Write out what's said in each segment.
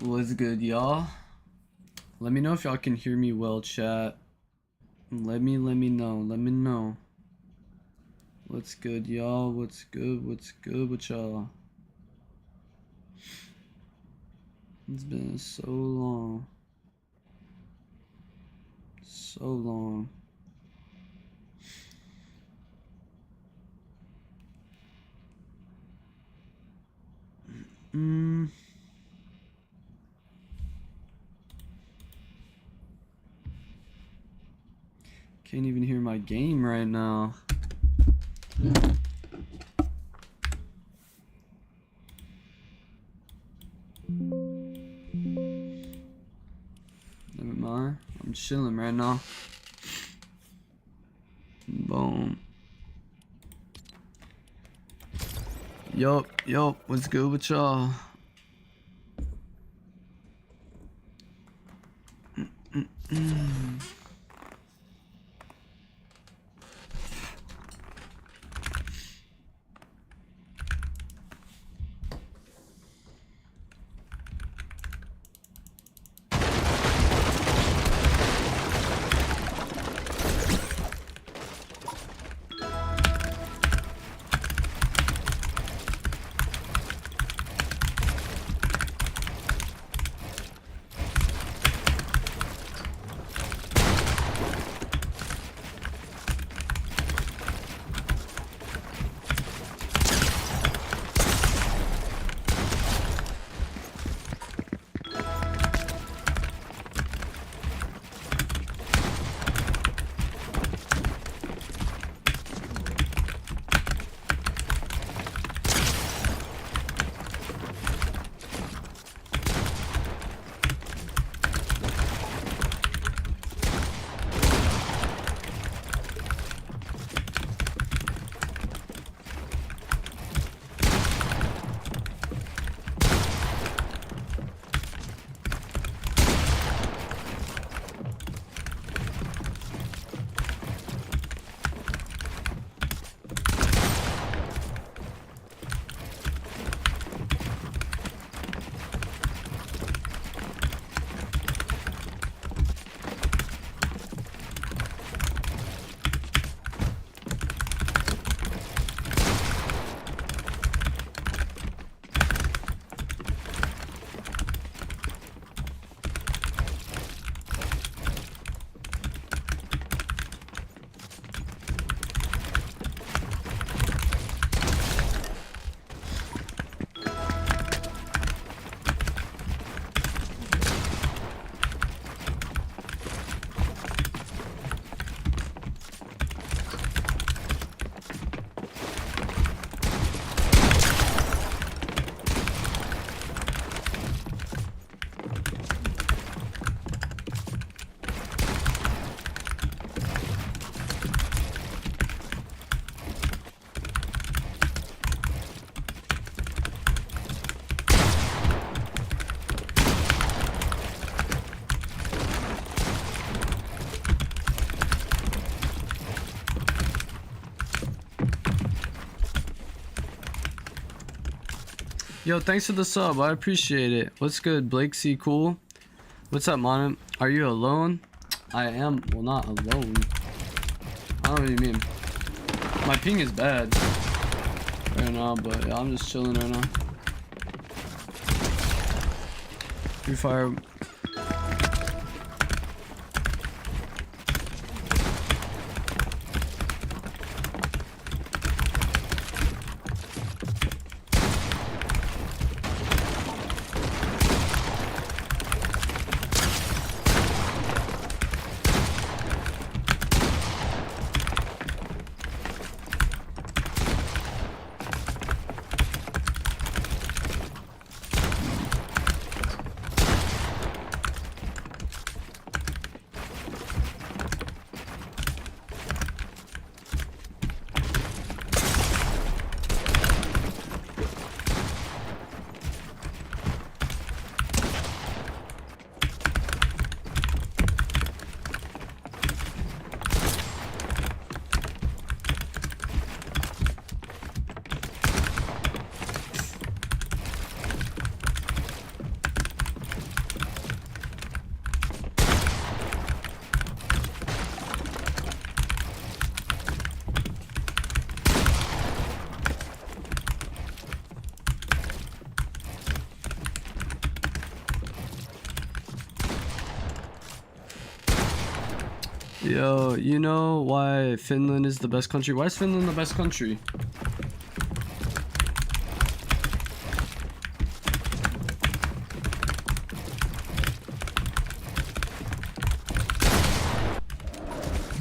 What's good, y'all? Let me know if y'all can hear me well, chat. Let me know. What's good, y'all? What's good with y'all? It's been so long. So long. Can't even hear my game right now. Never mind. I'm chilling right now. Boom. Yup. What's good with y'all? Yo, thanks for the sub. I appreciate it. What's good, Blake C? Cool. What's up, Monim? Are you alone? I am. Well, not alone. I don't know what you mean. My ping is bad right now, but yeah, I'm just chilling right now. Free Fire. Yo, you know why Finland is the best country? Why is Finland the best country?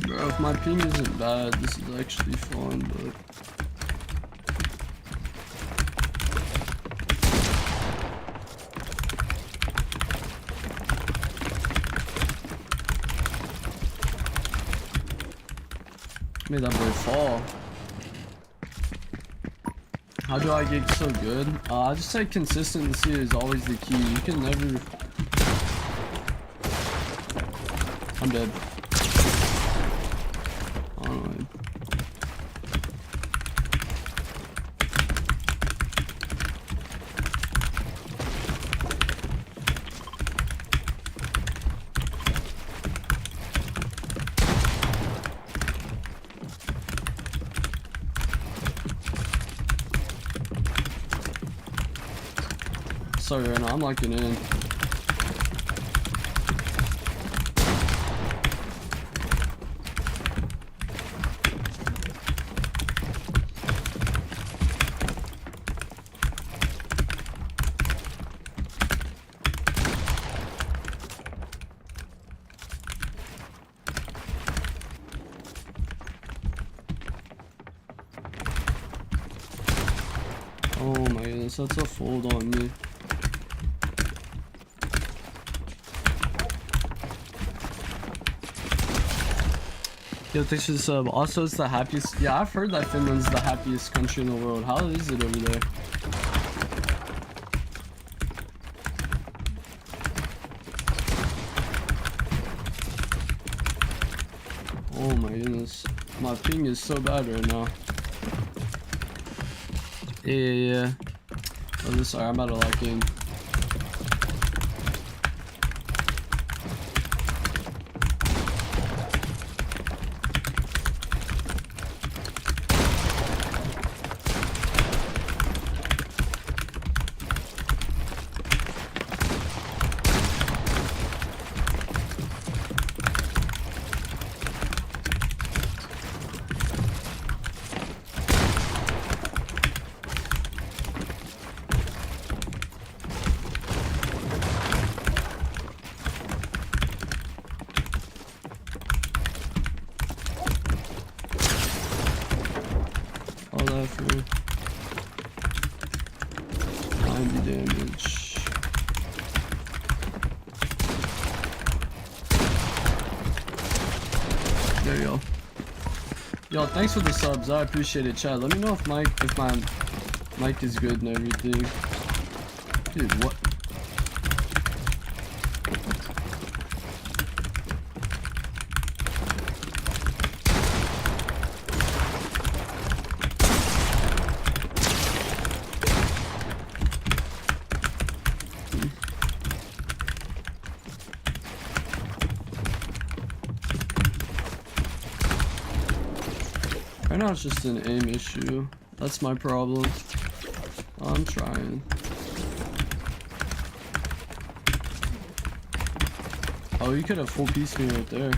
Bro, if my ping isn't bad, this is actually fun, but... Made that boy fall. How do I get so good? I just say consistency is always the key. You can never... I'm dead. I don't know. Sorry right now, I'm locking in. Oh my goodness, that's a fold on me. Yo, thanks for the sub. Also, it's the happiest. Yeah, I've heard that Finland's the happiest country in the world. How is it over there? Oh my goodness. My ping is so bad right now. Yeah. Oh, sorry, I'm about to lock in. All that for 90 damage. There you go. Yo, thanks for the subs. I appreciate it, chat. Let me know if my mic is good and everything. Dude, what? Right now it's just an aim issue. That's my problem. I'm trying. Oh, you could have full piece me right there.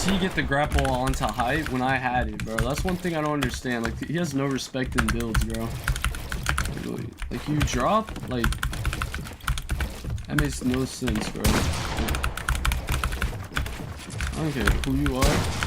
he get the grapple onto height when I had it, bro? That's one thing I don't understand. Like, he has no respect in builds, bro. Like, you drop, like, that makes no sense, bro. I don't care who you are.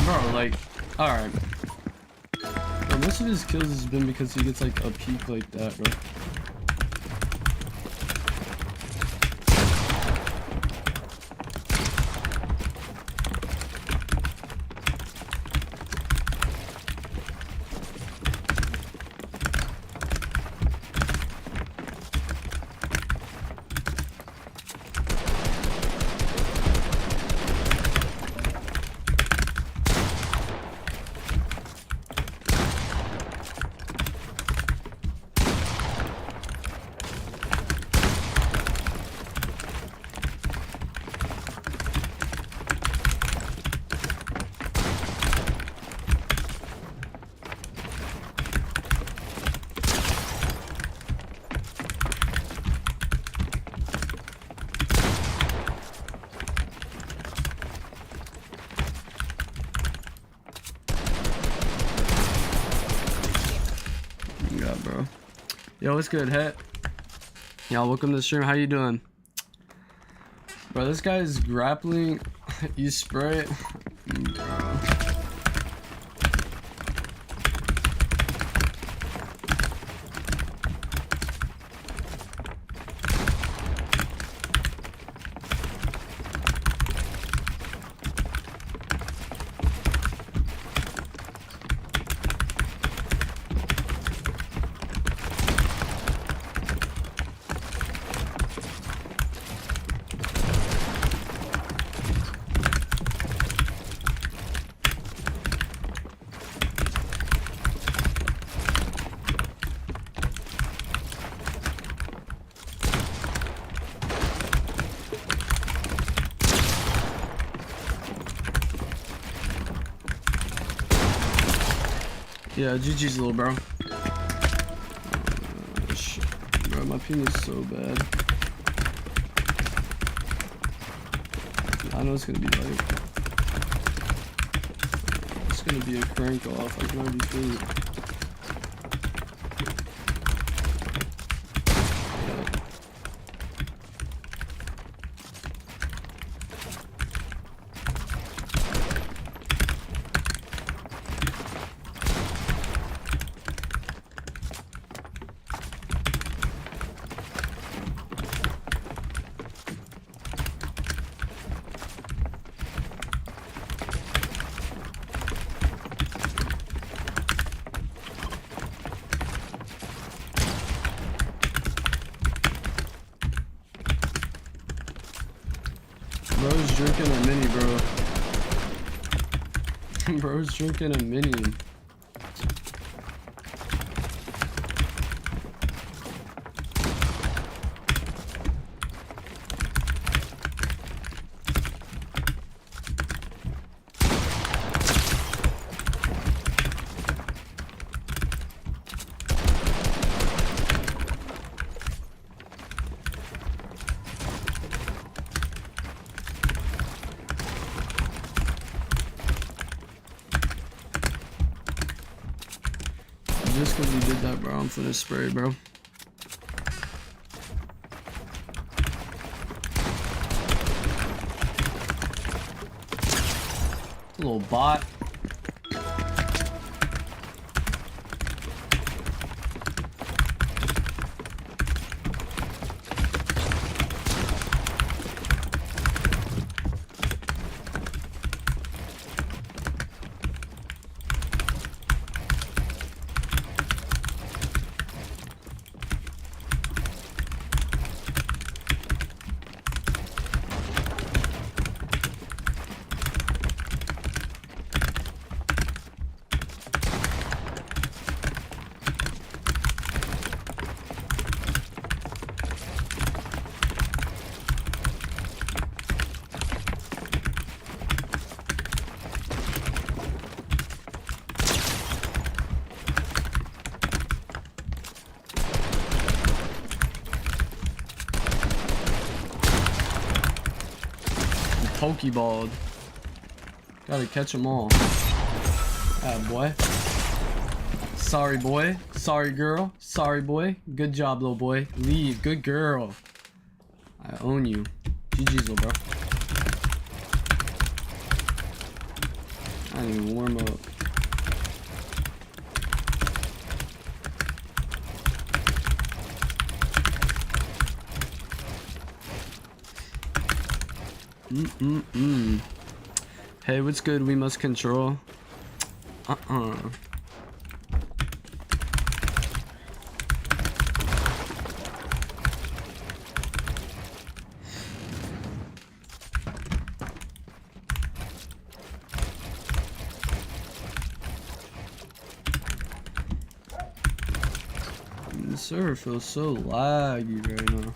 Bro, like, alright. Most of his kills has been because he gets like a peek like that, bro. Yeah, bro. Yo, what's good, Het? Y'all, welcome to the stream. How you doing? Bro, this guy is grappling. You spray it. Bro. Yeah, GG's little bro. Shit. Bro, my ping is so bad. I know it's gonna be like, it's gonna be a crank off. I can already feel it. Bro's drinking a mini, bro. Bro's drinking a mini. just because he did that, bro, I'm finna spray, bro. A little bot. Pokeballed. Gotta catch them all. Ah, boy. Sorry, boy. Sorry, girl. Sorry, boy. Good job, little boy. Leave. Good girl. I own you. GG's, little bro. I didn't even warm up. Hey, what's good? We must control. The server feels so laggy right now.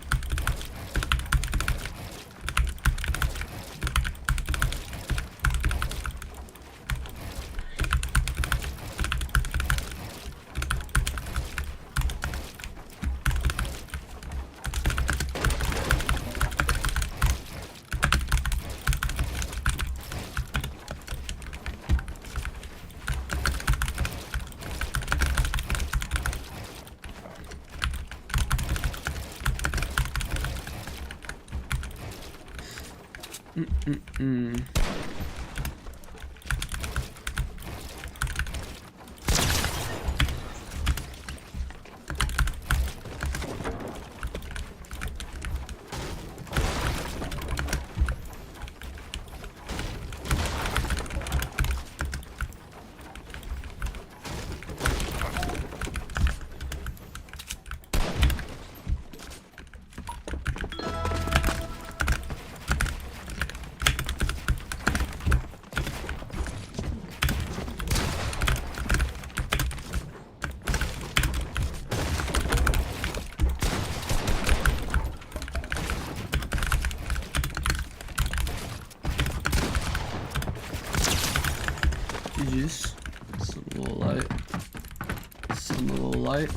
GG's. Some little light. Some little light.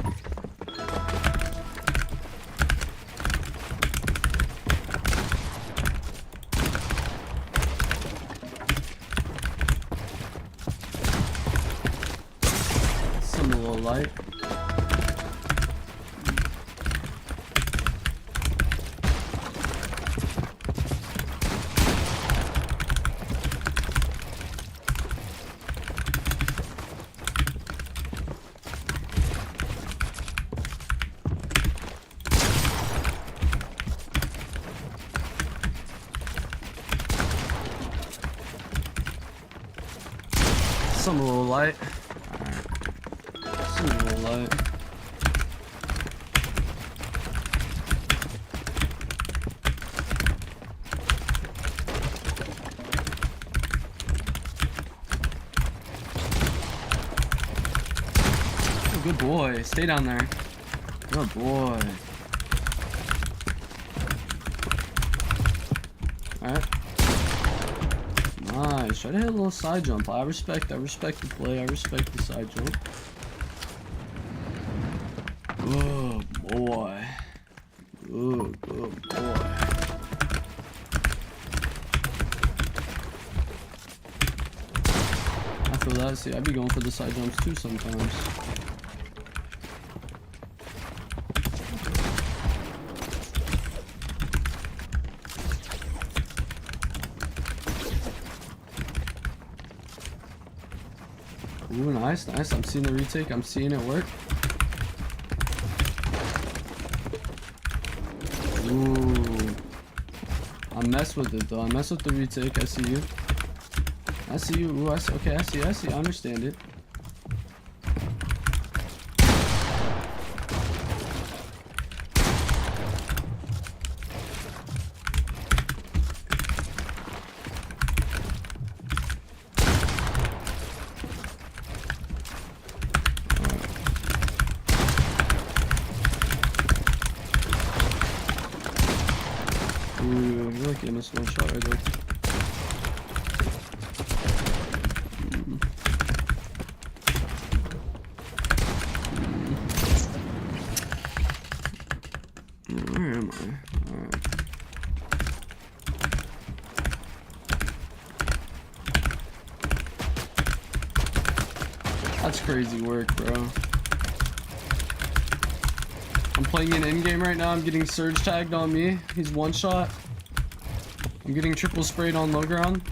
Some little light. Some little light. Alright. Some little light. Oh, good boy. Stay down there. Good boy. Alright. Nice. Try to hit a little side jump. I respect the play. I respect the side jump. Good boy. Good boy. I feel that. See, I be going for the side jumps too sometimes. Ooh, nice, nice. I'm seeing the retake. I'm seeing it work. Ooh. I mess with it though. I mess with the retake. I see you. I see you. Ooh, I see. Okay, I see. I see. I understand it. Ooh, you're like in this one shot right there. Where am I? Alright. That's crazy work, bro. I'm playing an in-game right now. I'm getting surge tagged on me. He's one shot. I'm getting triple sprayed on low ground.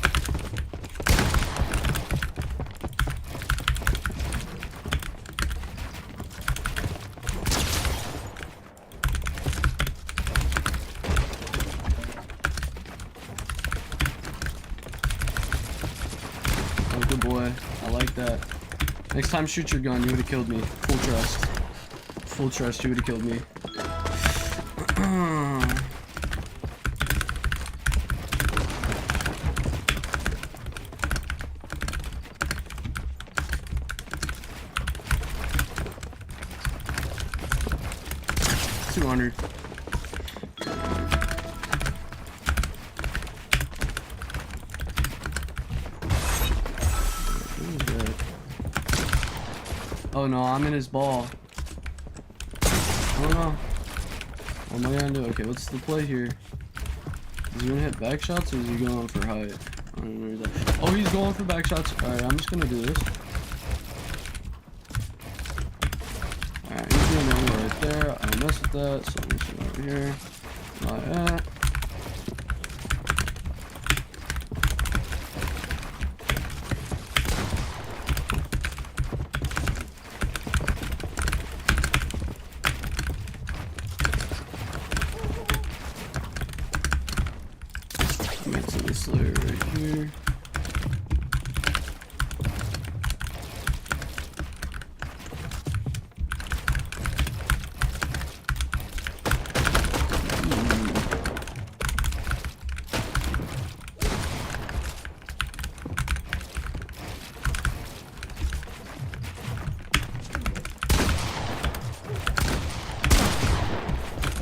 Oh, good boy. I like that. Next time, shoot your gun. You would have killed me. Full trust. Full trust. You would have killed me. 200. Oh no, I'm in his ball. Oh no. What am I gonna do? Okay, what's the play here? Is he gonna hit back shots or is he going for height? I don't know where he's at. Oh, he's going for back shots. Alright, I'm just gonna do this. Alright, he's doing it right there. I mess with that, so I'm just going over here. Like that. Get to this layer right here.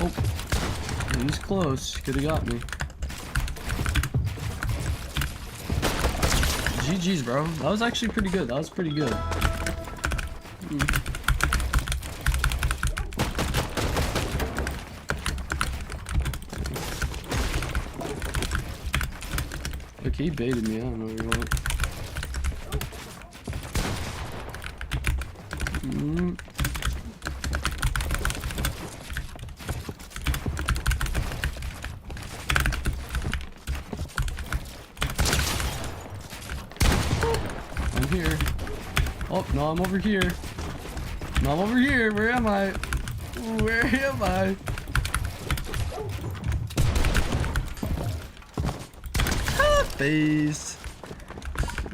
Oh, he's close. Could have got me. GG's, bro. That was actually pretty good. That was pretty good. Look, he baited me. I don't know what he wants. I'm here. Oh, no, I'm over here. No, I'm over here. Where am I? Where am I? Face.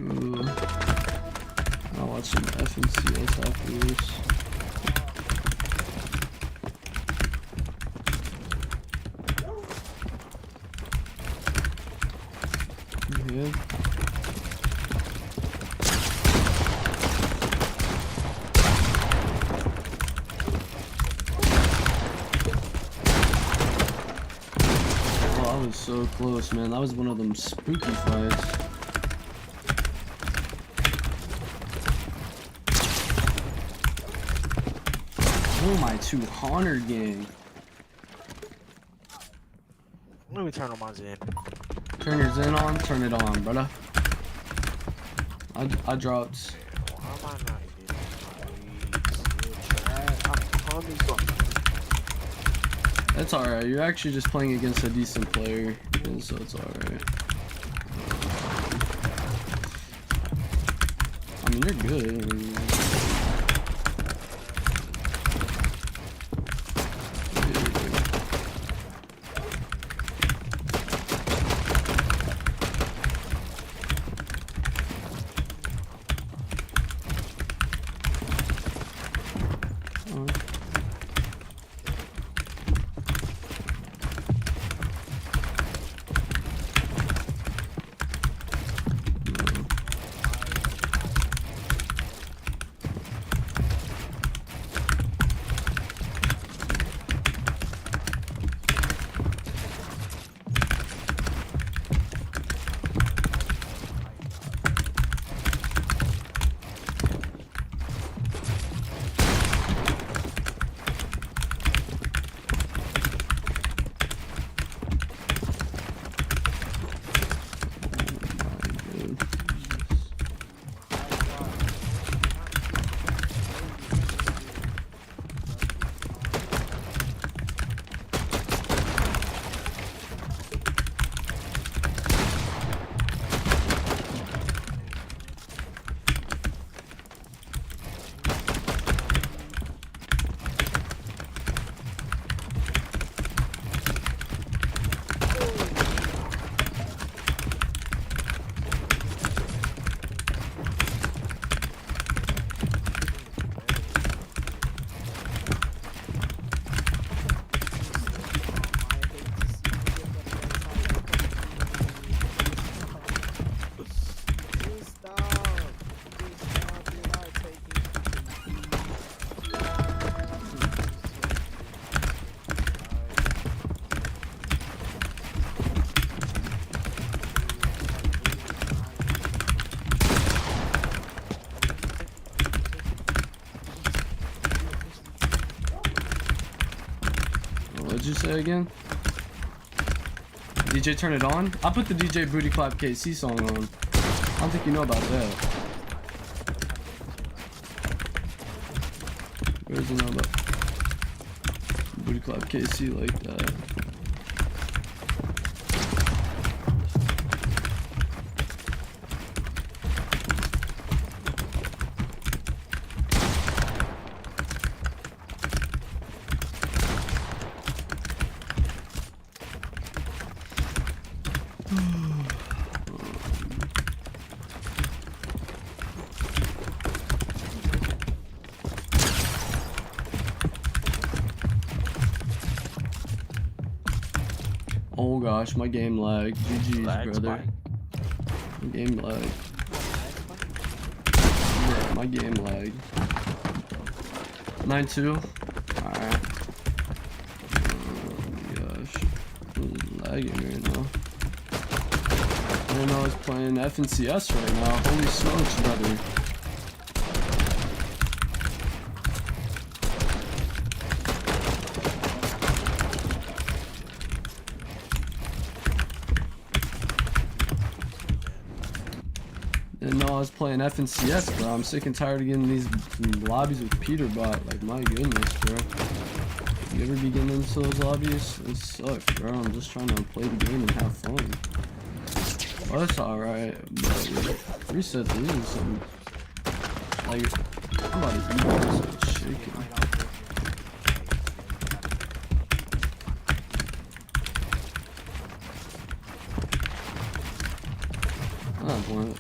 Ooh. I'll watch some FNCS afterwards. Yeah. That was so close, man. That was one of them spooky fights. Oh my 200 gang. Let me turn on my Zen. Turn your Zen on, turn it on, brother. I dropped. How am I not getting It's alright, you're actually just playing against a decent player, and so it's alright. I mean, you're good. I mean, what'd you say again? DJ, turn it on? I put the DJ Booty Clap KC song on. I don't think you know about that. Where does it know about Booty Clap KC like that? Oh gosh, my game lagged. GG's, brother. My game lagged. Yeah, my game lagged. 9-2. Alright. Oh gosh. I'm lagging right now. I don't know, I was playing FNCS right now. Holy smokes, brother. Didn't know I was playing FNCS, bro. I'm sick and tired of getting these lobbies with Peterbot. Like, my goodness, bro. You ever be getting into those lobbies? It sucks, bro. I'm just trying to play the game and have fun. Well, it's alright, but reset this is something. Like, I'm about to eat this chicken. Oh, boy.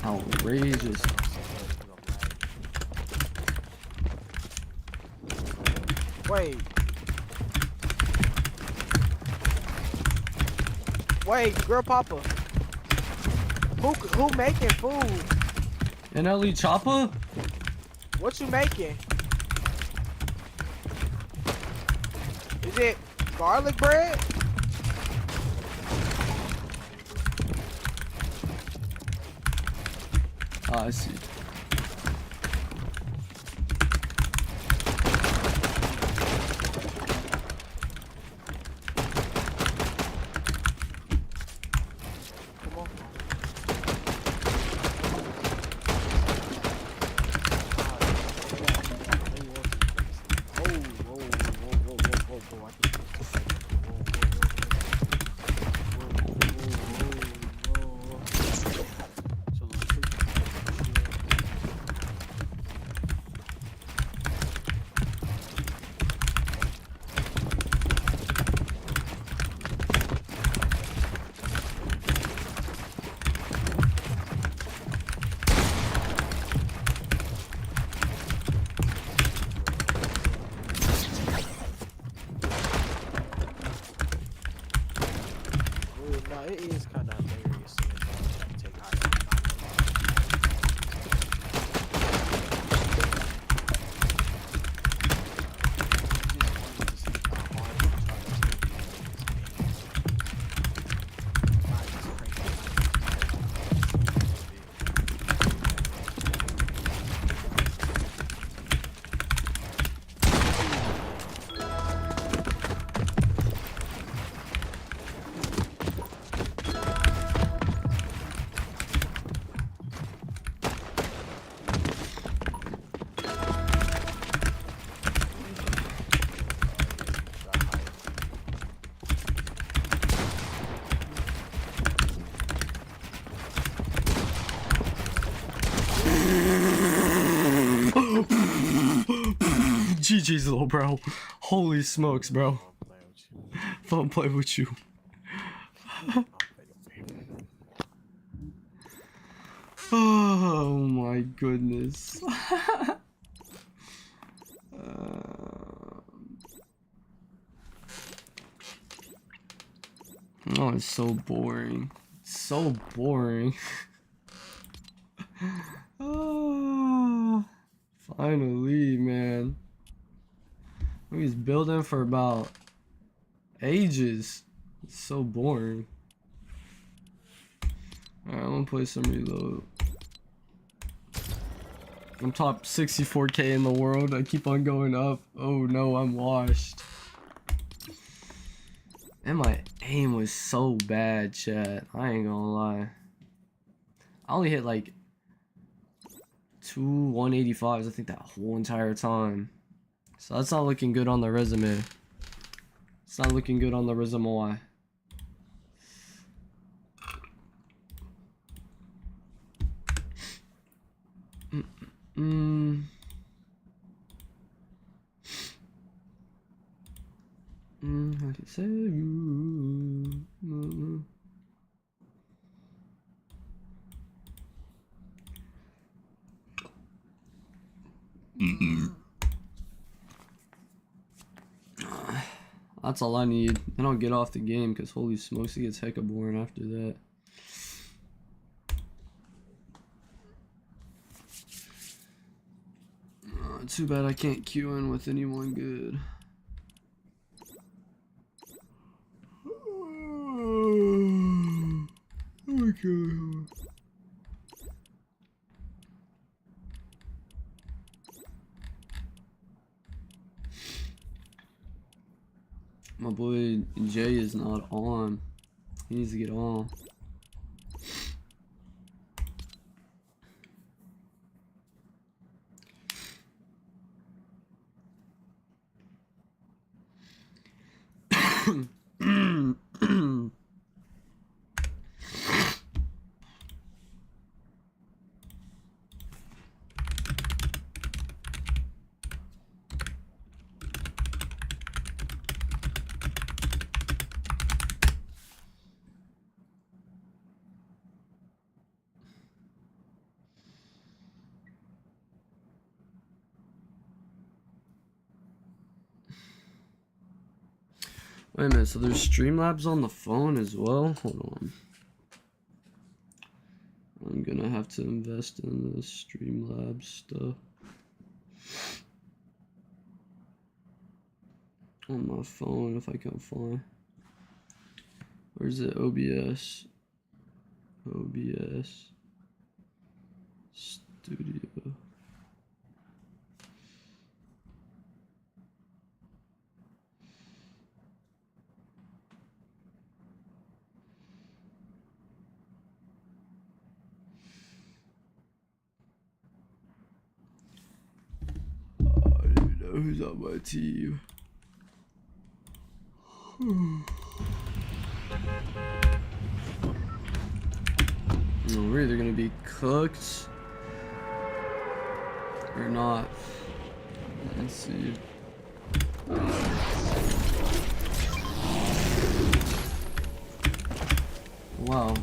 Outrageous. Wait, girl Papa. Who making food? And Ellie Choppa? What you making? Is it garlic bread? Oh, I see. Come on. No, it is kind of hilarious seeing take high. GG's little bro. Holy smokes, bro. Don't play with you. Oh my goodness. Oh, it's so boring. So boring. Oh, finally, man. He's building for about ages. It's so boring. Alright, I'm gonna play some reload. I'm top 64k in the world. I keep on going up. Oh no, I'm washed. And my aim was so bad, chat. I ain't gonna lie. I only hit like 2 185s, I think, that whole entire time. So that's not looking good on the resume. It's not looking good on the resume. I can say you. That's all I need. Then I'll get off the game because holy smokes, it gets hecka boring after that. Too bad I can't queue in with anyone good. Okay. My boy Jay is not on. He needs to get on. Wait a minute, so there's Streamlabs on the phone as well? Hold on. gonna have to invest in the Streamlabs stuff on my phone if I can find. Where's it? OBS. OBS Studio. I don't even know who's on my team. We're either gonna be cooked or not. Let's see. Wow.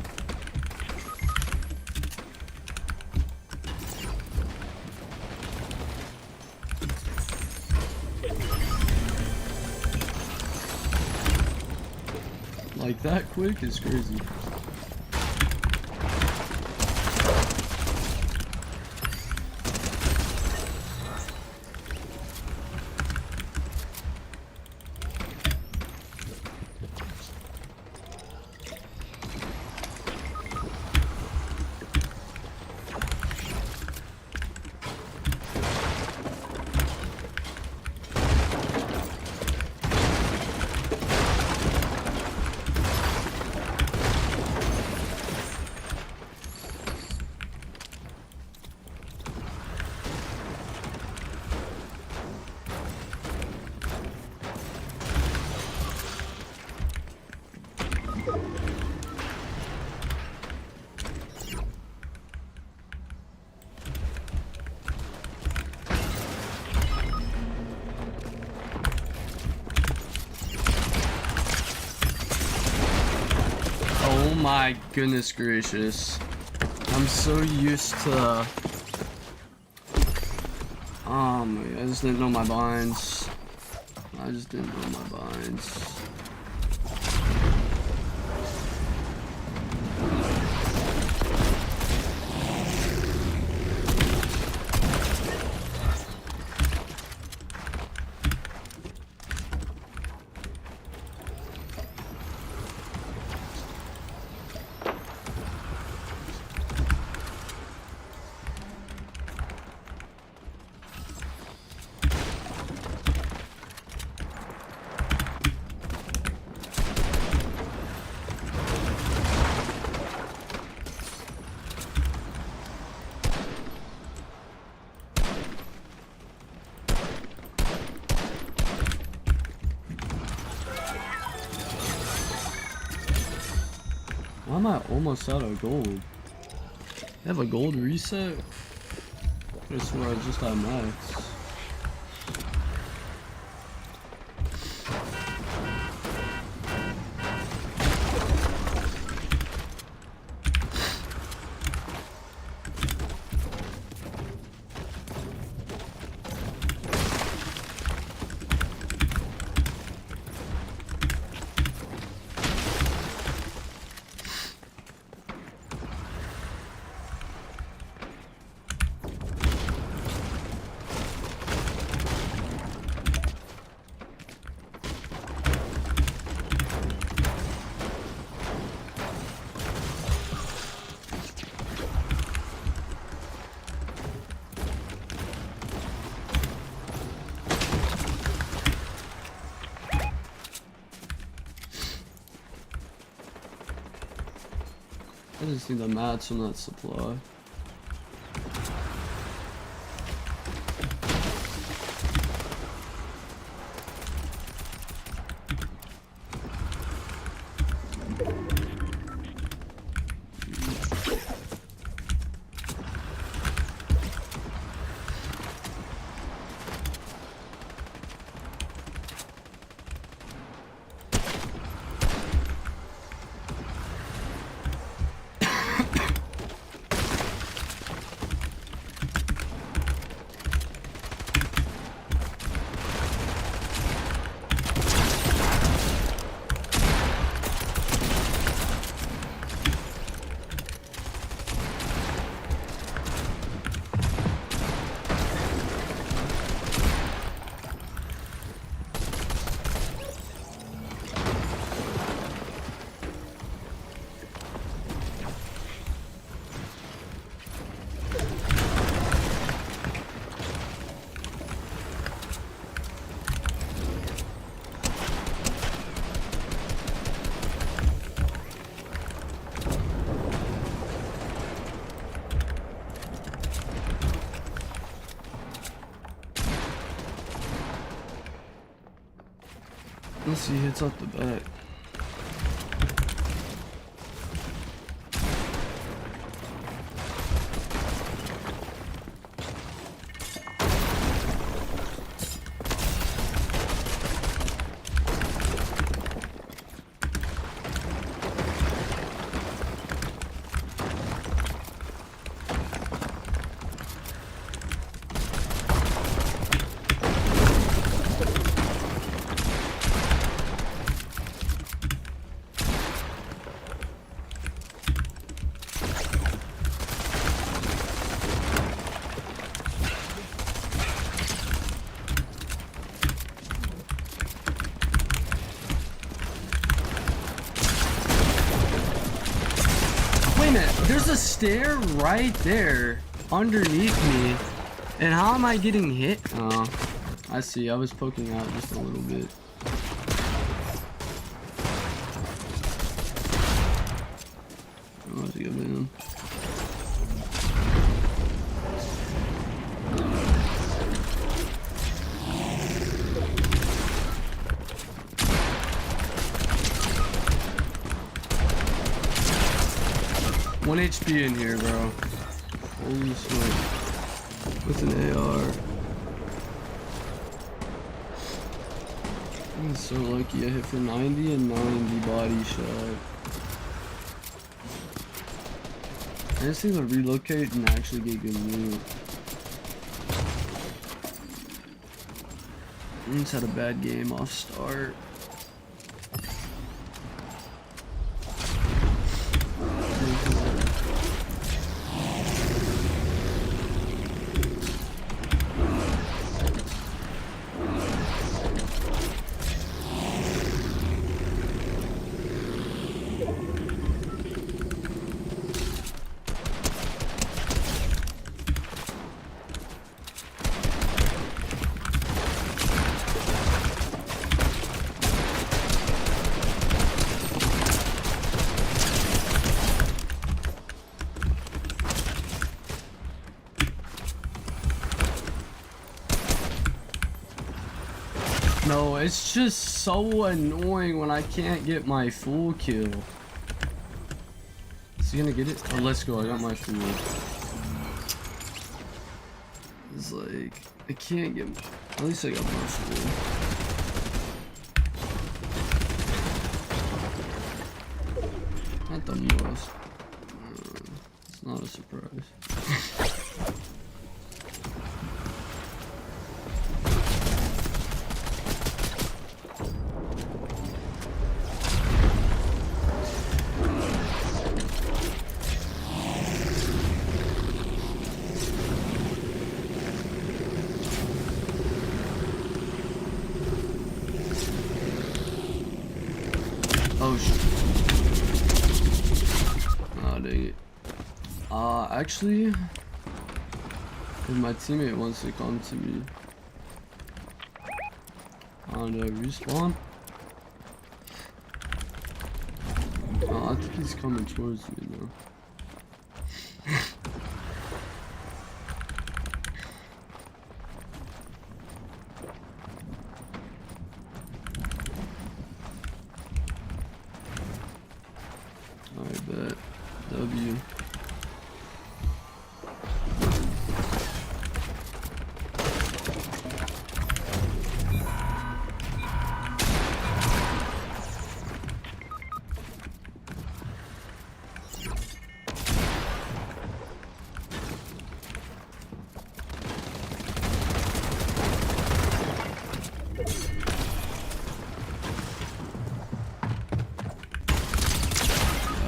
Like that quick is crazy. Oh my goodness gracious. I'm so used to I just didn't know my binds. I just didn't know my binds. Why am I almost out of gold? I have a gold reset? I swear I just had max. I just need the mats on that supply. Unless he hits off the back. Wait a minute, there's a stair right there underneath me. And how am I getting hit? Oh, I see. I was poking out just a little bit. Oh, that's a good man. One HP in here, bro. Holy smoke. With an AR. I'm so lucky I hit for 90 and 90 body shot. I just need to relocate and actually get good loot. I just had a bad game off start. No, it's just so annoying when I can't get my full kill. Is he gonna get it? Oh, let's go. I got my full. It's like, I can't get... At least I got my full. Not the most. It's not a surprise. Oh shit. Oh dang it. Actually, if my teammate wants to come to me, I don't know, respawn? Oh, I think he's coming towards me now. I bet. W.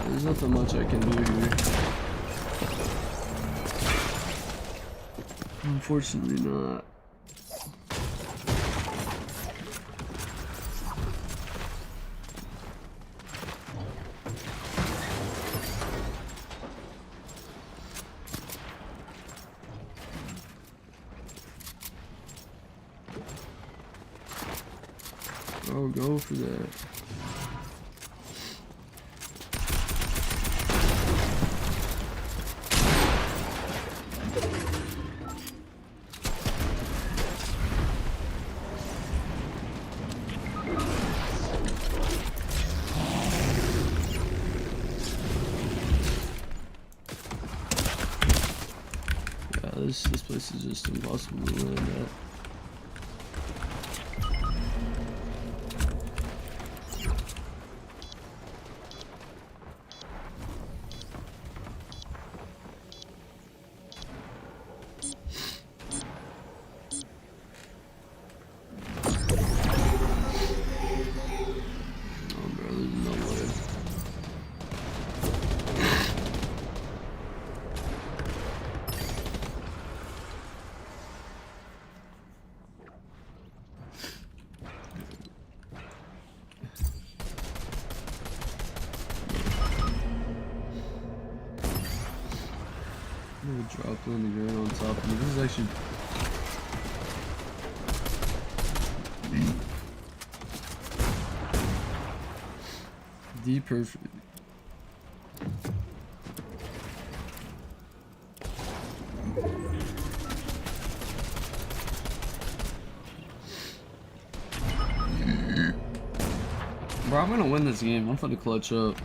There's nothing much I can do here. Unfortunately not. Oh, go for that. this place is just impossible to land at. Drop on the ground on top of me. This is actually the perfect. Bro, I'm gonna win this game. I'm finna clutch up.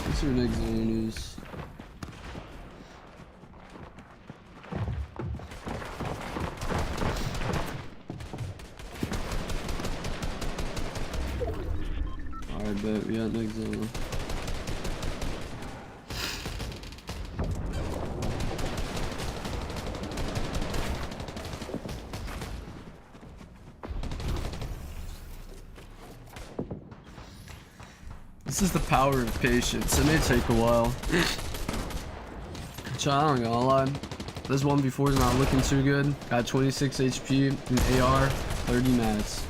What's your next zone is? Alright, bet we got next zone. This is the power of patience. It may take a while. I'm not gonna lie. This one before is not looking too good. Got 26 HP, an AR, 30 mats.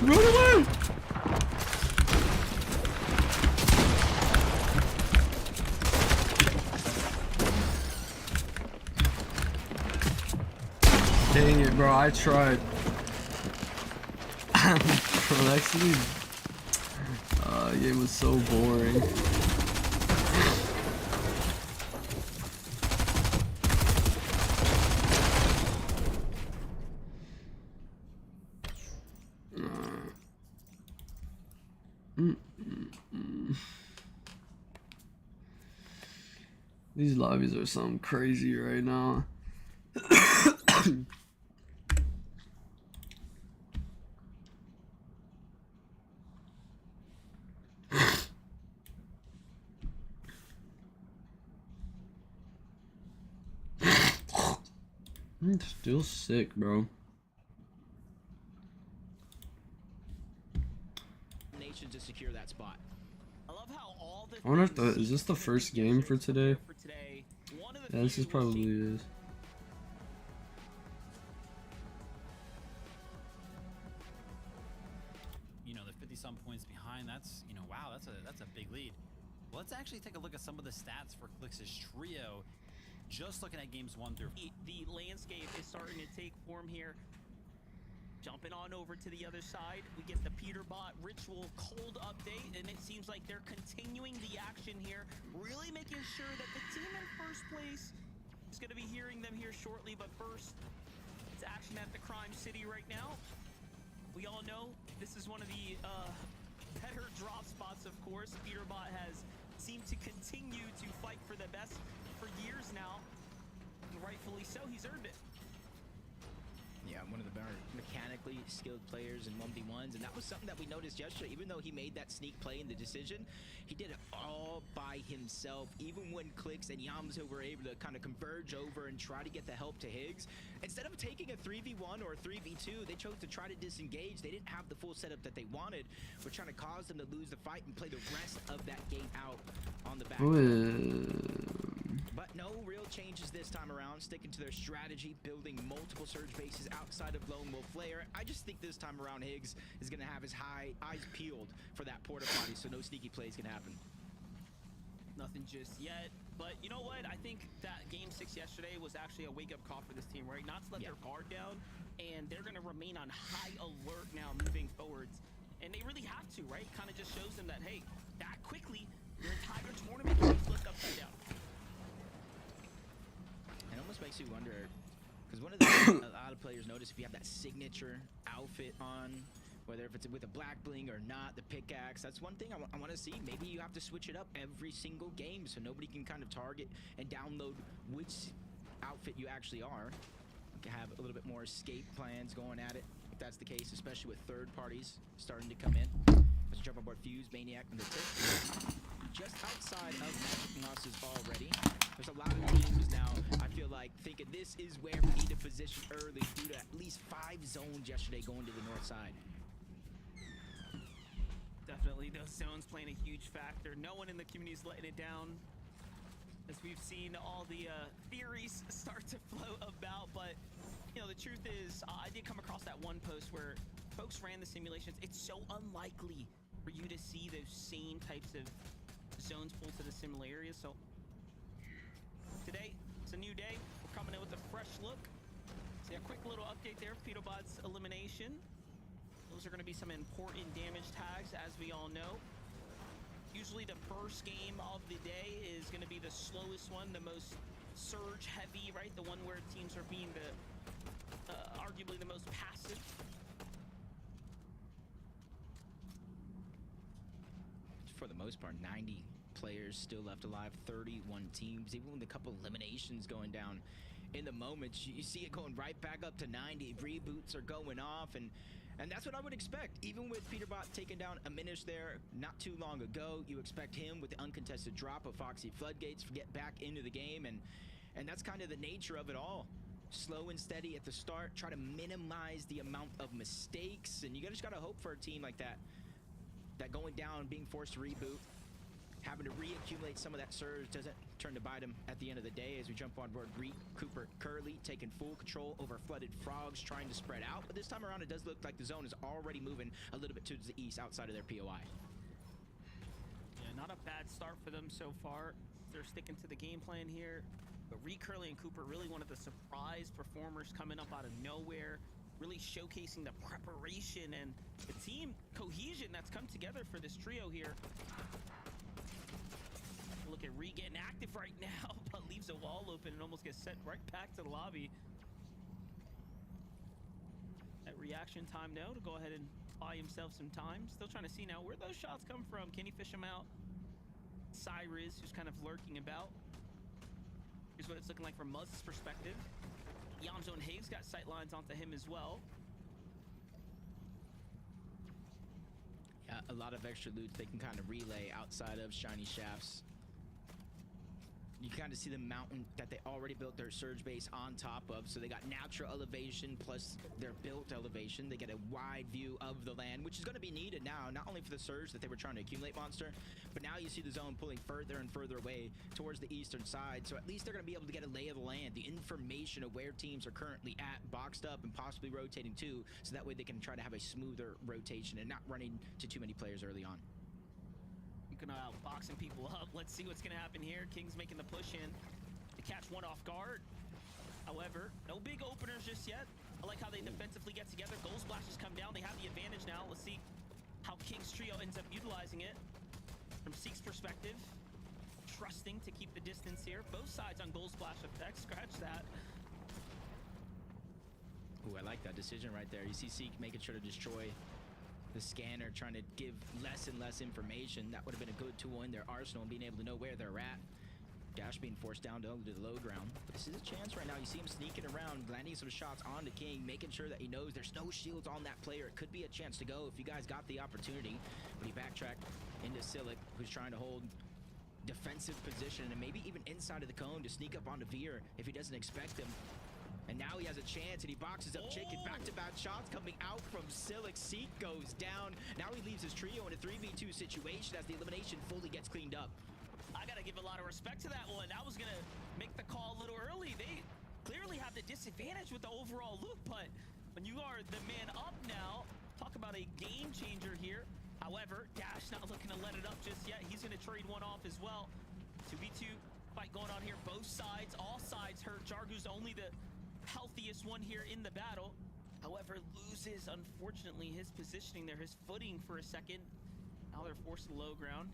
Run away! Dang it, bro, I tried. Bro, actually, the game was so boring. These lobbies are something crazy right now. I'm still sick, bro. To secure that spot. I love how all the I wonder if is this the first game for today? Yeah, this is probably is. You know, they're 50-some points behind. That's, you know, wow, that's a big lead. Let's actually take a look at some of the stats for Clix's trio. Just looking at games 1 through 4. The landscape is starting to take form here. Jumping on over to the other side, we get the Peterbot Ritual cold update, and it seems like they're continuing the action here, really making sure that the team in first place is going to be hearing them here shortly. But first, it's action at the Crime City right now. We all know this is one of the better drop spots, of course. Peterbot has seemed to continue to fight for the best for years now, and rightfully so. He's earned it. Yeah, one of the more mechanically skilled players in 1v1s, and that was something that we noticed yesterday. Even though he made that sneak play in the decision, he did it all by himself. Even when Clix and Yamzo were able to kind of converge over and try to get the help to Higgs, instead of taking a 3v1 or a 3v2, they chose to try to disengage. They didn't have the full setup that they wanted. We're trying to cause them to lose the fight and play the rest of that game out on the back. But no real changes this time around, sticking to their strategy, building multiple surge bases outside of Lone Wolf Lair. I just think this time around Higgs is going to have his eyes peeled for that porta potty, so no sneaky plays can happen. Nothing just yet. But you know what? I think that game 6 yesterday was actually a wake-up call for this team, right? Not to let their guard down, and they're going to remain on high alert now moving forwards. And they really have to, right? Kind of just shows them that, hey, that quickly, your entire tournament can be flipped upside down. It almost makes you wonder, because one of the things a lot of players notice, if you have that signature outfit on, whether if it's with a black bling or not, the pickaxe, that's one thing I want to see. Maybe you have to switch it up every single game so nobody can kind of target and download which outfit you actually are. You can have a little bit more escape plans going at it, if that's the case, especially with third parties starting to come in. Let's jump on board Fuse, Maniac, and the tip. Just outside of Magic Mosses already. There's a lot of teams now, I feel like, thinking this is where we need to position early due to at least 5 zones yesterday going to the north side. Definitely those zones playing a huge factor. No one in the community is letting it down. As we've seen all the theories start to float about, but you know, the truth is, I did come across that one post where folks ran the simulations. It's so unlikely for you to see those same types of zones pull to the similar areas. So today, it's a new day. We're coming in with a fresh look. See a quick little update there, Peterbot's elimination. Those are going to be some important damage tags, as we all know. Usually the first game of the day is going to be the slowest one, the most surge heavy, right? The one where teams are being the arguably the most passive. For the most part, 90 players still left alive, 31 teams, even with a couple eliminations going down in the moments, you see it going right back up to 90. Reboots are going off, and that's what I would expect. Even with Peterbot taking down a Minish there not too long ago, you expect him with the uncontested drop of Foxy Floodgates to get back into the game, and that's kind of the nature of it all. Slow and steady at the start, try to minimize the amount of mistakes, and you just gotta hope for a team like that going down, being forced to reboot, having to reaccumulate some of that surge doesn't turn to bite him at the end of the day. As we jump on board Cooper Curly, taking full control over Flooded Frogs, trying to spread out, but this time around it does look like the zone is already moving a little bit to the east outside of their POI. Yeah, not a bad start for them so far. They're sticking to the game plan here, but Curly and Cooper really one of the surprise performers coming up out of nowhere, really showcasing the preparation and the team cohesion that's come together for this trio here. Look at Ree getting active right now, but leaves a wall open and almost gets sent right back to the lobby. That reaction time now to go ahead and buy himself some time. Still trying to see now where those shots come from. Can he fish them out? Cyrus, who's kind of lurking about. Here's what it's looking like from Muzz's perspective. Yamzo and Higgs got sight lines onto him as well. Yeah, a lot of extra loot they can kind of relay outside of Shiny Shafts. You kind of see the mountain that they already built their surge base on top of. So they got natural elevation plus their built elevation. They get a wide view of the land, which is going to be needed now, not only for the surge that they were trying to accumulate monster, but now you see the zone pulling further and further away towards the eastern side. So at least they're going to be able to get a lay of the land, the information of where teams are currently at, boxed up and possibly rotating too. So that way they can try to have a smoother rotation and not running to too many players early on. Boxing people up. Let's see what's gonna happen here. King's making the push in to catch one off guard. However, no big openers just yet. I like how they defensively get together. Gold splashes come down. They have the advantage now. Let's see how King's trio ends up utilizing it. From Seek's perspective, trusting to keep the distance here. Both sides on gold splash effect. Scratch that. Ooh, I like that decision right there. You see Seek making sure to destroy the scanner, trying to give less and less information. That would have been a good tool in their arsenal and being able to know where they're at. Dash being forced down to the low ground. But this is a chance right now. You see him sneaking around, landing some shots on the King, making sure that he knows there's no shields on that player. It could be a chance to go if you guys got the opportunity. But he backtracked into Silic, who's trying to hold defensive position and maybe even inside of the cone to sneak up onto Veer if he doesn't expect him. And now he has a chance, and he boxes up Chicken. Back-to-back shots coming out from Silic. Seek goes down. Now he leaves his trio in a 3v2 situation as the elimination fully gets cleaned up. I gotta give a lot of respect to that one. I was gonna make the call a little early. They clearly have the disadvantage with the overall look, but when you are the man up now, talk about a game changer here. However, Dash not looking to let it up just yet. He's gonna trade one off as well. 2v2 fight going on here. Both sides, all sides hurt. Jargu's only the healthiest one here in the battle. However, loses, unfortunately, his positioning there, his footing for a second. Now they're forced to low ground.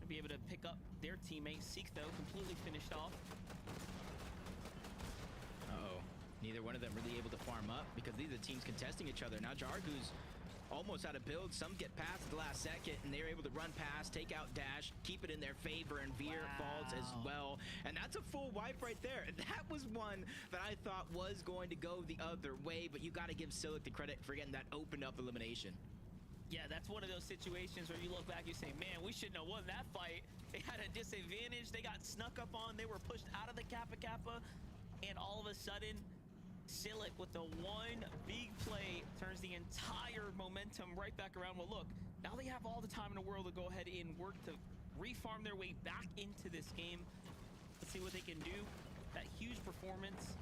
Be able to pick up their teammate. Seek, though, completely finished off. Uh-oh. Neither one of them really able to farm up because these are teams contesting each other. Now Jargu's almost out of build. Some get past at the last second, and they're able to run past, take out Dash, keep it in their favor, and Veer falls as well. And that's a full wipe right there. That was one that I thought was going to go the other way, but you got to give Silic the credit for getting that opened up elimination. Yeah, that's one of those situations where you look back, you say, man, we shouldn't have won that fight. They had a disadvantage. They got snuck up on. They were pushed out of the Kappa Kappa. And all of a sudden, Silic with the one big play turns the entire momentum right back around. Well, look, now they have all the time in the world to go ahead and work to refarm their way back into this game. Let's see what they can do. That huge performance.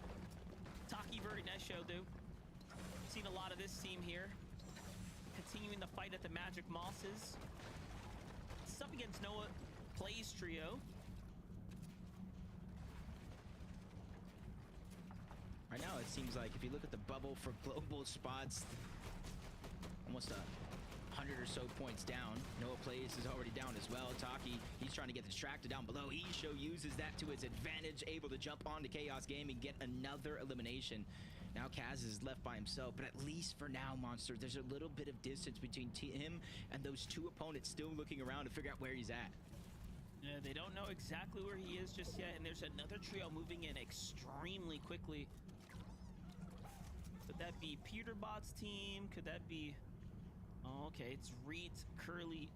Taki Vert and Esho, though. Seen a lot of this team here. Continuing the fight at the Magic Mosses. This is up against Noah Plays Trio. Right now, it seems like if you look at the bubble for global spots, almost 100 or so points down. Noah Plays is already down as well. Taki, he's trying to get distracted down below. Isho uses that to his advantage, able to jump onto Chaos Gaming, get another elimination. Now Kaz is left by himself, but at least for now, Monster, there's a little bit of distance between him and those two opponents still looking around to figure out where he's at. Yeah, they don't know exactly where he is just yet, and there's another trio moving in extremely quickly. Could that be Peterbot's team? Could that be... Oh, okay, it's Reed's Curly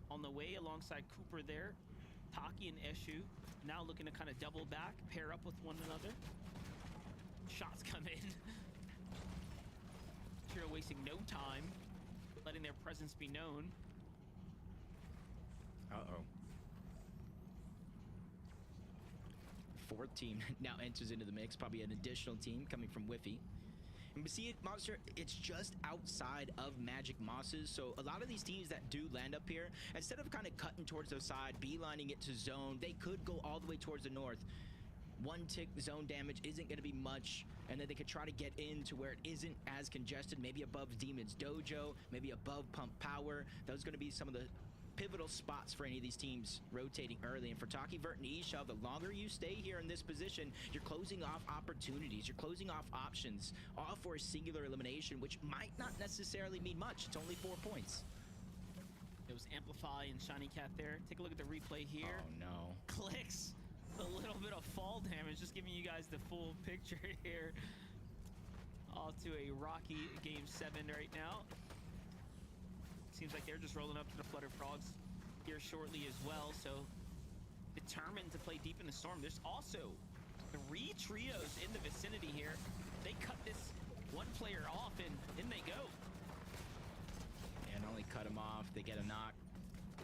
on the way alongside Cooper there. Taki and Eshu now looking to kind of double back, pair up with one another. Shots come in. Trio wasting no time, letting their presence be known. Uh-oh. Fourth team now enters into the mix, probably an additional team coming from Whiffy. And see it, Monster, it's just outside of Magic Mosses, so a lot of these teams that do land up here, instead of kind of cutting towards the side, beelining it to zone, they could go all the way towards the north. One tick zone damage isn't going to be much, and then they could try to get into where it isn't as congested, maybe above Demon's Dojo, maybe above Pump Power. Those are going to be some of the pivotal spots for any of these teams rotating early. And for Taki, Vert, and Isha, the longer you stay here in this position, you're closing off opportunities, you're closing off options, all for a singular elimination, which might not necessarily mean much. It's only 4 points. It was Amplify and Shiny Cat there. Take a look at the replay here. Oh, no. Clicks. A little bit of fall damage, just giving you guys the full picture here. All to a rocky game 7 right now. Seems like they're just rolling up to the Flutter Frogs here shortly as well, so determined to play deep in the storm. There's also 3 trios in the vicinity here. They cut this one player off, and in they go. And only cut him off, they get a knock.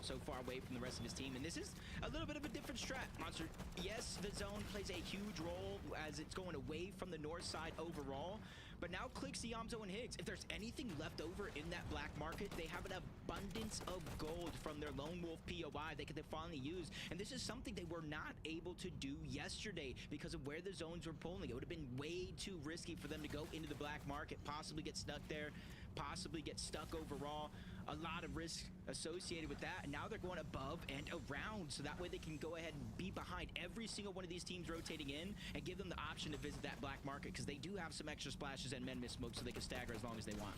So far away from the rest of his team, and this is a little bit of a different strat, Monster. Yes, the zone plays a huge role as it's going away from the north side overall, but now clicks Yamzo and Higgs. If there's anything left over in that black market, they have an abundance of gold from their Lone Wolf POI they could finally use, and this is something they were not able to do yesterday because of where the zones were pulling. It would have been way too risky for them to go into the black market, possibly get stuck there, possibly get stuck overall. A lot of risk associated with that, and now they're going above and around, so that way they can go ahead and be behind every single one of these teams rotating in and give them the option to visit that black market, because they do have some extra splashes and men miss smoke, so they can stagger as long as they want.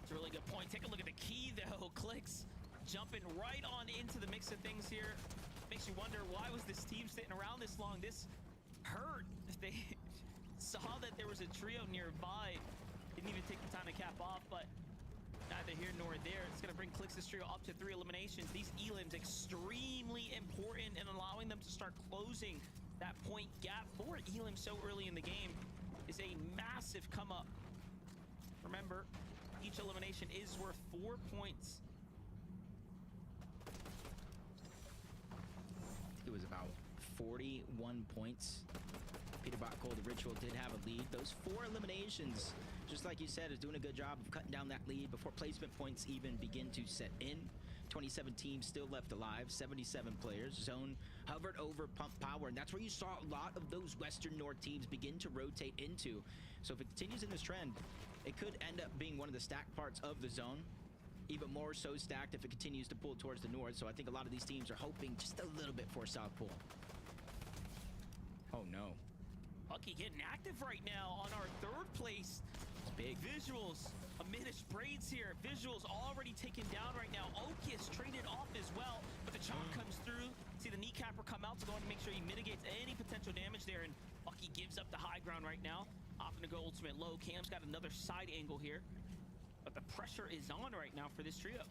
It's a really good point. Take a look at the key, though. Clicks jumping right on into the mix of things here. makes you wonder, why was this team sitting around this long? This hurt. They saw that there was a trio nearby. Didn't even take the time to cap off, but neither here nor there. It's going to bring Clix's trio up to 3 eliminations. These elims extremely important in allowing them to start closing that point gap. 4 elims so early in the game is a massive come up. Remember, each elimination is worth 4 points. It was about 41 points. Peterbot Cold, the Ritual did have a lead. Those 4 eliminations, just like you said, is doing a good job of cutting down that lead before placement points even begin to set in. 27 teams still left alive, 77 players. Zone hovered over Pump Power, and that's where you saw a lot of those Western North teams begin to rotate into. So if it continues in this trend, it could end up being one of the stacked parts of the zone. Even more so stacked if it continues to pull towards the north. So I think a lot of these teams are hoping just a little bit for South Pole. Oh no. Bucky getting active right now on our 3rd place. It's big. Visuals, a Minish Braids here. Visuals already taken down right now. Okis traded off as well, but the chop comes through. See the kneecapper come out to go and make sure he mitigates any potential damage there, and Bucky gives up the high ground right now. Opting to go ultimate low. Cam's got another side angle here, but the pressure is on right now for this trio.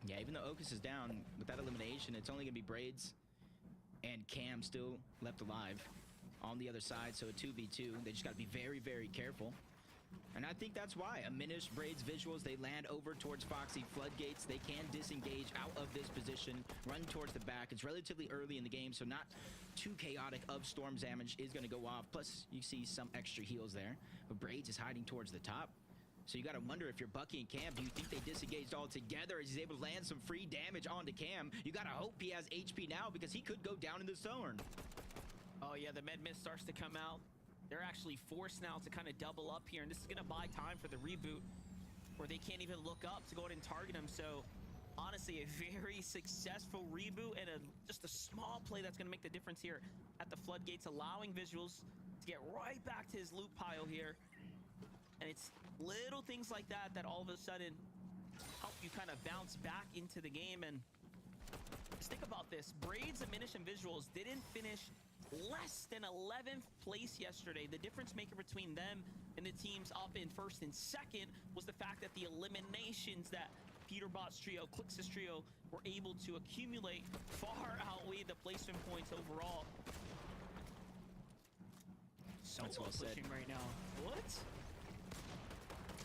Yeah, even though Okis is down, with that elimination, it's only going to be Braids and Cam still left alive on the other side, so a 2v2. They just got to be very, very careful. And I think that's why. A Minish Braids Visuals, they land over towards Foxy Floodgates. They can disengage out of this position, run towards the back. It's relatively early in the game, so not too chaotic of Storm's damage is going to go off. Plus, you see some extra heals there. But Braids is hiding towards the top. So you got to wonder, if you're Bucky and Cam, do you think they disengaged all together as he's able to land some free damage onto Cam? You got to hope he has HP now, because he could go down in the zone. Oh yeah, the med mist starts to come out. They're actually forced now to kind of double up here, and this is going to buy time for the reboot, where they can't even look up to go ahead and target him. So honestly, a very successful reboot, and just a small play that's going to make the difference here at the floodgates, allowing Visuals to get right back to his loot pile here. And it's little things like that that all of a sudden help you kind of bounce back into the game. And just think about this. Braids, Diminish, and Visuals didn't finish less than 11th place yesterday. The difference maker between them and the teams up in 1st and 2nd was the fact that the eliminations that Peterbot's trio, Clix's trio, were able to accumulate far outweighed the placement points overall. That's Solo well said. pushing right now. What?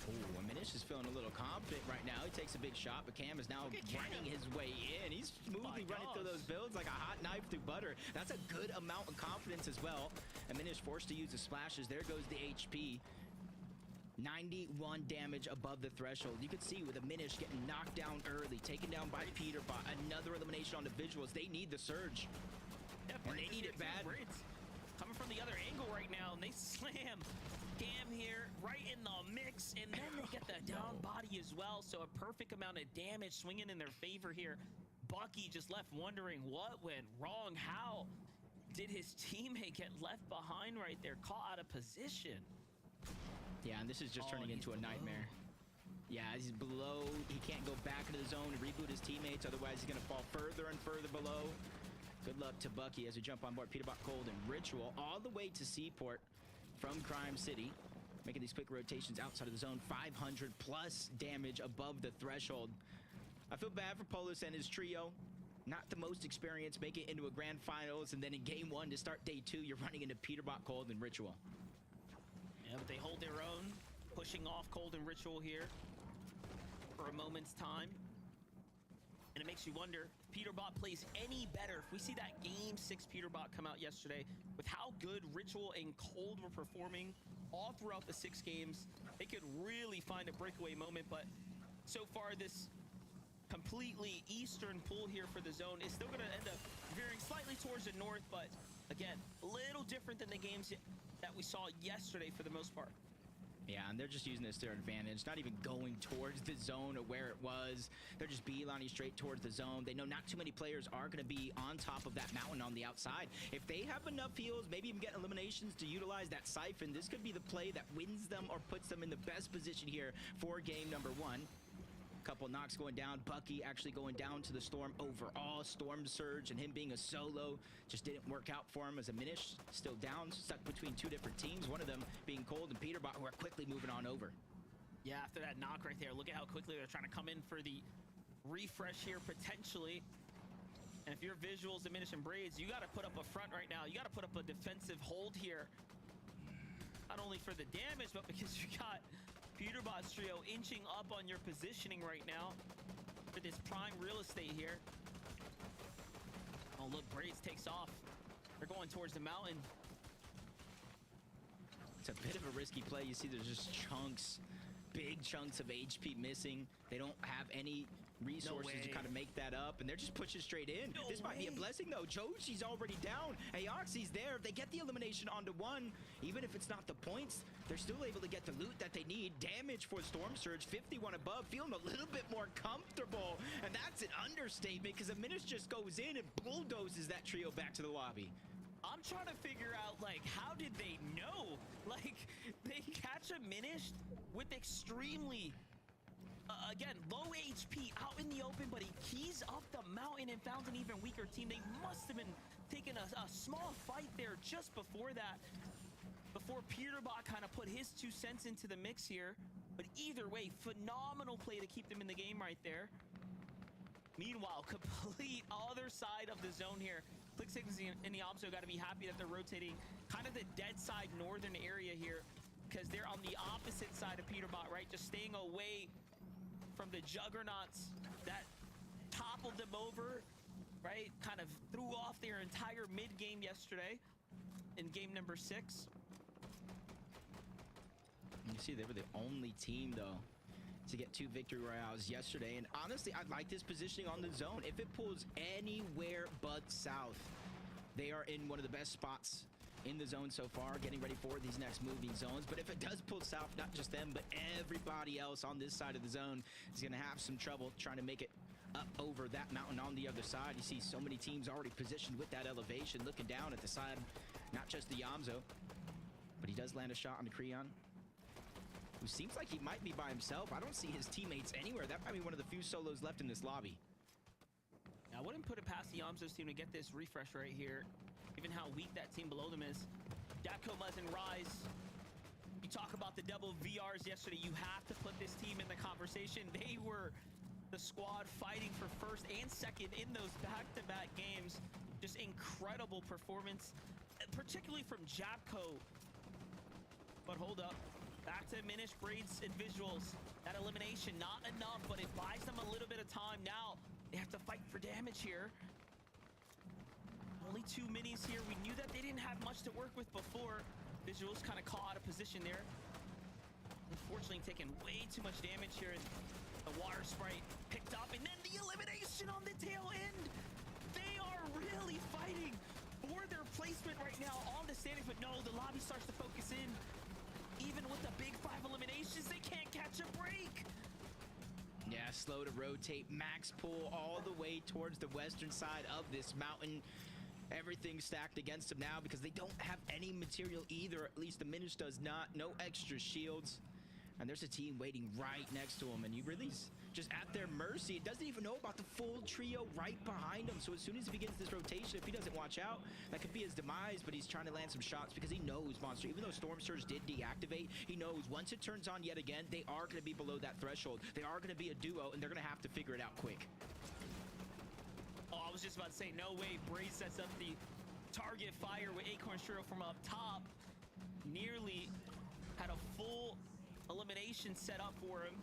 Oh, Minish is feeling a little confident right now. He takes a big shot, but Cam is now Look at Cam. running his way in. He's smoothly running through those builds like a hot knife through butter. That's a good amount of confidence as well. And Minish forced to use the splashes. There goes the HP. 91 damage above the threshold. You can see with a Minish getting knocked down early, taken down by Peterbot. Another elimination on the Visuals. They need the surge. Yeah, And they need it bad. Braids coming from the other angle right now, and they slam Cam here right in the mix, and then they get the down body as well. So a perfect amount of damage swinging in their favor here. Bucky just left wondering what went wrong. How did his teammate get left behind right there, caught out of position? Yeah, and this is just turning into a nightmare. Yeah, he's below. He can't go back into the zone and reboot his teammates. Otherwise, he's going to fall further and further below. Good luck to Bucky as we jump on board Peterbot Cold and Ritual all the way to Seaport from Crime City. Making these quick rotations outside of the zone. 500 plus damage above the threshold. I feel bad for Polus and his trio. Not the most experienced, make it into a grand finals, and then in game 1 to start day 2, you're running into Peterbot Cold and Ritual. Yeah, but they hold their own, pushing off Cold and Ritual here for a moment's time. And it makes you wonder if Peterbot plays any better. If we see that game 6 Peterbot come out yesterday, with how good Ritual and Cold were performing all throughout the 6 games, they could really find a breakaway moment. But so far, this completely eastern pull here for the zone is still going to end up veering slightly towards the north. But again, a little different than the games that we saw yesterday for the most part. Yeah, and they're just using this to their advantage, not even going towards the zone or where it was. They're just beelining straight towards the zone. They know not too many players are going to be on top of that mountain on the outside. If they have enough heals, maybe even get eliminations to utilize that siphon, this could be the play that wins them or puts them in the best position here for game number 1. Couple knocks going down. Bucky actually going down to the Storm overall. Storm Surge and him being a solo just didn't work out for him as a Minish still down, stuck between two different teams. One of them being Cold and Peterbot, who are quickly moving on over. Yeah, after that knock right there, look at how quickly they're trying to come in for the refresh here potentially. And if your visuals diminish and braids, you got to put up a front right now. You got to put up a defensive hold here. Not only for the damage, but because you got Peterbot's trio inching up on your positioning right now for this prime real estate here. Oh, look, Braids takes off. They're going towards the mountain. It's a bit of a risky play. You see there's just chunks, big chunks of HP missing. They don't have any resources to kind of make that up, and they're just pushing straight in. This might be a blessing, though. Joshi's already down. Aoxy's there. If they get the elimination onto one, even if it's not the points, they're still able to get the loot that they need. Damage for Storm Surge, 51 above, feeling a little bit more comfortable, and that's an understatement because a Minish just goes in and bulldozes that trio back to the lobby. I'm trying to figure out, like, how did they know? Like, they catch a Minish with extremely again, low HP out in the open, but he keys up the mountain and found an even weaker team. They must have been taking a small fight there just before that, before Peterbot kind of put his 2 cents into the mix here. But either way, phenomenal play to keep them in the game right there. Meanwhile, complete other side of the zone here. Click6 and the Obso got to be happy that they're rotating kind of the dead side northern area here, because they're on the opposite side of Peterbot, right? Just staying away from the juggernauts that toppled them over, right? Kind of threw off their entire mid game yesterday in game number 6. You see, they were the only team, though, to get 2 victory royales yesterday. And honestly, I like this positioning on the zone. If it pulls anywhere but south, they are in one of the best spots in the zone so far, getting ready for these next moving zones. But if it does pull south, not just them, but everybody else on this side of the zone is going to have some trouble trying to make it up over that mountain on the other side. You see so many teams already positioned with that elevation, looking down at the side, not just the Yamzo, but he does land a shot on the Creon, who seems like he might be by himself. I don't see his teammates anywhere. That might be one of the few solos left in this lobby. I wouldn't put it past the Yamzo's team to get this refresh right here, given how weak that team below them is. Datco, Muzz, and Rise. You talk about the double VRs yesterday, you have to put this team in the conversation. They were the squad fighting for first and second in those back-to-back games. Just incredible performance, particularly from Japco. But hold up. Back to Minish, Braids, and Visuals. That elimination, not enough, but it buys them a little bit of time. Now, they have to fight for damage here. Only 2 minis here. We knew that they didn't have much to work with before. Visuals kind of caught out of position there. Unfortunately, taking way too much damage here. And the water sprite picked up, and then the elimination on the tail end. They are really fighting for their placement right now on the standings, but no, the lobby starts to focus in. Even with the big 5 eliminations, they can't catch a break. Yeah, slow to rotate. Max pull all the way towards the western side of this mountain. Everything's stacked against them now because they don't have any material either. At least the Minish does not. No extra shields. And there's a team waiting right next to him, and you really just at their mercy. It doesn't even know about the full trio right behind him. So as soon as he begins this rotation, if he doesn't watch out, that could be his demise. But he's trying to land some shots because he knows Monster, even though Storm Surge did deactivate, he knows once it turns on yet again, they are going to be below that threshold. They are going to be a duo, and they're going to have to figure it out quick. Oh, I was just about to say, no way. Braids sets up the target fire with Acorn Shiro from up top. Nearly had a full elimination set up for him,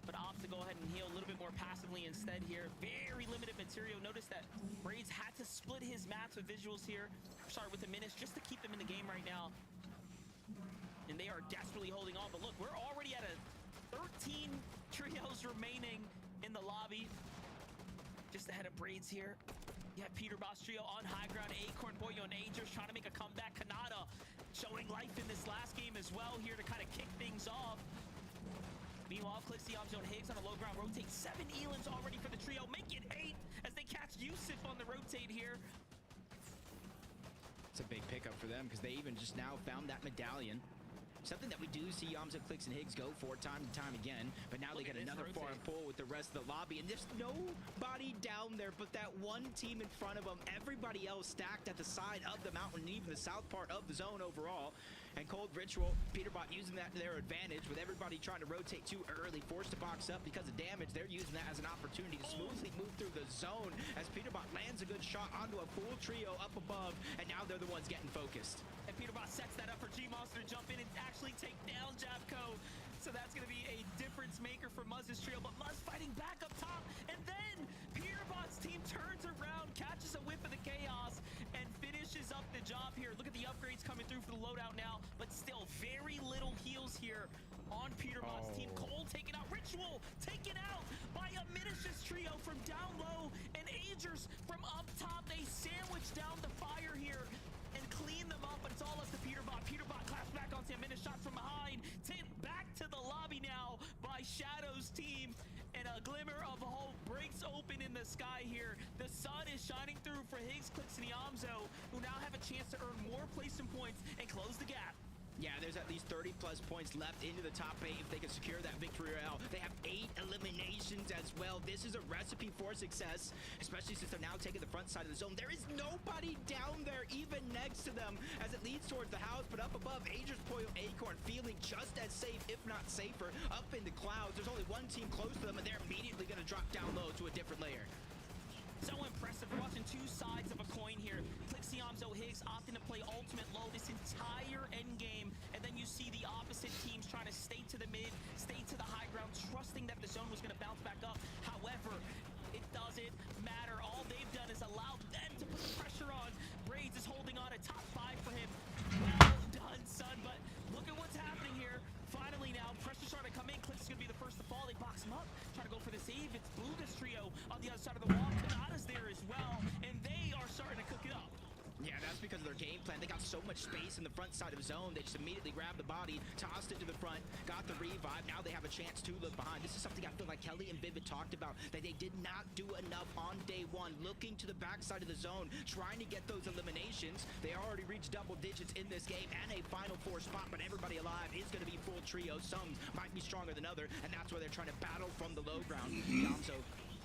but opts to go ahead and heal a little bit more passively instead here. Very limited material. Notice that Braids had to split his mats with Visuals here. Sorry, with the Minish, just to keep them in the game right now. And they are desperately holding on. But look, we're already at a 13 trios remaining in the lobby. Just ahead of Braids here. You have Peterbot's trio on high ground. Acorn, Boyo, and Angers trying to make a comeback. Kanata showing life in this last game as well here to kind of kick things off. Meanwhile, Click the Obzo and Higgs on a low ground rotate. 7 Elans already for the trio. Make it 8 as they catch Yusuf on the rotate here. It's a big pickup for them because they even just now found that medallion. Something that we do see Yamza, Clicks, and Higgs go for time and time again. But now they Look get at this another foreign rotate. pull with the rest of the lobby. And there's nobody down there but that one team in front of them. Everybody else stacked at the side of the mountain, even the south part of the zone overall. And Cold Ritual, Peterbot using that to their advantage with everybody trying to rotate too early, forced to box up because of damage. They're using that as an opportunity to smoothly move through the zone as Peterbot lands a good shot onto a full trio up above, and now they're the ones getting focused. And Peterbot sets that up for G-Monster to jump in and actually take down Javco. So that's going to be a difference maker for Muzz's trio, but Muzz fighting back up top, and then Peterbot's team turns around, catches a whiff of the chaos, and finishes up the job here. Look at the upgrades coming through for the loadout now, but still very little heals here on Peterbot's team. Cole taken out, Ritual taken out by a Minish's trio from down low, and Agers from up top. They sandwich down the fire here and clean them up, but it's all up to Peterbot. Peterbot claps back onto a Minish shot from behind. Back to the lobby now by Shadow's team, and a glimmer of hope breaks open in the sky here. The sun is shining through for Higgs, Clicks, and Yamzo, who now have a chance to earn more placement points and close the gap. Yeah, there's at least 30 plus points left into the top 8 if they can secure that victory royale. They have 8 eliminations as well. This is a recipe for success, especially since they're now taking the front side of the zone. There is nobody down there even next to them as it leads towards the house, but up above, Agers, Poyo, Acorn feeling just as safe, if not safer, up in the clouds. There's only one team close to them, and they're immediately going to drop down low to a different layer. So impressive. We're watching two sides of a coin here. Clixie, Yamzo, Higgs opting to play ultimate low this entire end game, and then you see the opposite teams trying to stay to the mid, stay to the high ground, trusting that the zone was going to bounce back up. However, it doesn't matter. All they've done is allow them to put the pressure on. Braids is holding on a top 5 for him. Well done, son, but look at what's happening here. Finally now, pressure starting to come in. Clix is going to be the first to fall. They box him up, try to go for the save. It's Bluga's trio on the other side of the wall. Kanata's there as well, and they are starting to cook it up. Yeah, that's because of their game plan. They got so much space in the front side of the zone. They just immediately grabbed the body, tossed it to the front, got the revive. Now they have a chance to look behind. This is something I feel like Kelly and Vivid talked about, that they did not do enough on day one, looking to the backside of the zone, trying to get those eliminations. They already reached double digits in this game and a final 4 spot, but everybody alive is going to be full trio. Some might be stronger than other, and that's why they're trying to battle from the low ground. Yamzo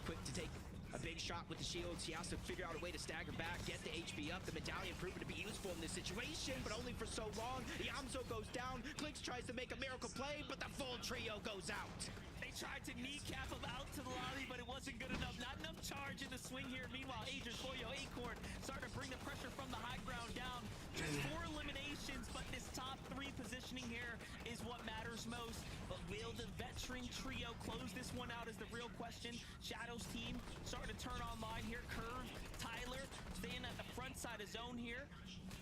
quick to take a big shot with the shields. He has to figure out a way to stagger back, get the HP up. The medallion proven to be useful in this situation, but only for so long. Yamzo goes down. Clicks tries to make a miracle play, but the full trio goes out. They tried to kneecap him out to the lobby, but it wasn't good enough. Not enough charge in the swing here. Meanwhile, Agers, Poyo, Acorn starting to bring the pressure from the high ground down. Just 4 eliminations, but this top 3 positioning here is what matters most. But will the veteran trio close this one out is the real question. Shadow's team starting to turn online here. Curve, Tyler staying at the front side of zone here.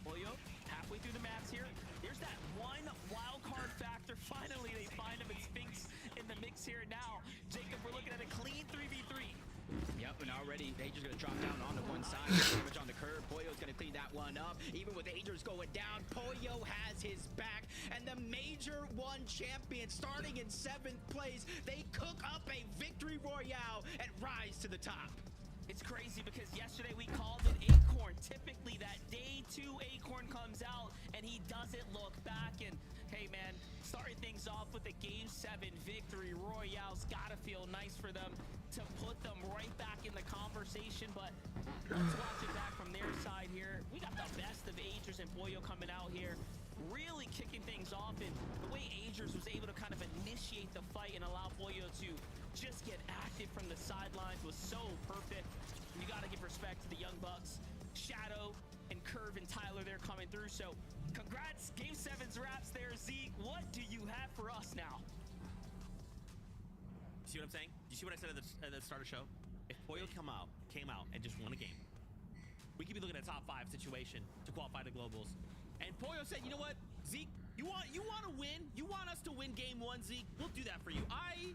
Poyo halfway through the maps here. There's that one wild card factor. Finally, they find him and Sphinx in the mix here now. Jacob, we're looking at a clean 3v3. Yep, and already Agers gonna drop down onto one side. Damage on the curve. Poyo's gonna clean that one up. Even with Agers going down, Poyo has his back. And the Major 1 champion starting in 7th place. They cook up a victory royale and rise to the top. It's crazy because yesterday we called it Acorn. Typically that day 2 Acorn comes out and he doesn't look back. And hey man, starting things off with a game 7 victory royale's gotta feel nice for them to put them right back in the conversation. But let's watch it back from their side here. We got the best of Agers and Poyo coming out here, really kicking things off, and the way Agers was able to kind of initiate the fight and allow Poyo to just get active from the sidelines was so perfect. You gotta give respect to the Young Bucks, Shadow and Curve and Tyler there coming through. So congrats, game 7's wraps there. Zeke, what do you have for us now? See what I'm saying? You see what I said at the start of the show? If Poyo came out and just won a game, we could be looking at a top 5 situation to qualify to globals. And Poyo said, you know what, Zeke, you want to win? You want us to win game 1, Zeke? We'll do that for you. I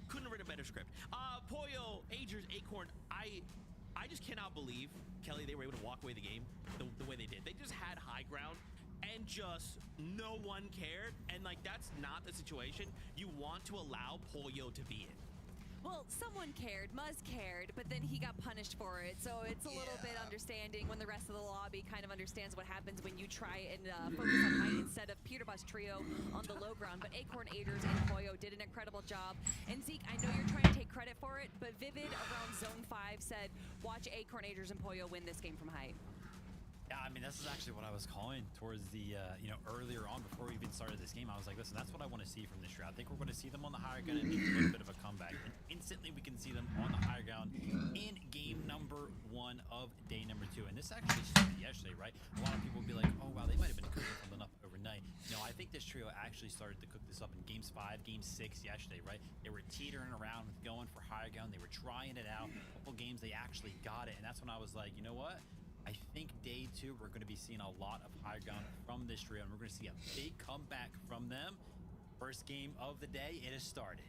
couldn't have written a better script. Poyo, Agers, Acorn, I just cannot believe, Kelly, they were able to walk away the game the way they did. They just had high ground and just no one cared. And like, that's not the situation you want to allow Poyo to be in. Well, someone cared. Muzz cared, but then he got punished for it. So it's a little bit understanding when the rest of the lobby kind of understands what happens when you try and focus on height instead of Peterboss trio on the low ground. But Acorn Aiders and Poyo did an incredible job. And Zeke, I know you're trying to take credit for it, but Vivid around Zone 5 said, watch Acorn Aiders and Poyo win this game from height. Yeah, I mean, this is actually what I was calling towards the, earlier on before we even started this game. I was like, listen, that's what I want to see from this round. I think we're going to see them on the higher ground and make a little bit of a comeback. And instantly we can see them on the higher ground in game number 1 of day number 2. And this actually started yesterday, right? A lot of people will be like, oh, wow, they might have been cooking something up overnight. No, I think this trio actually started to cook this up in games 5, game 6 yesterday, right? They were teetering around with going for higher ground. They were trying it out. A couple games, they actually got it. And that's when I was like, you know what? I think day 2, we're going to be seeing a lot of high ground from this trio, and we're going to see a big comeback from them. First game of the day, it has started.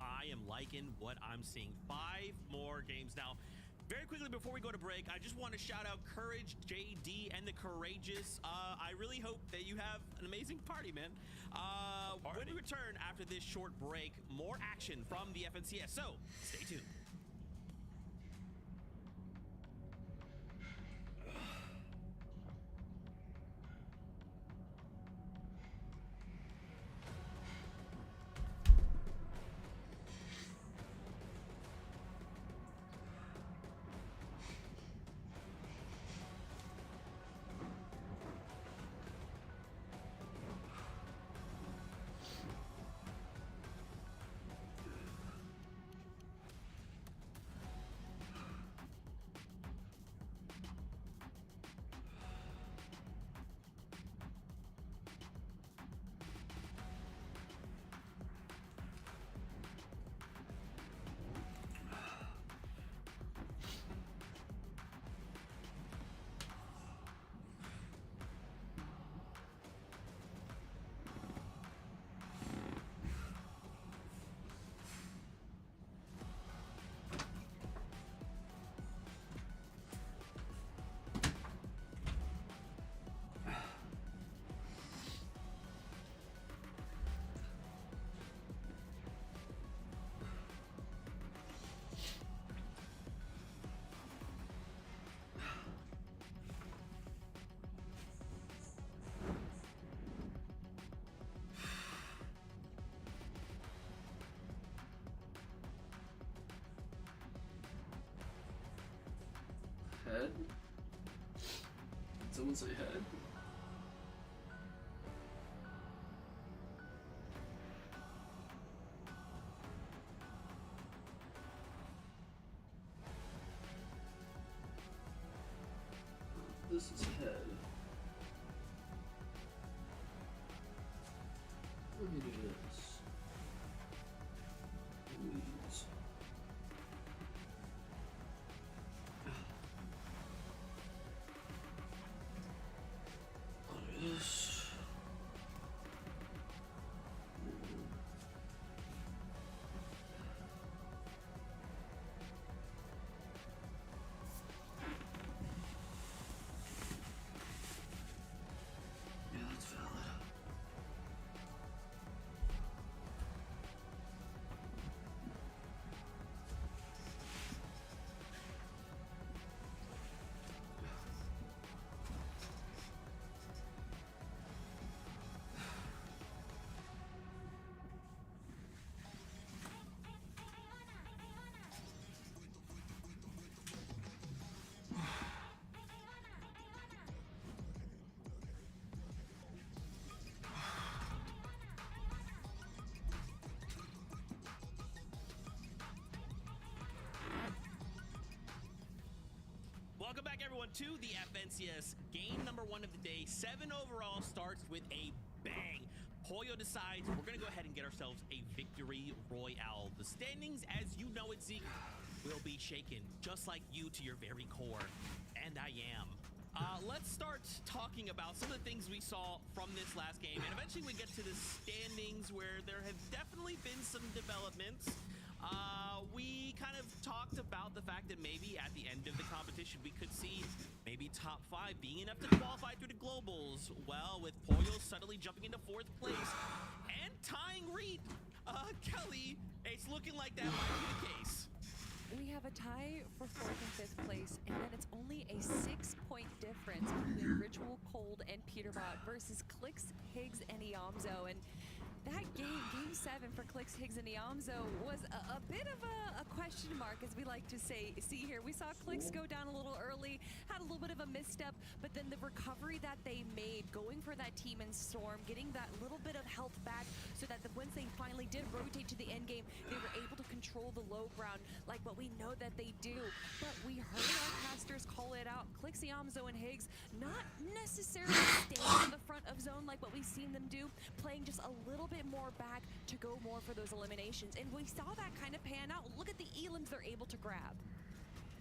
I am liking what I'm seeing. 5 more games now. Very quickly before we go to break, I just want to shout out Courage, JD, and the Courageous. I really hope that you have an amazing party, man. When we return after this short break, more action from the FNCS. So stay tuned. Head? Did someone say head? This is head. Let me do this. Please. This. Yeah, that's valid. Welcome back, everyone, to the FNCS game number 1 of the day. 7 overall starts with a bang. Poyo decides we're going to go ahead and get ourselves a victory royale. The standings, as you know it, Zeke, will be shaken just like you to your very core. And I am. Let's start talking about some of the things we saw from this last game. And eventually we get to the standings where there have definitely been some developments. We kind of talked about the fact that maybe at the end of the competition we could see maybe top 5 being enough to qualify through the globals. Well, with Poyo suddenly jumping into 4th place and tying Reed Kelly, it's looking like that might be the case. We have a tie for 4th and 5th place, and then it's only a 6-point difference between Ritual Cold and Peterbot versus Clicks, Higgs, and Iamzo. And that game 7 for Clicks, Higgs, and Iamzo was a bit of a question mark, as we like to see here. We saw Clicks go down a little early, had a little bit of a misstep, but then the recovery that they made, going for that team in Storm, getting that little bit of health back, so that once they finally did rotate to the end game, they were able to control the low ground like what we know that they do. But we heard our casters call it out. Clicks, Iamzo, and Higgs not necessarily staying in the front of zone like what we've seen them do, playing just a little bit more back to go more for those eliminations. And we saw that kind of pan out. Look at the elims they're able to grab.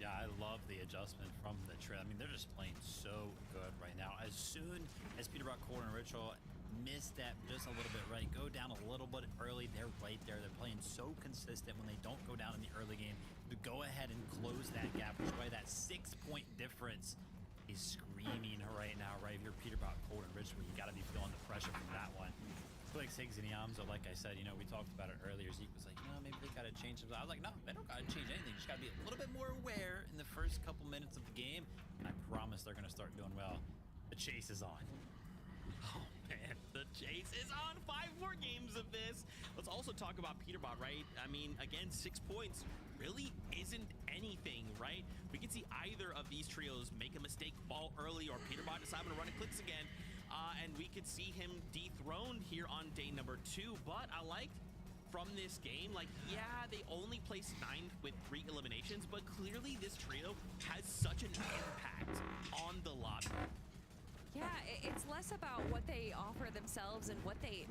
Yeah, I love the adjustment from the trail. I mean, they're just playing so good right now. As soon as Peterbot, Cold, and Ritual misstep just a little bit, right, go down a little bit early, they're right there. They're playing so consistent when they don't go down in the early game to go ahead and close that gap, which is why that 6-point difference is screaming right now, right? If you're Peterbot, Cold, and Ritual, you got to be feeling the pressure from that one. Clicks, Higgs, and Iamzo, like I said, we talked about it earlier. Zeke was like, maybe they got to change something. I was like, no, they don't got to change anything. Just got to be a little bit more aware in the first couple minutes of the game. And I promise they're going to start doing well. The chase is on. Oh man, the chase is on. 5 more games of this. Let's also talk about Peterbot, right? I mean, again, 6 points really isn't anything, right? We can see either of these trios make a mistake, fall early, or Peterbot decide to run and Clicks again. And we could see him dethroned here on day number 2. But I liked from this game, like, yeah, they only placed 9th with 3 eliminations, but clearly this trio has such an impact on the lobby. Yeah, it's less about what they offer themselves and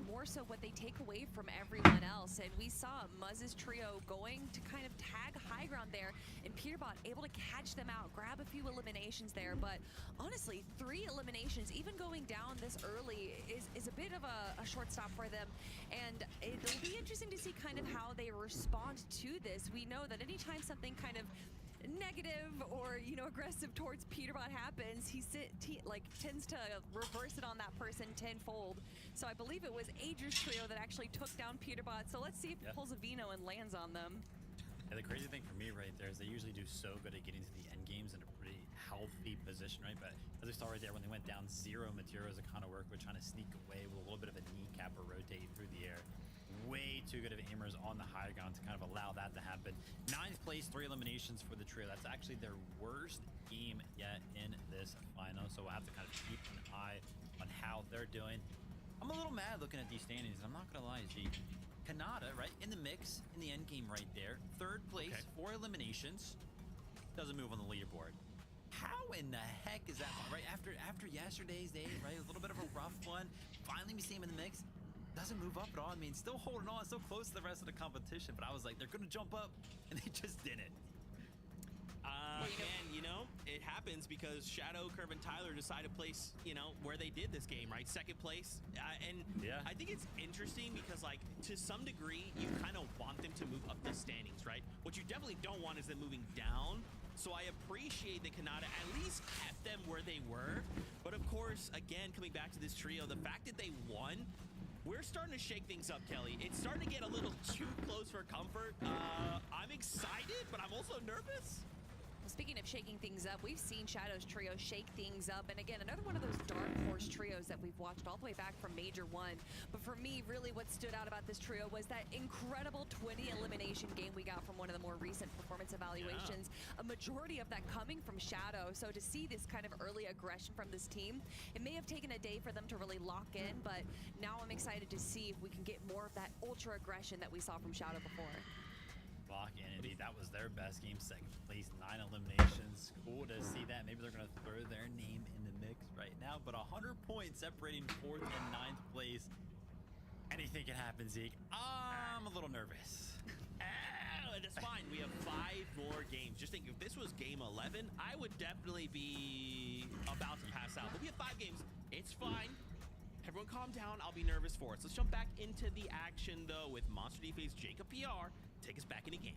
more so what they take away from everyone else. And we saw Muzz's trio going to kind of tag high ground there, and Peterbot able to catch them out, grab a few eliminations there. But honestly, 3 eliminations, even going down this early, is a bit of a short stop for them. And it'll be interesting to see kind of how they respond to this. We know that anytime something kind of negative or aggressive towards Peterbot happens, he tends to reverse it on that person tenfold. So I believe it was Adri's trio that actually took down Peterbot. So let's see if he pulls a Vino and lands on them. Yeah, the crazy thing for me right there is they usually do so good at getting to the end games in a pretty healthy position, right? But as we saw right there, when they went down 0 materials to kind of work with trying to sneak away with a little bit of a kneecap or rotate through the air. Way too good of aimers on the high ground to kind of allow that to happen. 9th place, 3 eliminations for the trio. That's actually their worst game yet in this final. So we'll have to kind of keep an eye on how they're doing. I'm a little mad looking at these standings. I'm not gonna lie, G. Kanata, right in the mix in the end game right there. 3rd place, 4 eliminations. Doesn't move on the leaderboard. How in the heck is that? Right after yesterday's day, right? A little bit of a rough one. Finally, we see him in the mix. Doesn't move up at all. I mean, still holding on, still close to the rest of the competition. But I was like, they're gonna jump up, and they just didn't. And it happens because Shadow, Curve, and Tyler decided to place, where they did this game, right? 2nd place. And I think it's interesting because, like, to some degree, you kind of want them to move up the standings, right? What you definitely don't want is them moving down. So I appreciate that Kanata at least kept them where they were. But of course, again, coming back to this trio, the fact that they won, we're starting to shake things up, Kelly. It's starting to get a little too close for comfort. I'm excited, but I'm also nervous. Well, speaking of shaking things up, we've seen Shadow's trio shake things up. And again, another one of those dark horse trios that we've watched all the way back from Major 1. But for me, really what stood out about this trio was that incredible 20 elimination game we got from one of the more recent performance evaluations. A majority of that coming from Shadow. So to see this kind of early aggression from this team, it may have taken a day for them to really lock in, but now I'm excited to see if we can get more of that ultra aggression that we saw from Shadow before. Lock in, indeed. That was their best game. 2nd place, 9 eliminations. Cool to see that. Maybe they're going to throw their name in the mix right now. But 100 points separating 4th and 9th place. Anything can happen, Zeke. I'm a little nervous. That's fine. We have 5 more games. Just think, if this was game 11, I would definitely be about to pass out. But we have 5 games. It's fine. Everyone calm down. I'll be nervous for us. Let's jump back into the action, though, with Monster Defense Jacob PR. Take us back in the game.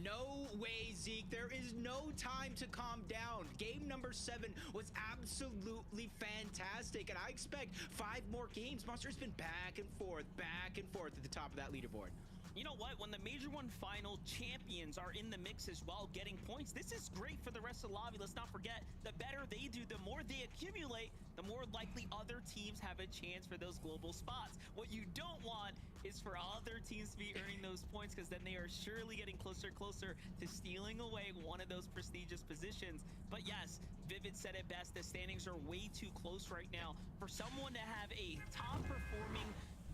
No way, Zeke. There is no time to calm down. Game number 7 was absolutely fantastic, and I expect 5 more games. Monster's been back and forth at the top of that leaderboard. You know what? When the Major 1 final champions are in the mix as well, getting points, this is great for the rest of the lobby. Let's not forget, the better they do, the more they accumulate, the more likely other teams have a chance for those global spots. What you don't want is for other teams to be earning those points, because then they are surely getting closer and closer to stealing away one of those prestigious positions. But yes, Vivid said it best. The standings are way too close right now. For someone to have a top-performing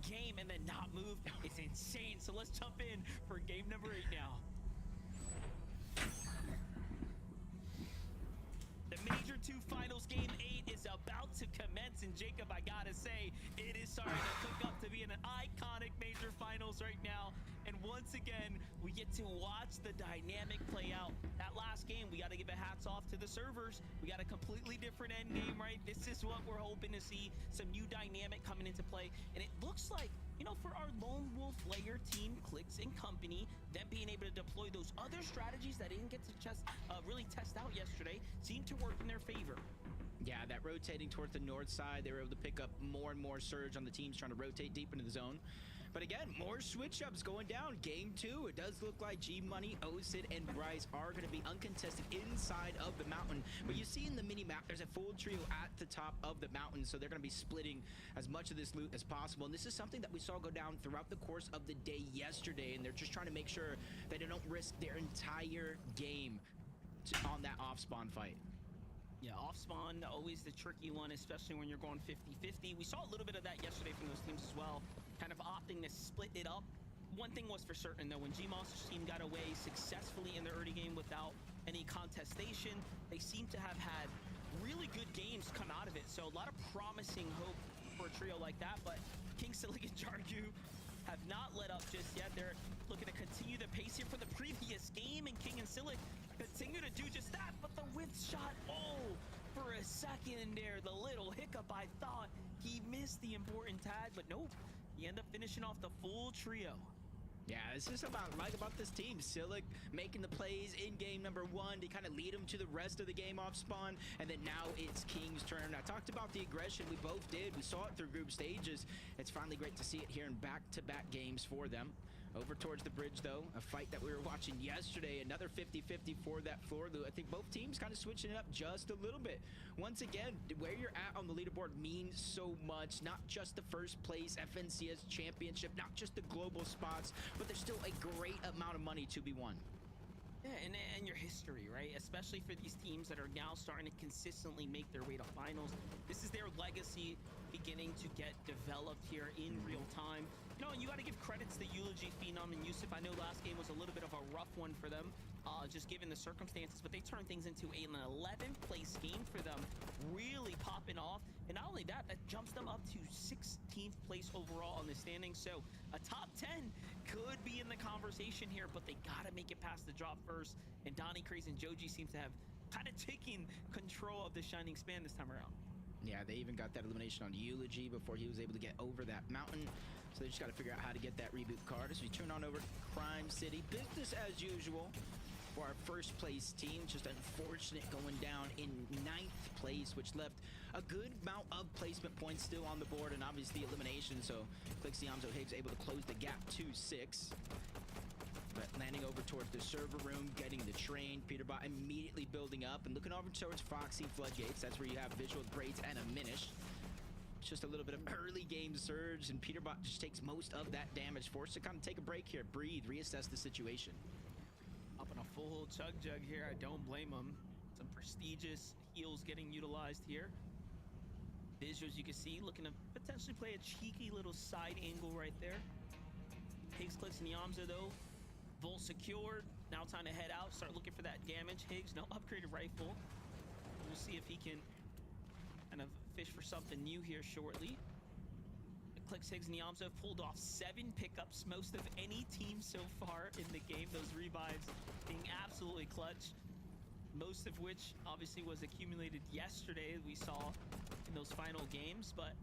game and then not move, it's insane. So let's jump in for game number 8 now. The Major 2 Finals Game 8 is about to commence, and Jacob, I gotta say, it is starting to cook up to be an iconic Major Finals right now. And once again, we get to watch the dynamic play out. That last game, we got to give a hats off to the servers. We got a completely different end game, right? This is what we're hoping to see, some new dynamic coming into play. And it looks like, you know, for our Lone Wolf Layer team, Clicks and company, them being able to deploy those other strategies that didn't get to really test out yesterday seem to work in their favor. Yeah, that rotating towards the north side, they were able to pick up more and more surge on the teams trying to rotate deep into the zone. But again, more switch-ups going down. Game 2, it does look like G-Money, Osid, and Bryce are going to be uncontested inside of the mountain. But you see in the mini-map, there's a full trio at the top of the mountain, so they're going to be splitting as much of this loot as possible. And this is something that we saw go down throughout the course of the day yesterday, and they're just trying to make sure that they don't risk their entire game on that off-spawn fight. Yeah, off-spawn, always the tricky one, especially when you're going 50-50. We saw a little bit of that yesterday from those teams as well, kind of opting to split it up. One thing was for certain, though, when G-Monster's team got away successfully in the early game without any contestation, they seem to have had really good games come out of it. So a lot of promising hope for a trio like that, but King Silic and Jargu have not let up just yet. They're looking to continue the pace here for the previous game, and King and Silic continue to do just that, but the whip shot, oh, for a second there, the little hiccup, I thought he missed the important tag, but nope, he ended up finishing off the full trio. Yeah, this is about this team. Silic making the plays in game number 1 to kind of lead them to the rest of the game off spawn, and then now it's King's turn. I talked about the aggression. We both did. We saw it through group stages. It's finally great to see it here in back-to-back games for them. Over towards the bridge, though, a fight that we were watching yesterday, another 50-50 for that floor loot. I think both teams kind of switching it up just a little bit. Once again, where you're at on the leaderboard means so much. Not just the first place FNCS championship, not just the global spots, but there's still a great amount of money to be won. Yeah, and your history, right? Especially for these teams that are now starting to consistently make their way to finals. This is their legacy beginning to get developed here in real time. You know, and you got to give credits to Eulogy, Phenom, and Yusuf. I know last game was a little bit of a rough one for them, just given the circumstances, but they turned things into an 11th place game for them, really popping off. And not only that, that jumps them up to 16th place overall on the standings. So a top 10 could be in the conversation here, but they got to make it past the drop first. And Donnie, Craze, and Joji seem to have kind of taken control of the Shining Span this time around. Yeah, they even got that elimination on Eulogy before he was able to get over that mountain. So they just got to figure out how to get that reboot card. As we turn on over to Crime City, business as usual for our first place team. Just unfortunate going down in 9th place, which left a good amount of placement points still on the board, and obviously elimination. So Clixiamzo Higgs able to close the gap to 6. But landing over towards the server room, getting the train, Peterbot immediately building up and looking over towards Foxy Floodgates. That's where you have Visual Braids and a Minish. Just a little bit of early game surge, and Peterbot just takes most of that damage, forced to kind of take a break here, breathe, reassess the situation. Up on a full chug jug here, I don't blame him. Some prestigious heals getting utilized here. Visuals, you can see, looking to potentially play a cheeky little side angle right there. Higgs, Clicks, and Yamza, though. Volt secured. Now time to head out, start looking for that damage. Higgs, no upgraded rifle. We'll see if he can kind of fish for something new here shortly. Clicks, Higgs, and Yamza have pulled off 7 pickups, most of any team so far in the game. Those revives being absolutely clutch. Most of which obviously was accumulated yesterday, we saw in those final games, but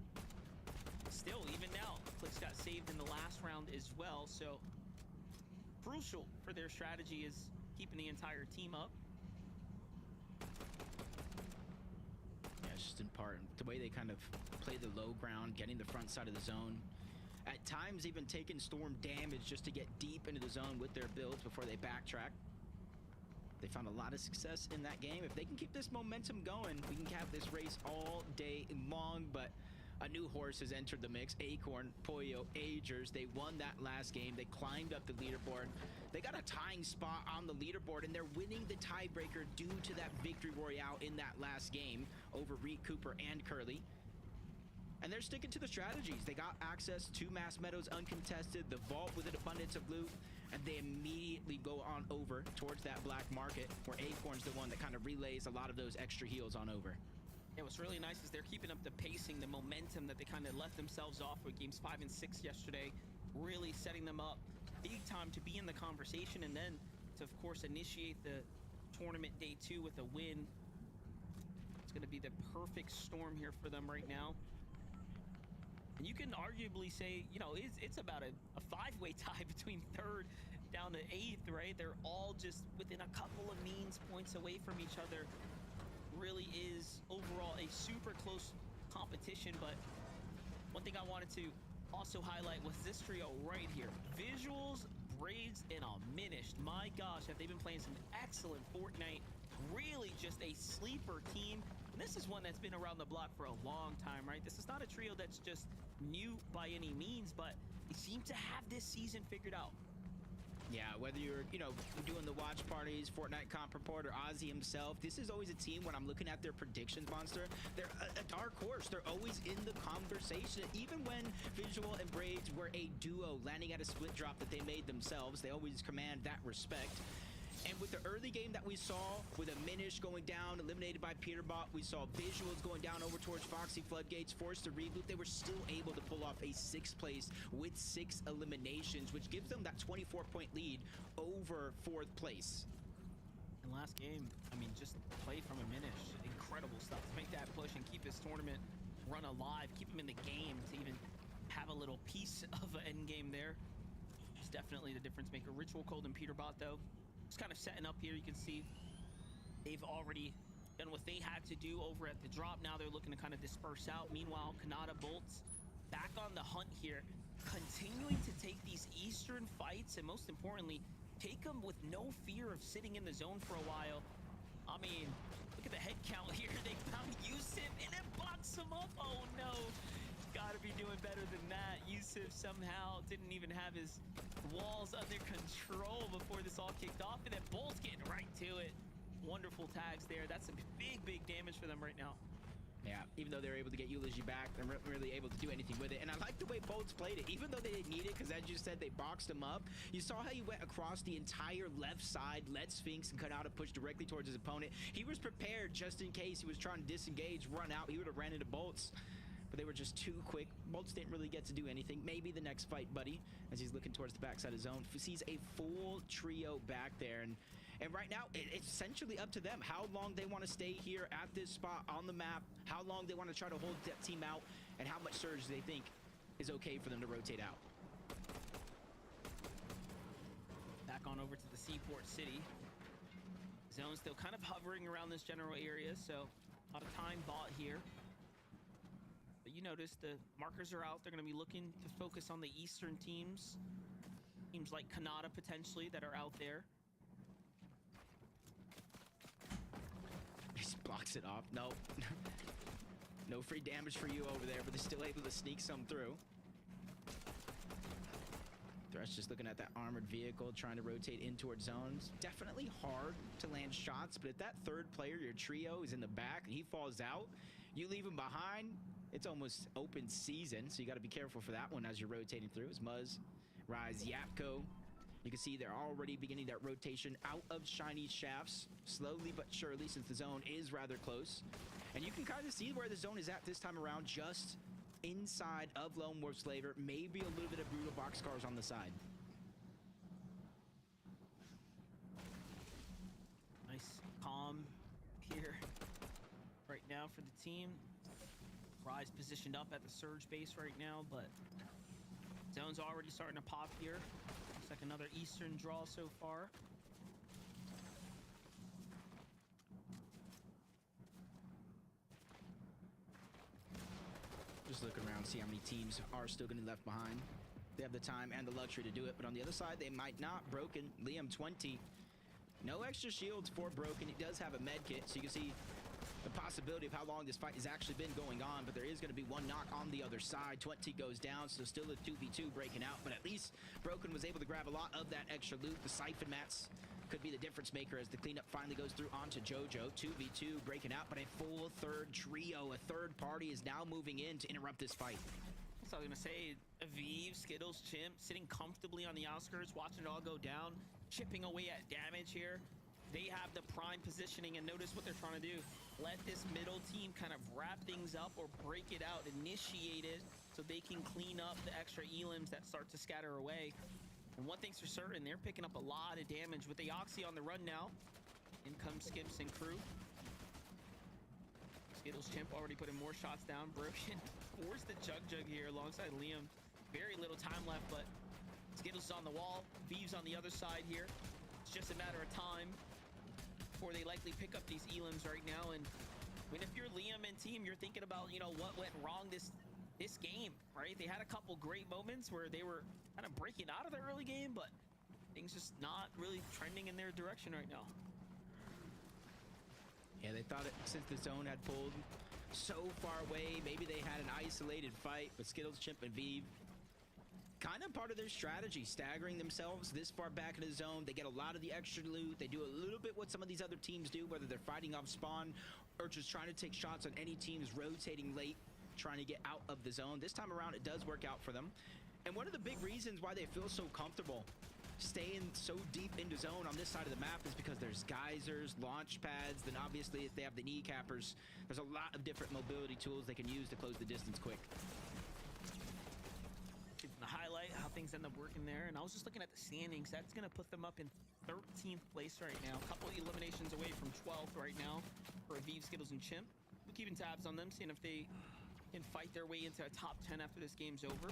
still, even now, Clicks got saved in the last round as well, so crucial for their strategy is keeping the entire team up. Yeah, it's just in part the way they kind of play the low ground, getting the front side of the zone. At times even taking storm damage just to get deep into the zone with their builds before they backtrack. They found a lot of success in that game. If they can keep this momentum going, we can have this race all day long, but a new horse has entered the mix. Acorn, Pollo, Agers. They won that last game. They climbed up the leaderboard. They got a tying spot on the leaderboard, and they're winning the tiebreaker due to that victory royale in that last game over Reed Cooper and Curly. And they're sticking to the strategies. They got access to Mass Meadows uncontested, the vault with an abundance of loot, and they immediately go on over towards that black market where Acorn's the one that kind of relays a lot of those extra heals on over. Yeah, what's really nice is they're keeping up the pacing, the momentum that they kind of left themselves off with games 5 and 6 yesterday, really setting them up big time to be in the conversation, and then to, of course, initiate the tournament day 2 with a win. It's going to be the perfect storm here for them right now. And you can arguably say, you know, it's about a 5-way tie between 3rd down to 8th, right? They're all just within a couple of means points away from each other. Really is overall a super close competition, but one thing I wanted to also highlight was this trio right here. Visuals, Braids, and Unminished. My gosh, have they been playing some excellent Fortnite. Really just a sleeper team. And this is one that's been around the block for a long time, right? This is not a trio that's just new by any means, but they seem to have this season figured out. Yeah, whether you're, you know, doing the watch parties, Fortnite Comp Report, or Ozzy himself, this is always a team when I'm looking at their predictions, Monster. They're a dark horse. They're always in the conversation. Even when Visual and Braids were a duo landing at a split drop that they made themselves, they always command that respect. And with the early game that we saw, with Unminished going down, eliminated by Peterbot, we saw Visuals going down over towards Foxy Floodgates, forced to reboot. They were still able to pull off a 6th place with 6 eliminations, which gives them that 24-point lead over 4th place. And last game, I mean, just play from Unminished. Incredible stuff to make that push and keep this tournament run alive, keep them in the game to even have a little piece of an end game there. It's definitely the difference maker. Ritual Cold and Peterbot, though, just kind of setting up here. You can see they've already done what they had to do over at the drop. Now they're looking to kind of disperse out. Meanwhile, Kanata Bolts back on the hunt here, continuing to take these Eastern fights, and most importantly, take them with no fear of sitting in the zone for a while. I mean, look at the head count here. They found Yusuf and it blocks him up. Oh no, gotta be doing better than that. Yusuf somehow didn't even have his walls under control before this all kicked off, and then Bolt's getting right to it. Wonderful tags there. That's some big damage for them right now. Yeah, even though they were able to get Eulogy back, they're not really able to do anything with it. And I like the way Bolts played it, even though they didn't need it, because as you said, they boxed him up. You saw how he went across the entire left side, let Sphinx and cut out a push directly towards his opponent. He was prepared just in case he was trying to disengage, run out. He would have ran into Bolts, but they were just too quick. Bolts didn't really get to do anything. Maybe the next fight, buddy, as he's looking towards the backside of zone, sees a full trio back there. And right now, it's essentially up to them how long they want to stay here at this spot on the map, how long they want to try to hold that team out, and how much surge they think is okay for them to rotate out. Back on over to the Seaport City. Zone still kind of hovering around this general area, so a lot of time bought here. But you notice the markers are out. They're going to be looking to focus on the Eastern teams. Teams like Kanata potentially that are out there. He blocks it off. No. No free damage for you over there, but they're still able to sneak some through. Thresh just looking at that armored vehicle, trying to rotate in towards zones. Definitely hard to land shots, but if that 3rd player, your trio, is in the back and he falls out, you leave him behind, it's almost open season, so you got to be careful for that one as you're rotating through. As Muzz, Rise, Yapko, you can see they're already beginning that rotation out of shiny shafts, slowly but surely, since the zone is rather close. And you can kind of see where the zone is at this time around, just inside of Lone Wolf Slaver, maybe a little bit of brutal boxcars on the side. Nice calm here right now for the team. Rise positioned up at the surge base right now, but zone's already starting to pop here. Looks like another Eastern draw so far. Just looking around, see how many teams are still getting left behind. They have the time and the luxury to do it, but on the other side, they might not. Broken, Liam 20. No extra shields for Broken. He does have a med kit, so you can see the possibility of how long this fight has actually been going on, but there is going to be one knock on the other side. 20 goes down, so still a 2v2 breaking out, but at least Broken was able to grab a lot of that extra loot. The siphon mats could be the difference maker as the cleanup finally goes through onto JoJo. 2v2 breaking out, but a full third trio, a third party is now moving in to interrupt this fight. So I was gonna say, Aviv, Skittles, Chimp, sitting comfortably on the outskirts, watching it all go down, chipping away at damage here. They have the prime positioning, and notice what they're trying to do. Let this middle team kind of wrap things up or break it out, initiate it, so they can clean up the extra elims that start to scatter away. And one thing's for certain, they're picking up a lot of damage with the Oxy on the run now. In comes Skips and crew. Skittles Chimp already putting more shots down. Broken forced the Jug here alongside Liam. Very little time left, but Skittles is on the wall. Vive's on the other side here. It's just a matter of time before they likely pick up these elims right now. And I mean, if you're Liam and team, you're thinking about, you know, what went wrong this game, right? They had a couple great moments where they were kind of breaking out of the early game, but things just not really trending in their direction right now. Yeah, they thought it, since the zone had pulled so far away, maybe they had an isolated fight, but Skittles, Chimp, and Vive, kind of part of their strategy, staggering themselves this far back in the zone. They get a lot of the extra loot. They do a little bit what some of these other teams do, whether they're fighting off spawn or just trying to take shots on any teams rotating late, trying to get out of the zone. This time around, it does work out for them. And one of the big reasons why they feel so comfortable staying so deep into zone on this side of the map is because there's geysers, launch pads, then obviously if they have the kneecappers, there's a lot of different mobility tools they can use to close the distance quick. The highlight how things end up working there, and I was just looking at the standings. That's gonna put them up in 13th place right now. A couple eliminations away from 12th right now for Aviv, Skittles, and Chimp. We're keeping tabs on them, seeing if they can fight their way into a top 10 after this game's over.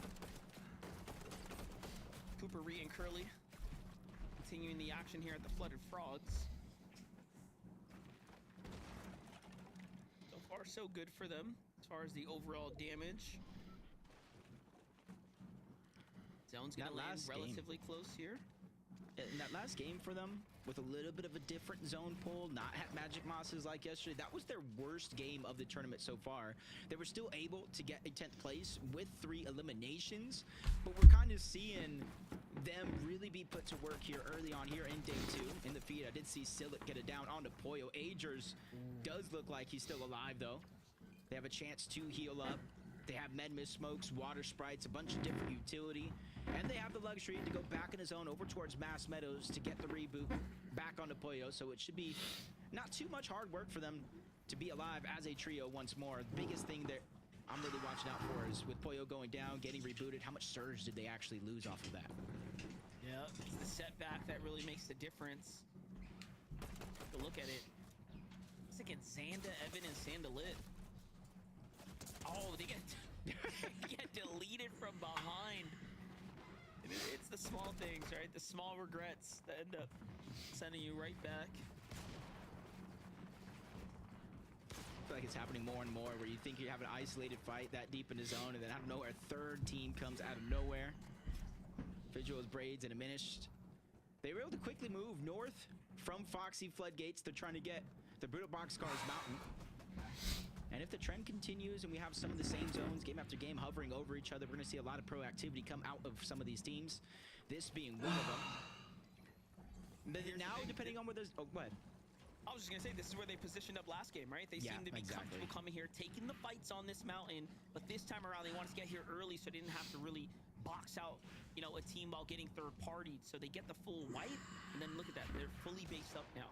Cooper, Ree, and Curly continuing the action here at the Flooded Frogs. So far, so good for them as far as the overall damage. Zone's gonna land relatively close here. In that last game for them, with a little bit of a different zone pull, not at Magic Mosses like yesterday, that was their worst game of the tournament so far. They were still able to get a 10th place with 3 eliminations, but we're kind of seeing them really be put to work here early on here in day 2. In the feed, I did see Sillet get it down onto Poyo. Agers does look like he's still alive, though. They have a chance to heal up. They have med mist smokes, water sprites, a bunch of different utility, and they have the luxury to go back in the zone over towards Mass Meadows to get the reboot back onto Poyo. So it should be not too much hard work for them to be alive as a trio once more. The biggest thing that I'm really watching out for is with Poyo going down, getting rebooted, how much surge did they actually lose off of that? Yeah, it's the setback that really makes the difference. Take a look at it. It's against Xanda, Evan, and Sandalit. Oh, they get deleted from behind. And it's the small things, right? The small regrets that end up sending you right back. I feel like it's happening more and more where you think you have an isolated fight that deep in the zone, and then out of nowhere, a third team comes out of nowhere. Vigil's braids and diminished. They were able to quickly move north from Foxy Floodgates. They're trying to get the Brutal Boxcars Mountain. And if the trend continues and we have some of the same zones game after game hovering over each other, we're going to see a lot of proactivity come out of some of these teams. This being one of them. But now, depending on where there's... Oh, go ahead. I was just going to say, this is where they positioned up last game, right? They seem to be comfortable coming here, taking the fights on this mountain. But this time around, they wanted to get here early so they didn't have to really box out, you know, a team while getting third-partied. So they get the full wipe, and then look at that. They're fully based up now.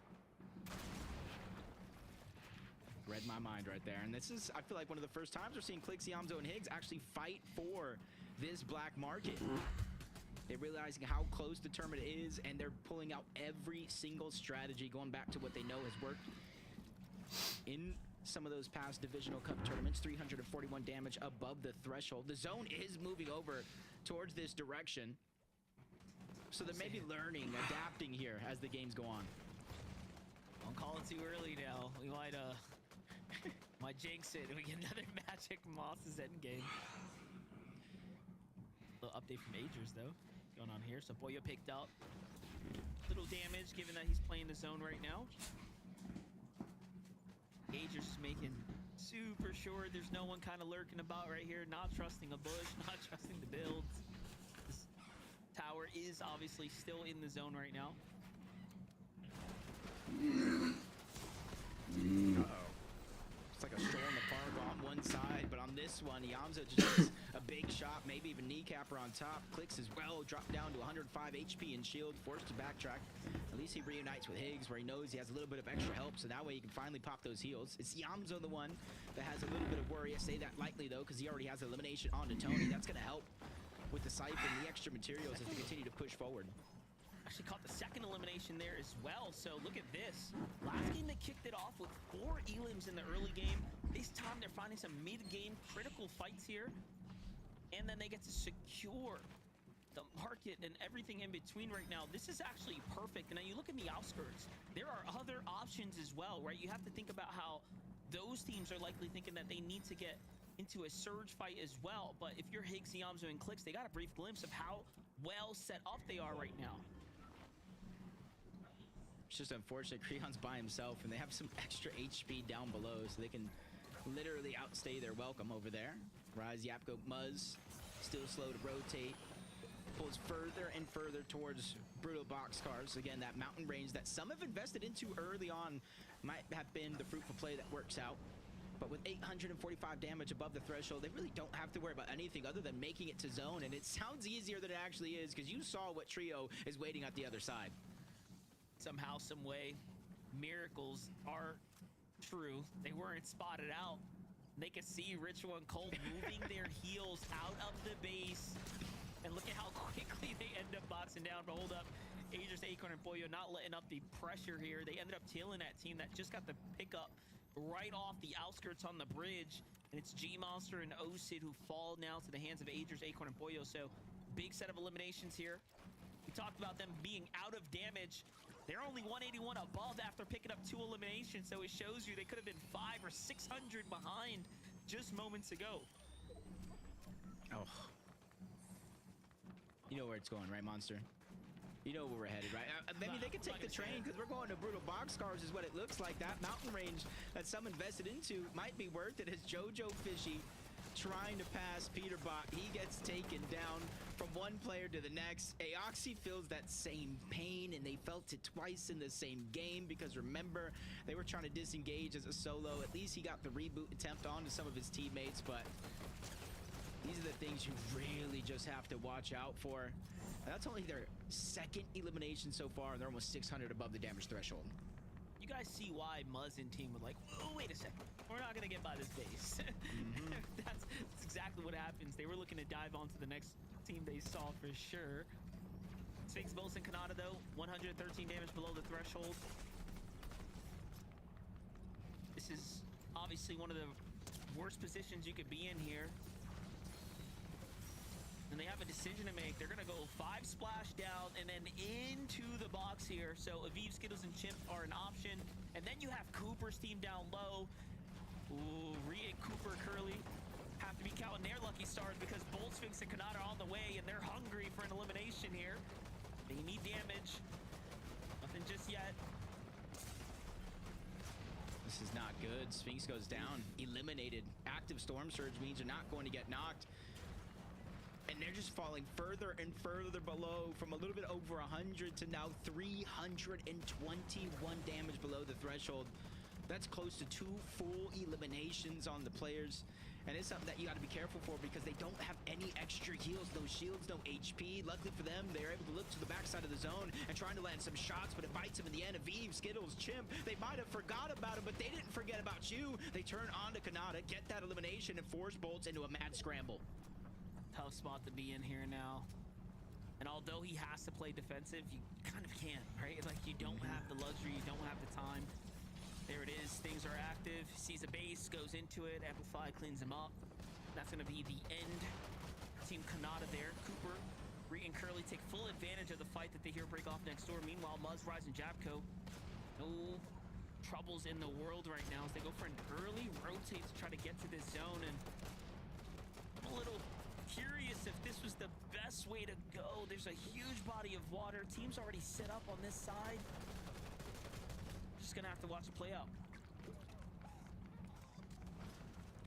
Read my mind right there. And this is, I feel like, one of the first times we're seeing Clix, Yamzo, and Higgs actually fight for this black market. They're realizing how close the tournament is, and they're pulling out every single strategy, going back to what they know has worked in some of those past Divisional Cup tournaments. 341 damage above the threshold. The zone is moving over towards this direction. So they're maybe learning, adapting here as the games go on. Don't call it too early now. We might might jinx it and we get another Magic Moss's endgame. Little update from Agers though. What's going on here? So Boyo picked up. Little damage given that he's playing the zone right now. Agers is making super sure there's no one kind of lurking about right here. Not trusting a bush, not trusting the builds. This tower is obviously still in the zone right now. Uh-oh. It's like a stroll in the park on one side, but on this one, Yamza just takes a big shot, maybe even kneecapper on top. Clicks as well, dropped down to 105 HP and shield, forced to backtrack. At least he reunites with Higgs, where he knows he has a little bit of extra help, so that way he can finally pop those heals. It's Yamza the one that has a little bit of worry. I say that lightly, though, because he already has elimination onto Tony. That's going to help with the siphon, the extra materials as they continue to push forward. Actually caught the second elimination there as well. So look at this. Last game they kicked it off with 4 elims in the early game. This time they're finding some mid-game critical fights here. And then they get to secure the market and everything in between right now. This is actually perfect. And now you look in the outskirts. There are other options as well, right? You have to think about how those teams are likely thinking that they need to get into a surge fight as well. But if you're Higgs, Yamzo, and Clicks, they got a brief glimpse of how well set up they are right now. It's just unfortunate. Creon's by himself, and they have some extra HP down below, so they can literally outstay their welcome over there. Rise, Yapko, Muzz, still slow to rotate. Pulls further and further towards Brutal Boxcars. Again, that mountain range that some have invested into early on might have been the fruitful play that works out. But with 845 damage above the threshold, they really don't have to worry about anything other than making it to zone. And it sounds easier than it actually is, because you saw what Trio is waiting at the other side. Somehow, some way, miracles are true. They weren't spotted out. They could see Ritual and Cold moving their heels out of the base. And look at how quickly they end up boxing down. But hold up, Agers, Acorn, and Boyo not letting up the pressure here. They ended up tailing that team that just got the pickup right off the outskirts on the bridge. And it's G-Monster and Osid who fall now to the hands of Agers, Acorn, and Boyo. So big set of eliminations here. We talked about them being out of damage. They're only 181 above after picking up 2 eliminations, so it shows you they could have been 500 or 600 behind just moments ago. Oh. You know where it's going, right, Monster? You know where we're headed, right? Maybe they could take the train, because we're going to Brutal Boxcars is what it looks like. That mountain range that some invested into might be worth it, as Jojo Fishy trying to pass Peterbot. He gets taken down from one player to the next. Aoxy feels that same pain, and they felt it twice in the same game, because remember, they were trying to disengage as a solo. At least he got the reboot attempt on to some of his teammates, but these are the things you really just have to watch out for. That's only their second elimination so far, and they're almost 600 above the damage threshold. You guys see why Muzz and team were like, oh, wait a second. We're not going to get by this base. That's exactly what happens. They were looking to dive onto the next team they saw for sure. Sphinx, Bolts, and Kanata, though, 113 damage below the threshold. This is obviously one of the worst positions you could be in here. And they have a decision to make. They're going to go 5 splash down and then into the box here. So Aviv, Skittles, and Chimp are an option. And then you have Cooper's team down low. Ooh, Rhea, Cooper, Curly have to be counting their lucky stars, because Bolt, Sphinx, and Kanata are on the way, and they're hungry for an elimination here. They need damage. Nothing just yet. This is not good. Sphinx goes down, eliminated. Active Storm Surge means you're not going to get knocked. And they're just falling further and further below, from a little bit over 100 to now 321 damage below the threshold. That's close to 2 full eliminations on the players. And it's something that you got to be careful for, because they don't have any extra heals, no shields, no HP. Luckily for them, they're able to look to the backside of the zone and trying to land some shots, but it bites them in the end. Aviv, Skittles, Chimp, they might have forgot about him, but they didn't forget about you. They turn on to Kanata, get that elimination, and force Bolts into a mad scramble. Tough spot to be in here now. And although he has to play defensive, you kind of can't, right? Like, you don't have the luxury, you don't have the time. There it is, things are active, sees a base, goes into it, Amplify cleans him up. That's gonna be the end. Team Kanata there, Cooper, Reed and Curly take full advantage of the fight that they hear break off next door. Meanwhile, Muzz, Rise, and Jabco, no troubles in the world right now as they go for an early rotate to try to get to this zone. And I'm a little curious if this was the best way to go. There's a huge body of water. Team's already set up on this side. Just gonna have to watch it play out.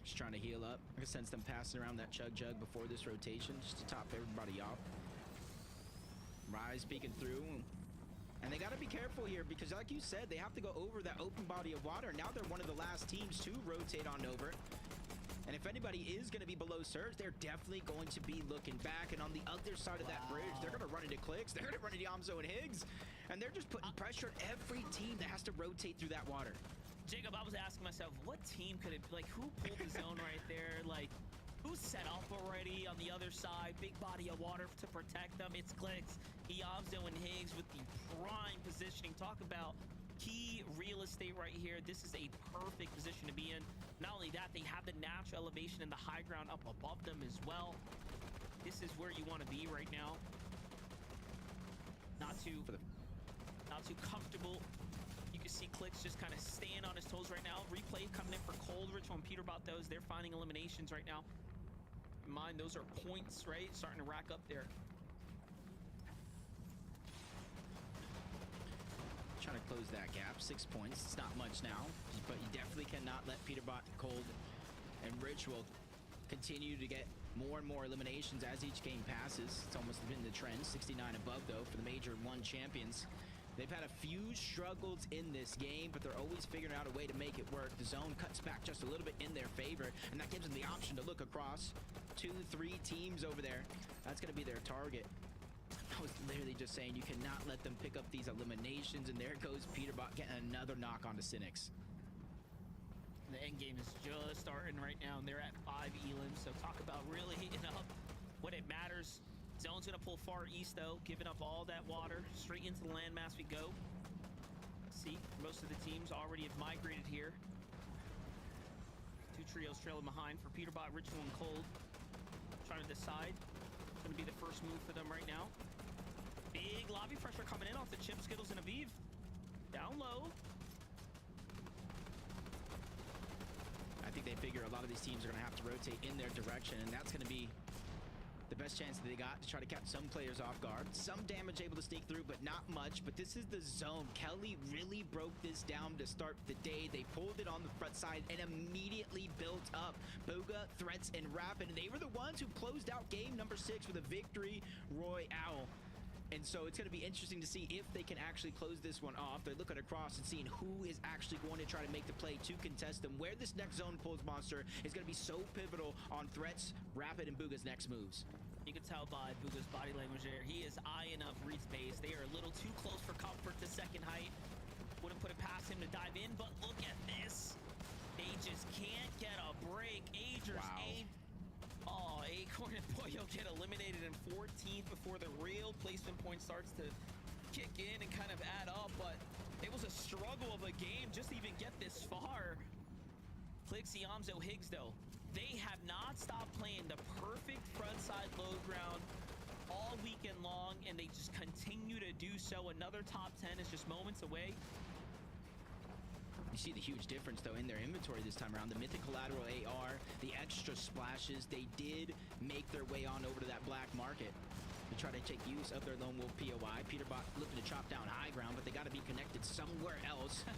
Just trying to heal up. I can sense them passing around that chug jug before this rotation just to top everybody off. Rise peeking through. And they got to be careful here because like you said, they have to go over that open body of water. Now they're one of the last teams to rotate on over. And if anybody is going to be below surge, they're definitely going to be looking back. And on the other side of that bridge, they're going to run into Clicks. They're going to run into Yamzo and Higgs. And they're just putting pressure on every team that has to rotate through that water. Jacob, I was asking myself, what team could it, like, who pulled the zone right there? Like, who's set up already on the other side? Big body of water to protect them. It's Clicks, Yamzo, and Higgs with the prime positioning. Talk about key real estate right here. This is a perfect position to be in. Not only that, they have the natural elevation and the high ground up above them as well. This is where you want to be right now. Not too comfortable. You can see Clicks just kind of staying on his toes right now. Replay coming in for Cold Ritual and Peterbot. They're finding eliminations right now. Mind, those are points, right? Starting to rack up there. Trying to close that gap. 6 points. It's not much now, but you definitely cannot let Peterbot, Cold, and Ritual continue to get more and more eliminations as each game passes. It's almost been the trend. 69 above, though, for the Major 1 champions. They've had a few struggles in this game, but they're always figuring out a way to make it work. The zone cuts back just a little bit in their favor, and that gives them the option to look across 2-3 teams over there. That's going to be their target. I was literally just saying you cannot let them pick up these eliminations, and there goes Peterbot getting another knock onto Cynics. The end game is just starting right now, and they're at 5 elims, so talk about really heating up when it matters. Zone's gonna pull far east though, giving up all that water. Straight into the landmass we go. See, most of the teams already have migrated here. 2 trios trailing behind for Peterbot, Ritual, and Cold. Trying to decide. It's gonna be the first move for them right now. Big lobby pressure coming in off the Chip, Skittles, and Aviv. Down low. I think they figure a lot of these teams are going to have to rotate in their direction, and that's going to be the best chance that they got to try to catch some players off guard. Some damage able to sneak through, but not much. But this is the zone. Kelly really broke this down to start the day. They pulled it on the front side and immediately built up. Booga, Threats, and Rapid. And they were the ones who closed out game number 6 with a victory royale. And so it's going to be interesting to see if they can actually close this one off. They're looking across and seeing who is actually going to try to make the play to contest them. Where this next zone pulls monster is going to be so pivotal on Threats, Rapid, and Booga's next moves. You can tell by Booga's body language there. He is eyeing up Reed's base. They are a little too close for comfort to second height. Wouldn't put it past him to dive in, but look at this. They just can't get a break. Agers, Wow. Oh, Acorn and Pollo get eliminated in 14th before the real placement point starts to kick in and kind of add up, but it was a struggle of a game just to even get this far. Clicks, Yamzo, Higgs, though, they have not stopped playing the perfect frontside low ground all weekend long, and they just continue to do so. Another top 10 is just moments away. You see the huge difference, though, in their inventory this time around. The Mythic Collateral AR, the extra splashes, they did make their way on over to that black market to try to take use of their Lone Wolf POI. Peterbot looking to chop down high ground, but they got to be connected somewhere else.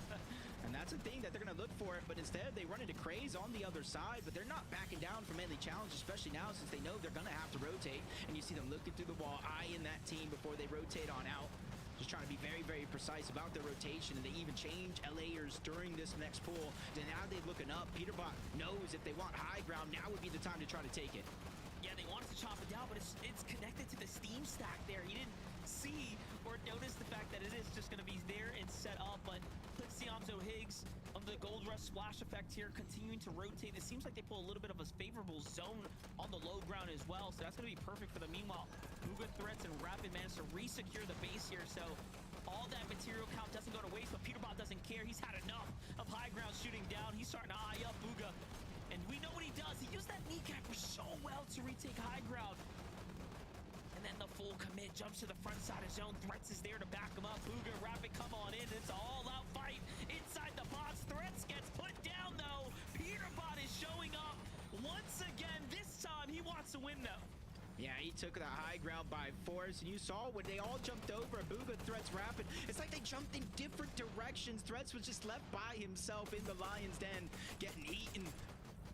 And that's a thing that they're going to look for it, but instead they run into Craze on the other side, but they're not backing down from any challenge, especially now since they know they're going to have to rotate. And you see them looking through the wall, eyeing that team before they rotate on out. Just trying to be very, very precise about their rotation, and they even change LAers during this next pool. And now they're looking up. Peterbot knows if they want high ground, now would be the time to try to take it. Yeah, they wanted to chop it down, but it's connected to the steam stack there. He didn't see or notice the fact that it is just going to be there and set up, but Yamzo, Higgs of the Gold Rush splash effect here continuing to rotate. It seems like they pull a little bit of a favorable zone on the low ground as well, so that's going to be perfect for them. Meanwhile, Booga, Threats, and Rapid managed to re-secure the base here, so all that material count doesn't go to waste, but Peterbot doesn't care. He's had enough of high ground shooting down. He's starting to eye up Booga, and we know what he does. He used that kneecapper so well to retake high ground. And then the full jumps to the front side of zone. Threats is there to back him up. Booga, Rapid, come on in. It's an all-out fight inside the box. Threats gets put down, though. Peterbot is showing up once again. This time, he wants to win, though. Yeah, he took the high ground by force, and you saw when they all jumped over, Booga, Threats, Rapid. It's like they jumped in different directions. Threats was just left by himself in the Lion's Den, getting eaten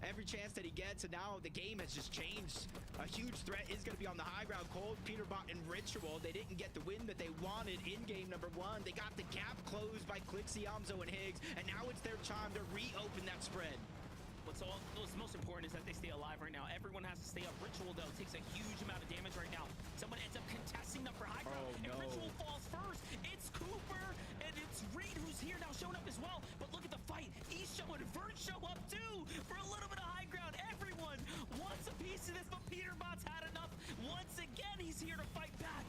every chance that he gets, and now the game has just changed. A huge threat is going to be on the high ground. Cold, Peterbot, and Ritual. They didn't get the win that they wanted in game number 1. They got the gap closed by Clixie, Amzo, and Higgs, and now it's their time to reopen that spread. What's most important is that they stay alive right now. Everyone has to stay up. Ritual, though, takes a huge amount of damage right now. Someone ends up contesting them for high ground. Oh, no. And Ritual falls first. It's Cooper, and it's Reed who's here now, showing up as well. But look at the fight. Isho and Vert show up, too, for a little bit of high ground. Everyone wants a piece of this, but Peterbot's had enough. Once again, he's here to fight back.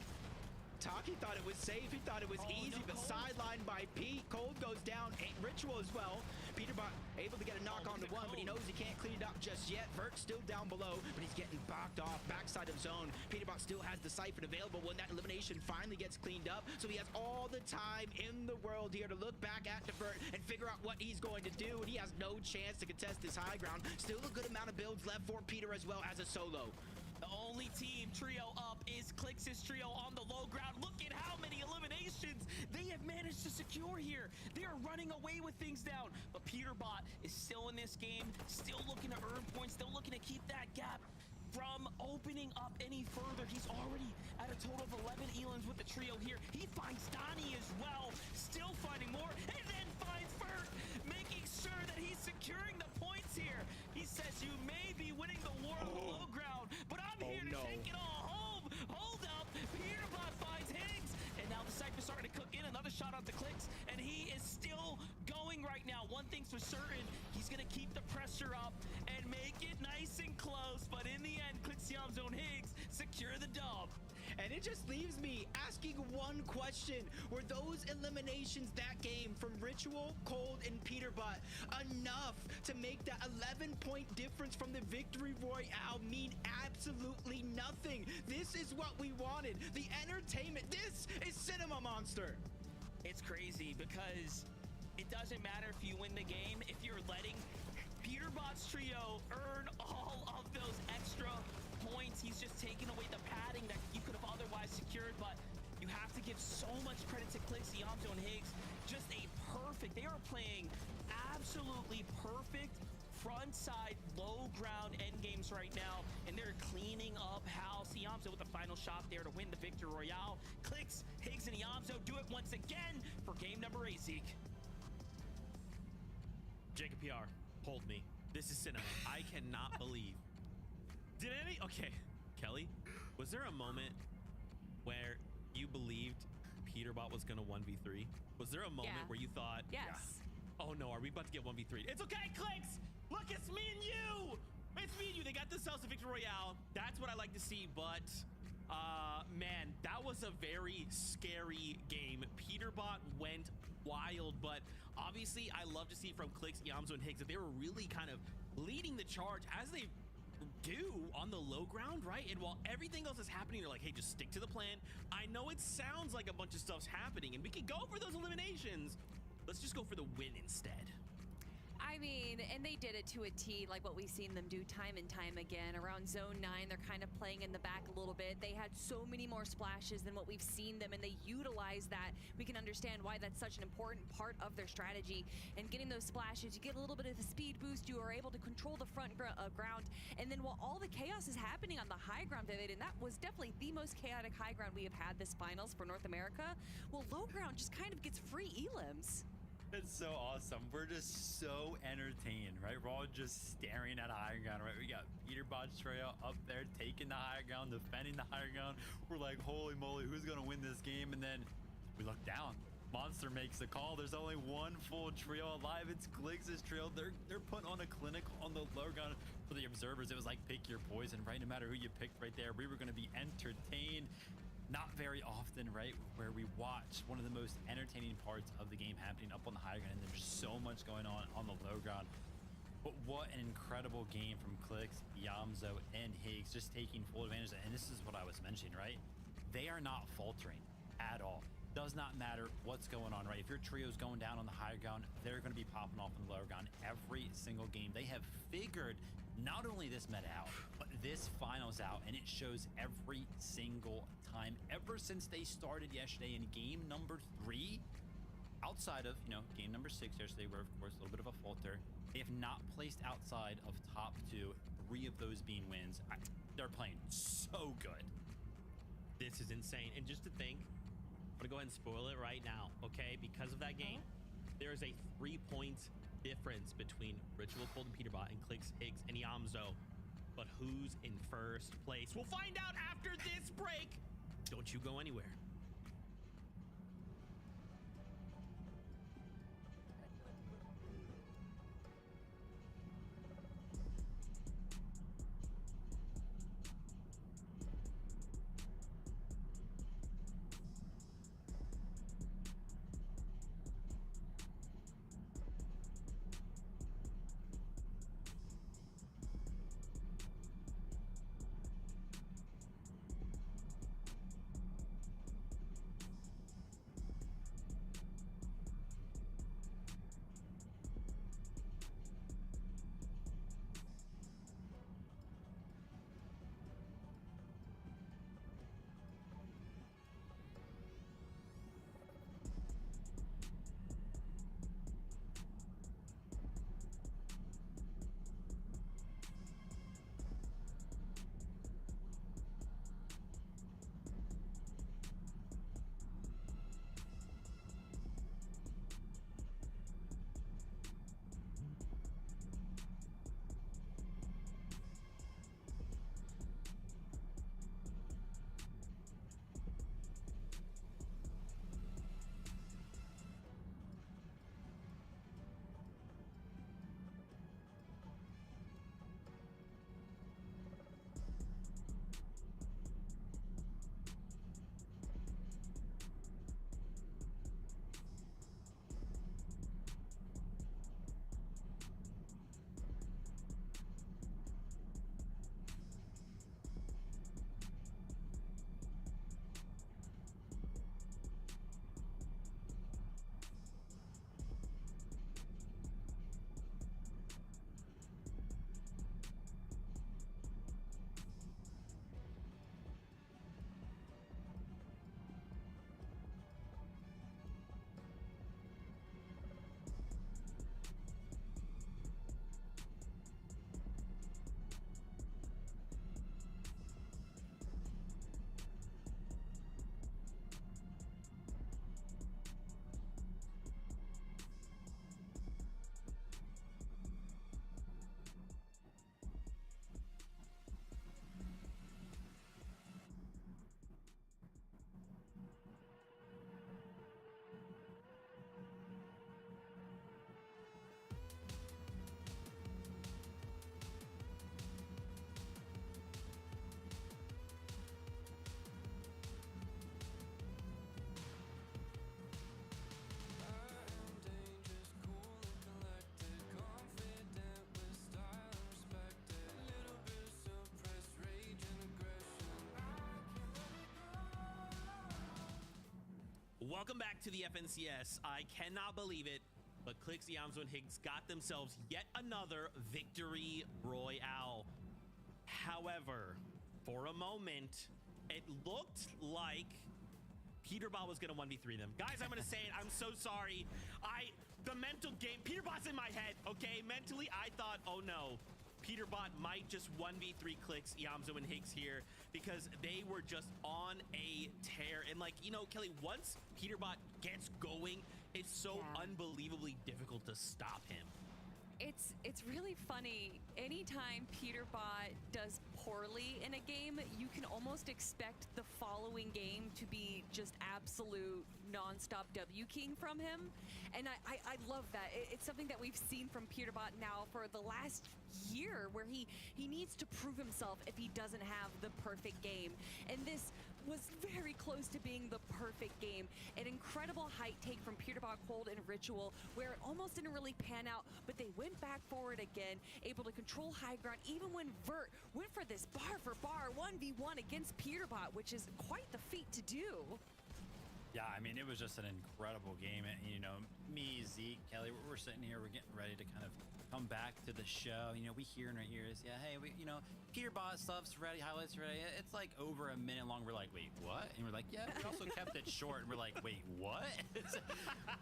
Taki thought it was safe. He thought it was easy, but sidelined by Pete. Cold goes down. Ritual as well. Peterbot able to get a knock on the one, but he knows he can't clean it up just yet. Vert's still down below, but he's getting boxed off backside of zone. Peterbot still has the siphon available when that elimination finally gets cleaned up, so he has all the time in the world here to look back at the Vert and figure out what he's going to do, and he has no chance to contest this high ground. Still a good amount of builds left for Peter as well as a solo. The only team trio up is Clix's trio on the low ground. Look at how many eliminations they have managed to secure here. They are running away with things down. But Peterbot is still in this game, still looking to earn points, still looking to keep that gap from opening up any further. He's already at a total of 11 elims with the trio here. He finds Donnie as well, still finding more, and then finds Vert, making sure that he's securing the points here. He says, you may be winning the war on the low ground, but I'm here to take it all home. Hold up, Peterbot finds Higgs, and now the Cypher's starting to cook in. Another shot onto Clix, and he is still going right now. One thing's for certain, he's gonna keep the pressure up and make it nice and close, but in the end, Clixiam's own Higgs secure the dub. And it just leaves me asking one question. Were those eliminations that game from Ritual, Cold, and Peterbot enough to make that 11-point difference from the Victory Royale mean absolutely nothing? This is what we wanted. The entertainment. This is Cinema Monster. It's crazy because it doesn't matter if you win the game, if you're letting Peterbot's trio earn all of those extra points. He's just taking away the padding that you could have otherwise secured, but you have to give so much credit to Clixie, Amzo, and Higgs. Just a perfect, they are playing absolutely perfect front side, low ground end games right now, and they're cleaning up house. Iamzo with the final shot there to win the Victory Royale. Clix, Higgs, and Iamzo do it once again for game number 8, Zeke. Jacob PR, hold me. This is cinema. I cannot believe. Okay, Kelly, was there a moment where you believed Peterbot was gonna 1v3? Was there a moment where you thought, Yes. oh no, are we about to get 1v3? It's okay, Clicks! Look, it's me and you! It's me and you. They got themselves a Victory Royale. That's what I like to see, but man, that was a very scary game. Peterbot went wild, but obviously I love to see from Clicks, Iamzo, and Higgs that they were really kind of leading the charge as they do on the low ground, right? And while everything else is happening, they're like, hey, just stick to the plan. I know it sounds like a bunch of stuff's happening and we could go for those eliminations. Let's just go for the win instead. I mean, and they did it to a T, like what we've seen them do time and time again. Around zone 9, they're kind of playing in the back a little bit. They had so many more splashes than what we've seen them, and they utilize that. We can understand why that's such an important part of their strategy. And getting those splashes, you get a little bit of a speed boost. You are able to control the front ground. And then while all the chaos is happening on the high ground, Vivid, and that was definitely the most chaotic high ground we have had this finals for North America, well, low ground just kind of gets free elims. It's so awesome. We're just so entertained, right? We're all just staring at a high ground, right? We got Peterbot's trio up there taking the high ground, defending the high ground. We're like, holy moly, who's gonna win this game? And then we look down. Monster makes the call. There's only one full trio alive. It's Clix' trio. They're putting on a clinic on the low ground. For the observers, it was like pick your poison, right? No matter who you picked right there, we were gonna be entertained. Not very often, right, where we watch one of the most entertaining parts of the game happening up on the high ground, and there's so much going on the low ground. But what an incredible game from Clix, Iamzo, and Higgs, just taking full advantage of it. And this is what I was mentioning, right? they are not faltering at all. Does not matter what's going on, right? If your trio's going down on the higher ground, they're going to be popping off on the lower ground every single game. They have figured not only this meta out, but this finals out, and it shows every single time ever since they started yesterday in game number 3. Outside of, game number 6 yesterday, where of course a little bit of a falter, they have not placed outside of top 2, 3 of those being wins. They're playing so good. This is insane. And just to think, I'm gonna go ahead and spoil it right now, okay? Because of that game, there is a 3-point difference between Ritual Cold and Peterbot and Clicks, Higgs, and Yamzo. But who's in first place? We'll find out after this break. Don't you go anywhere. Welcome back to the FNCS. I cannot believe it, but Clicks, Yamzo, and Higgs got themselves yet another victory royale. However, for a moment, it looked like Peterbot was gonna 1v3 them. Guys, I'm gonna say it, I'm so sorry. The mental game, Peterbot's in my head, okay? Mentally, I thought, oh no, Peterbot might just 1v3 Clicks, Yamzo, and Higgs here because they were just on a tear. And like, Kelly, once Peterbot gets going, it's so unbelievably difficult to stop him. It's really funny. Anytime Peterbot does poorly in a game, you can almost expect the following game to be just absolute non-stop W king from him. And I love that. It's something that we've seen from Peterbot now for the last year, where he needs to prove himself if he doesn't have the perfect game. And this was very close to being the perfect game. An incredible height take from Peterbot, Cold, and Ritual, where it almost didn't really pan out, but they went back forward again, able to control high ground, even when Vert went for this bar for bar 1v1 against Peterbot, which is quite the feat to do. Yeah, I mean, it was just an incredible game. And, you know, me, Zeke, Kelly, we're sitting here, we're getting ready to kind of come back to the show. You know, we hear in our ears, yeah, hey, you know, Peterbot stuff's ready, highlights ready. It's like over a minute long. We're like, wait, what? And we're like, yeah, we also kept it short. And we're like, wait, what? It's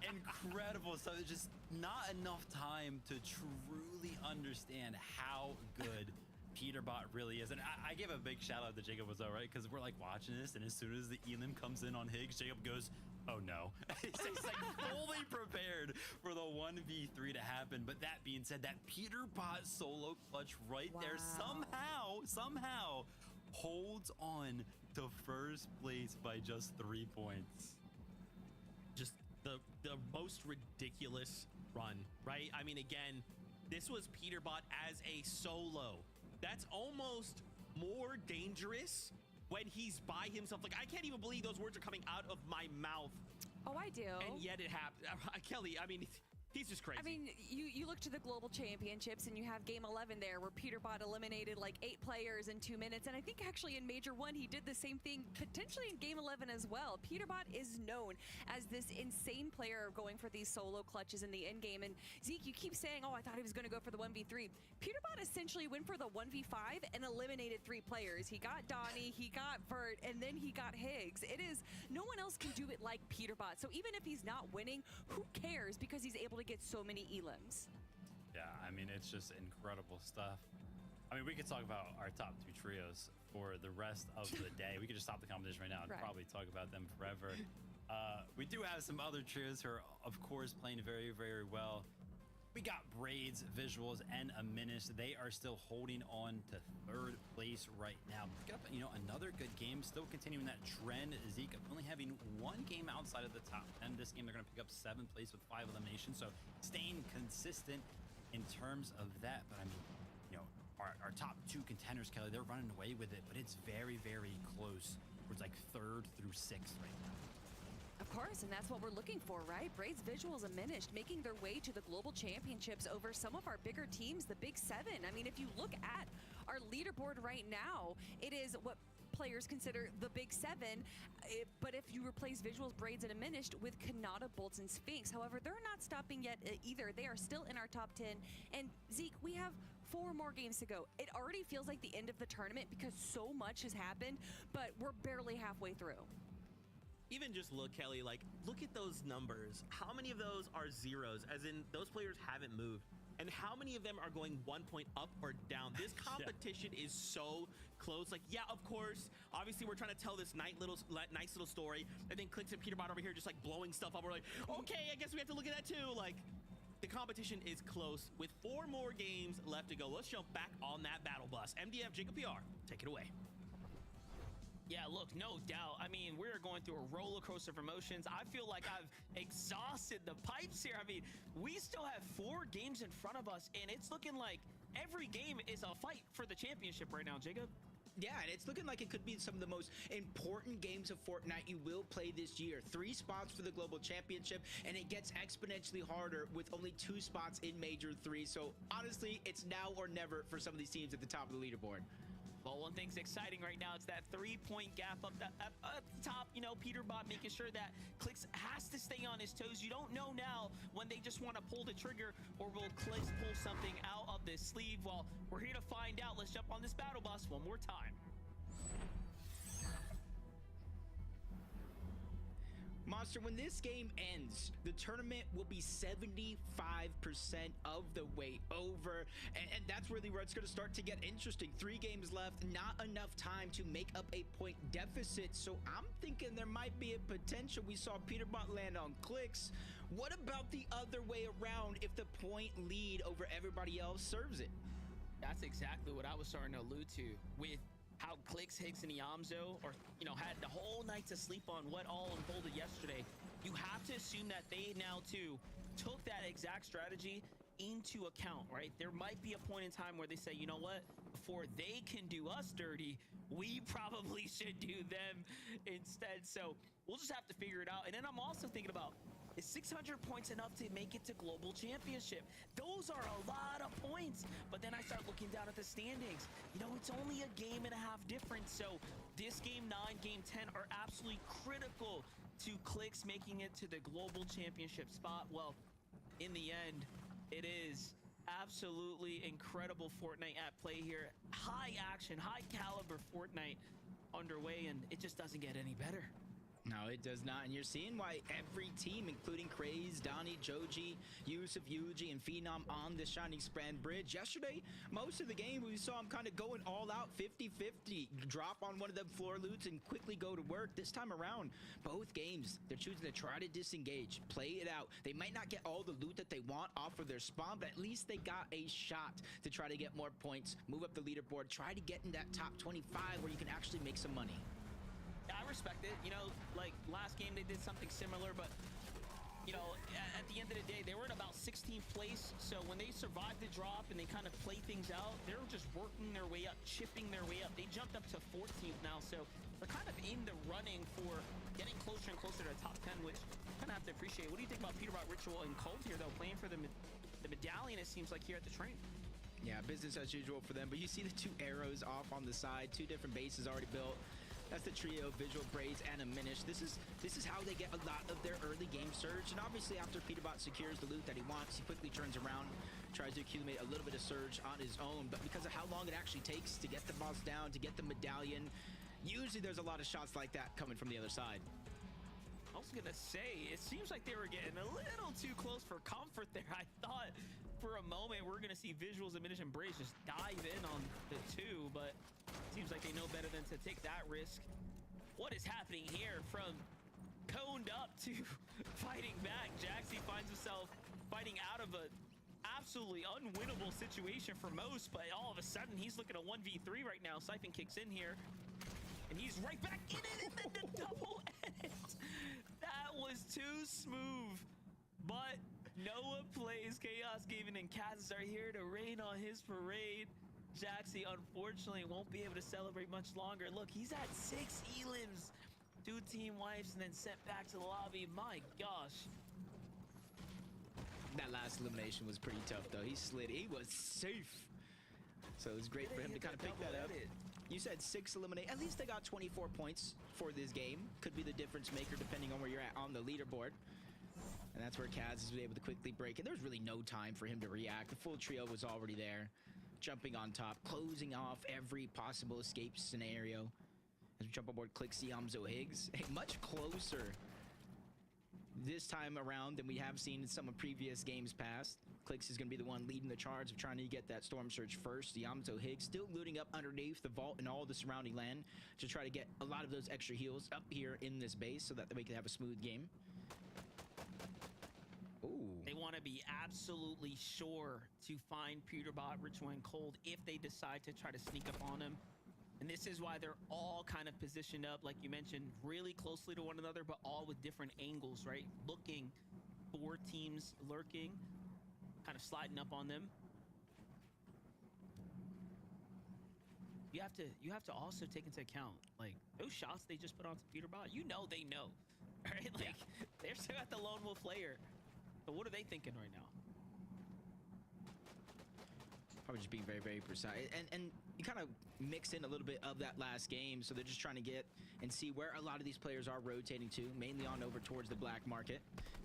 incredible. So it's just not enough time to truly understand how good Peterbot really is. And I give a big shout out to Jacob Wazzo, right? Because we're like watching this, and as soon as the elim comes in on Higgs, Jacob goes, oh no. He's like fully prepared for the 1v3 to happen. But that being said, that Peterbot solo clutch right there somehow holds on to first place by just 3 points. Just the most ridiculous run, right? I mean, again, this was Peterbot as a solo. That's almost more dangerous when he's by himself. Like, I can't even believe those words are coming out of my mouth. Oh, I do. And yet it happened. Kelly, I mean, he's just crazy. I mean, you look to the global championships and you have game 11 there where Peterbot eliminated like 8 players in 2 minutes. And I think actually in Major 1, he did the same thing potentially in game 11 as well. Peterbot is known as this insane player going for these solo clutches in the end game. And Zeke, you keep saying, oh, I thought he was going to go for the 1v3. Peterbot essentially went for the 1v5 and eliminated 3 players. He got Donnie, he got Vert, and then he got Higgs. It is, no one else can do it like Peterbot. So even if he's not winning, who cares? Because he's able to get so many elims. Yeah, I mean, it's just incredible stuff. I mean, we could talk about our top 2 trios for the rest of the day. We could just stop the competition right now and probably talk about them forever. We do have some other trios who are, of course, playing very, very well. We got Braids, Visuals, and Aminish. They are still holding on to 3rd place right now. Pick up, you know, another good game, still continuing that trend. Zeke only having 1 game outside of the top 10. This game, they're going to pick up 7th place with 5 eliminations. So staying consistent in terms of that. But I mean, you know, our top 2 contenders, Kelly, they're running away with it, but it's very, very close. It's like 3rd through 6th right now. Of course, and that's what we're looking for, right? Braids, Visuals, and Minished making their way to the global championships over some of our bigger teams, the Big 7. I mean, if you look at our leaderboard right now, it is what players consider the Big 7, but if you replace Visuals, Braids, and Diminished with Kanata, Bolts, and Sphinx, however, they're not stopping yet either. They are still in our top 10. And Zeke, we have 4 more games to go. It already feels like the end of the tournament because so much has happened, but we're barely halfway through. Even just look, Kelly, like, look at those numbers. How many of those are zeros, as in those players haven't moved? And how many of them are going 1 point up or down? This competition is so close. Like, yeah, of course, obviously we're trying to tell this nice little story. I think Clicks and Peterbot over here just like blowing stuff up. We're like, okay, I guess we have to look at that too. Like, the competition is close with 4 more games left to go. Let's jump back on that battle bus. MDF, Jacob PR, take it away. Yeah, look, no doubt. I mean, we're going through a roller coaster of emotions. I feel like I've exhausted the pipes here. I mean, we still have 4 games in front of us, and it's looking like every game is a fight for the championship right now, Jacob. Yeah, and it's looking like it could be some of the most important games of Fortnite you will play this year. 3 spots for the Global Championship, and it gets exponentially harder with only 2 spots in Major 3. So, honestly, it's now or never for some of these teams at the top of the leaderboard. Well, one thing's exciting right now, it's that 3-point gap up the top. You know, Peterbot making sure that Clicks has to stay on his toes. You don't know now when they just want to pull the trigger, or will Clicks pull something out of this sleeve? Well, we're here to find out. Let's jump on this battle bus one more time. Monster, when this game ends, the tournament will be 75% of the way over. And that's really where it's going to start to get interesting. 3 games left, not enough time to make up a point deficit. So I'm thinking there might be a potential. We saw Peterbot land on Clicks. What about the other way around if the point lead over everybody else serves it? That's exactly what I was starting to allude to with how Clicks, Higgs, and Iamzo, or, you know, had the whole night to sleep on what all unfolded yesterday. You have to assume that they now, too, took that exact strategy into account, right? There might be a point in time where they say, you know what, before they can do us dirty, we probably should do them instead. So we'll just have to figure it out. And then I'm also thinking about, is 600 points enough to make it to global championship? Those are a lot of points. But then I start looking down at the standings. You know, it's only a game and a half difference. So this game 9, game 10 are absolutely critical to Clix making it to the global championship spot. Well, in the end, it is absolutely incredible Fortnite at play here. High action, high caliber Fortnite underway, and it just doesn't get any better. No, it does not. And you're seeing why every team, including Craze, Donnie, Joji, Yusuf, Yuji, and Phenom on the Shining Strand Bridge. Yesterday, most of the game, we saw him kind of going all out 50-50. Drop on one of them floor loots and quickly go to work. This time around, both games, they're choosing to try to disengage, play it out. They might not get all the loot that they want off of their spawn, but at least they got a shot to try to get more points, move up the leaderboard, try to get in that top 25 where you can actually make some money. I respect it. You know, like last game they did something similar, but you know, at the end of the day, they were in about 16th place. So when they survived the drop and they kind of play things out, they were just working their way up, chipping their way up. They jumped up to 14th now, so they're kind of in the running for getting closer and closer to the top 10, which I kind of have to appreciate. What do you think about Peterbot, Ritual, and Cold here, though, playing for the medallion, it seems like, here at the train? Yeah, business as usual for them, but you see the two arrows off on the side, two different bases already built. That's the trio, Visual, Braids, and a Minish. This is how they get a lot of their early game surge. And obviously, after Peterbot secures the loot that he wants, he quickly turns around, tries to accumulate a little bit of surge on his own. But because of how long it actually takes to get the boss down, to get the medallion, usually there's a lot of shots like that coming from the other side. I was gonna say, it seems like they were getting a little too close for comfort there. I thought for a moment we're gonna see Visuals and Minish and Braze just dive in on the two, but it seems like they know better than to take that risk. What is happening here from coned up to fighting back? Jaxie finds himself fighting out of a absolutely unwinnable situation for most, but all of a sudden he's looking at 1v3 right now. Siphon kicks in here, and he's right back in it, and then the double edit. That was too smooth. But Noah plays, Chaos Gaming and Kazas are here to rain on his parade. Jaxie, unfortunately, won't be able to celebrate much longer. Look, he's at 6 elims. 2 team wipes and then sent back to the lobby. My gosh. That last elimination was pretty tough, though. He slid. He was safe. So it was great for him to kind of pick that up. You said 6 eliminate. At least they got 24 points for this game. Could be the difference maker depending on where you're at on the leaderboard. And that's where Kaz was able to quickly break. And there was really no time for him to react. The full trio was already there. Jumping on top, closing off every possible escape scenario. As we jump aboard Clix, Yamzo Higgs. Hey, much closer this time around than we have seen in some of previous games past. Clix is going to be the one leading the charge of trying to get that Storm Surge first. Yamzo Higgs still looting up underneath the vault and all the surrounding land to try to get a lot of those extra heals up here in this base so that we can have a smooth game. Ooh. They want to be absolutely sure to find Peterbot, Ritual, and Cold if they decide to try to sneak up on him. And this is why they're all kind of positioned up, like you mentioned, really closely to one another, but all with different angles, right? Looking for teams lurking, kind of sliding up on them. You have to also take into account, like, those shots they just put onto Peterbot, you know they know, right? Like, they're still at the Lone Wolf layer. But what are they thinking right now? Probably just being very, very precise. And you kind of mix in a little bit of that last game, so they're just trying to get and see where a lot of these players are rotating to, mainly on over towards the black market.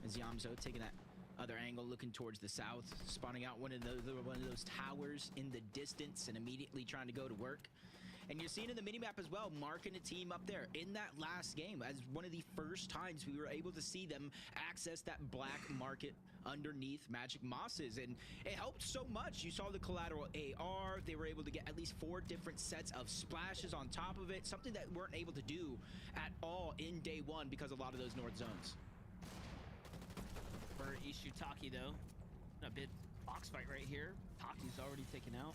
As Yamzo taking that other angle, looking towards the south, spawning out one of those towers in the distance and immediately trying to go to work. And you're seeing in the minimap as well, marking a team up there in that last game as one of the first times we were able to see them access that black market underneath Magic Mosses. And it helped so much. You saw the collateral AR. They were able to get at least 4 different sets of splashes on top of it, something that weren't able to do at all in day 1 because of a lot of those north zones. For Ishutaki, though, a bit box fight right here. Taki's already taken out.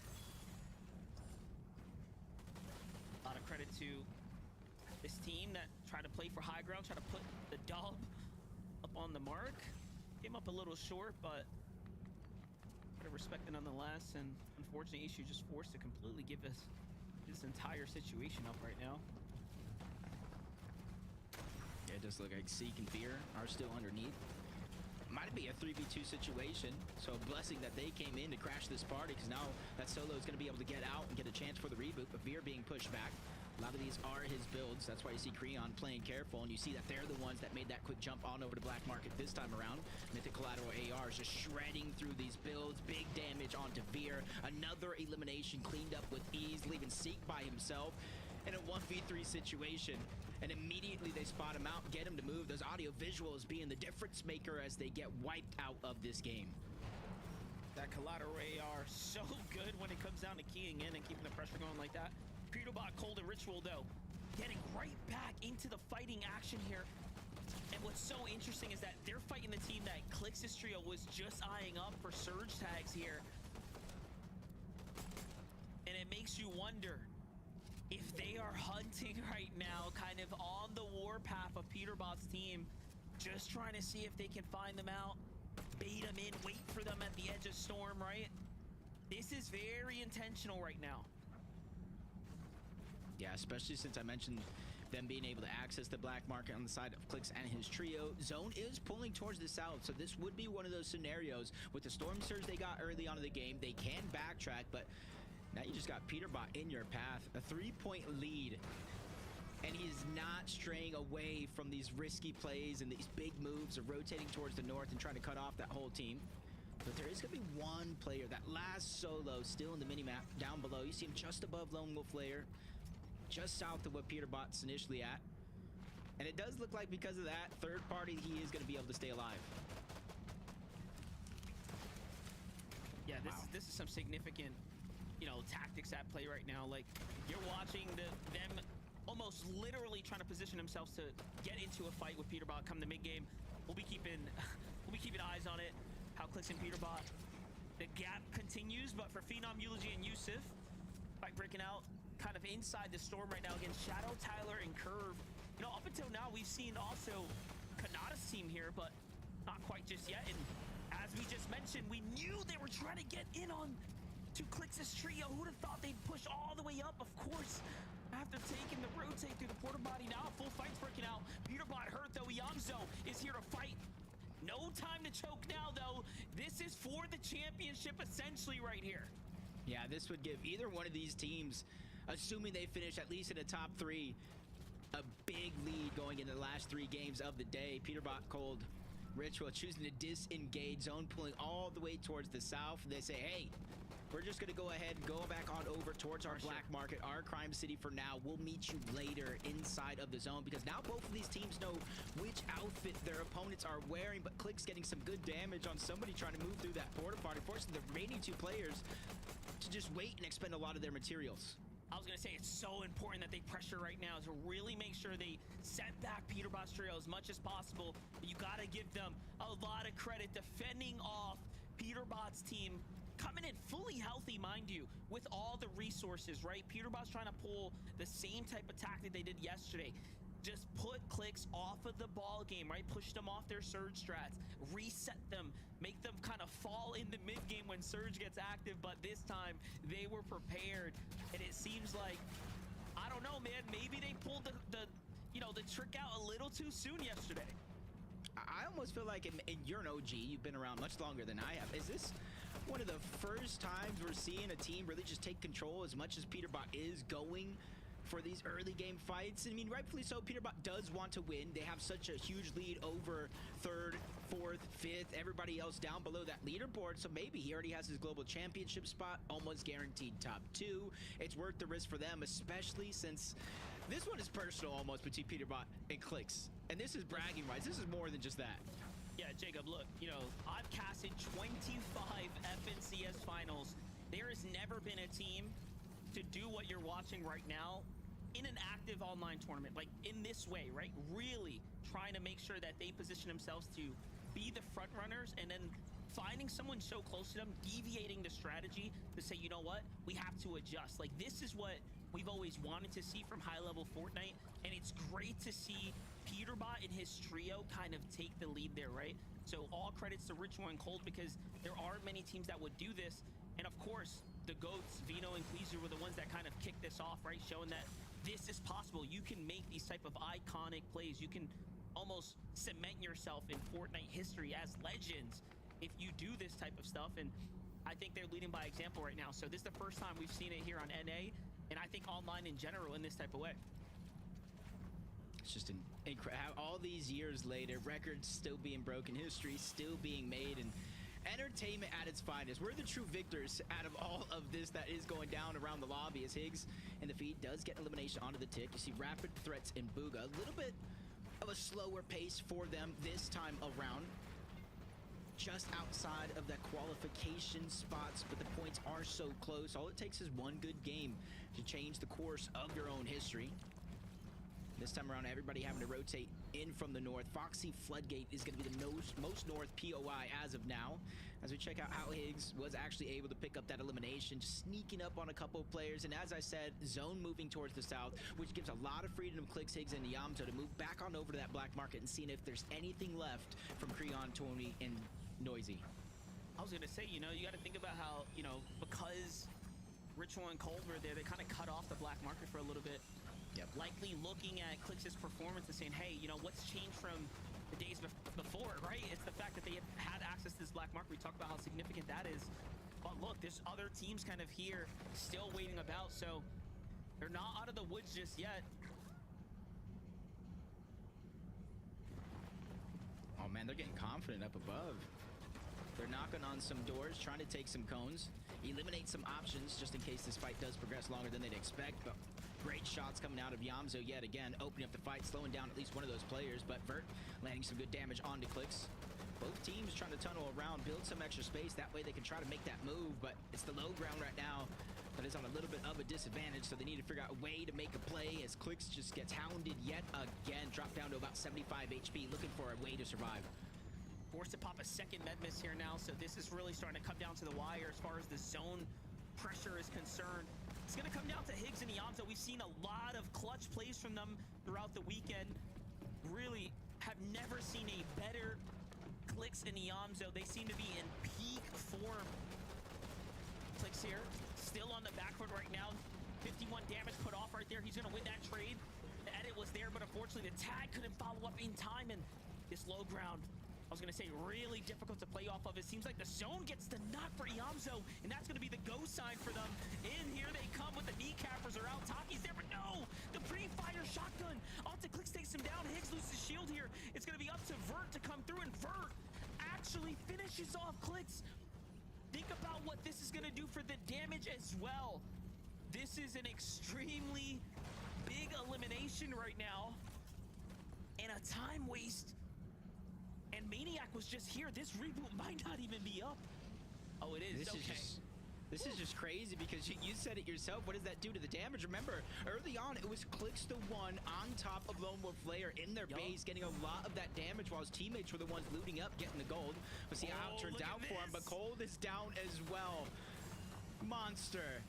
A lot of credit to this team that tried to play for high ground, try to put the dub up on the mark. Came up a little short, but Gotta respect it nonetheless, and unfortunately, Ishu just forced to completely give us this entire situation up right now. Yeah, it does look like Seek and Fear are still underneath. Might be a 3v2 situation, so a blessing that they came in to crash this party, because now that Solo is going to be able to get out and get a chance for the reboot, but Veer being pushed back. A lot of these are his builds. That's why you see Creon playing careful, and you see that they're the ones that made that quick jump on over to Black Market this time around. Mythic Collateral AR is just shredding through these builds. Big damage onto Veer. Another elimination cleaned up with ease, leaving Seek by himself in a 1v3 situation. And immediately they spot him out, get him to move. Those audio visuals being the difference maker as they get wiped out of this game. That Collateral AR so good when it comes down to keying in and keeping the pressure going like that. Peterbot, Cold, and Ritual, though, getting right back into the fighting action here. And what's so interesting is that they're fighting the team that Clix's trio was just eyeing up for surge tags here. And it makes you wonder if they are hunting right now, kind of on the warpath of Peterbot's team, just trying to see if they can find them out, bait them in, wait for them at the edge of Storm, right? This is very intentional right now. Yeah, especially since I mentioned them being able to access the Black Market on the side of Clix and his trio. Zone is pulling towards the south, so this would be one of those scenarios. With the Storm Surge they got early on in the game, they can backtrack, but now you just got Peterbot in your path. A 3-point lead. And he is not straying away from these risky plays and these big moves of rotating towards the north and trying to cut off that whole team. But there is going to be one player, that last Solo, still in the minimap down below. You see him just above Lone Wolf Lair, just south of what Peterbot's initially at. And it does look like because of that third party, he is going to be able to stay alive. Yeah, this is some significant, you know, tactics at play right now. Like, you're watching them almost literally trying to position themselves to get into a fight with Peterbot come the mid game. We'll be keeping eyes on it. How Clix and Peterbot, the gap continues, but for Phenom, Eulogy, and Yusuf, fight breaking out kind of inside the Storm right now against Shadow, Tyler, and Curve. You know, up until now, we've seen also Kanata's team here, but not quite just yet. And as we just mentioned, we knew they were trying to get in on to Clix's trio. Who'd have thought they'd push all the way up? Of course, after taking the rotate through the porta body, now full fight's breaking out. Peterbot hurt though. Yamzo is here to fight. No time to choke now though. This is for the championship essentially right here. Yeah, this would give either one of these teams, assuming they finish at least in the top 3, a big lead going into the last 3 games of the day. Peterbot, Cold, Ritual choosing to disengage. Zone pulling all the way towards the south. They say, hey, we're just going to go ahead and go back on over towards our Black Market, our crime city for now. We'll meet you later inside of the zone, because now both of these teams know which outfit their opponents are wearing. But Click's getting some good damage on somebody trying to move through that porta potty, forcing the remaining 2 players to just wait and expend a lot of their materials. I was going to say, it's so important that they pressure right now to really make sure they set back Peterbot's trio as much as possible. You got to give them a lot of credit defending off Peterbot's team, coming in fully healthy, mind you, with all the resources, right? Peterbot's trying to pull the same type of tactic they did yesterday. Just put Clix off of the ball game, right? Push them off their surge strats, reset them, make them kind of fall in the mid game when surge gets active. But this time they were prepared, and it seems like, I don't know, man, maybe they pulled the trick out a little too soon yesterday. I almost feel like, and you're an OG, you've been around much longer than I have. Is this one of the first times we're seeing a team really just take control as much as Peterbot is going for these early game fights? I mean, rightfully so, Peterbot does want to win. They have such a huge lead over 3rd, 4th, 5th, everybody else down below that leaderboard. So maybe he already has his global championship spot, almost guaranteed top 2. It's worth the risk for them, especially since this one is personal almost between Peterbot and Clix. And this is bragging rights. This is more than just that. Yeah, Jacob, look, you know, I've casted 25 FNCS finals. There has never been a team to do what you're watching right now in an active online tournament, like in this way, right? Really trying to make sure that they position themselves to be the front runners, and then finding someone so close to them, deviating the strategy to say, you know what, we have to adjust. Like, this is what we've always wanted to see from high-level Fortnite, and it's great to see Peterbot and his trio kind of take the lead there, right? So all credits to Ritual and Cold because there aren't many teams that would do this. And of course, the GOATs, Vino and Queezer, were the ones that kind of kicked this off, right? Showing that this is possible. You can make these type of iconic plays. You can almost cement yourself in Fortnite history as legends if you do this type of stuff. And I think they're leading by example right now. So this is the first time we've seen it here on NA, and I think online in general in this type of way. It's just an incredible. All these years later, records still being broken, history still being made, and entertainment at its finest. We're the true victors out of all of this that is going down around the lobby as Higgs in the feed does get elimination onto the tick. You see rapid threats in Booga. A little bit of a slower pace for them this time around. Just outside of the qualification spots, but the points are so close. All it takes is one good game to change the course of your own history. This time around, everybody having to rotate in from the north. Foxy Floodgate is going to be the most north POI as of now. As we check out how Higgs was actually able to pick up that elimination, just sneaking up on a couple of players. And as I said, zone moving towards the south, which gives a lot of freedom to Clicks, Higgs, and Yamto to move back on over to that black market and seeing if there's anything left from Creon, Tony, and Noisy. I was going to say, you know, you got to think about how, you know, because Ritual and Cold were there, they kind of cut off the black market for a little bit. Yep. Likely looking at Clix's performance and saying, hey, you know, what's changed from the days before, right? It's the fact that they have had access to this black market. We talked about how significant that is. But look, there's other teams kind of here still waiting about, so they're not out of the woods just yet. Oh man, they're getting confident up above. They're knocking on some doors, trying to take some cones, eliminate some options just in case this fight does progress longer than they'd expect. But great shots coming out of Yamzo yet again, opening up the fight, slowing down at least one of those players. But Vert landing some good damage onto Clicks. Both teams trying to tunnel around, build some extra space. That way they can try to make that move, but it's the low ground right now that is on a little bit of a disadvantage, so they need to figure out a way to make a play as Clicks just gets hounded yet again. Dropped down to about 75 HP, looking for a way to survive. Forced to pop a second med miss here now, so this is really starting to come down to the wire as far as the zone pressure is concerned. It's going to come down to Higgs and Yamto. We've seen a lot of clutch plays from them throughout the weekend. Really have never seen a better Clicks and Yamto. They seem to be in peak form. Clicks here, still on the back foot right now. 51 damage put off right there. He's going to win that trade. The edit was there, but unfortunately the tag couldn't follow up in time, and this low ground, I was going to say, really difficult to play off of. It seems like the zone gets the knock for Yamzo, and that's going to be the go sign for them. In here they come with the kneecappers are out. Taki's there, but no! The pre-fire shotgun! Onto Clicks takes him down. Higgs loses shield here. It's going to be up to Vert to come through, and Vert actually finishes off Clicks. Think about what this is going to do for the damage as well. This is an extremely big elimination right now, and a time waste. And Maniac was just here. This reboot might not even be up. Oh, it is. This is just crazy because you said it yourself. What does that do to the damage? Remember, early on, it was Clicks the one on top of Lone Wolf Lair in their base, getting a lot of that damage while his teammates were the ones looting up, getting the gold. We'll see how it turns out for him, but Cold is down as well. Monster.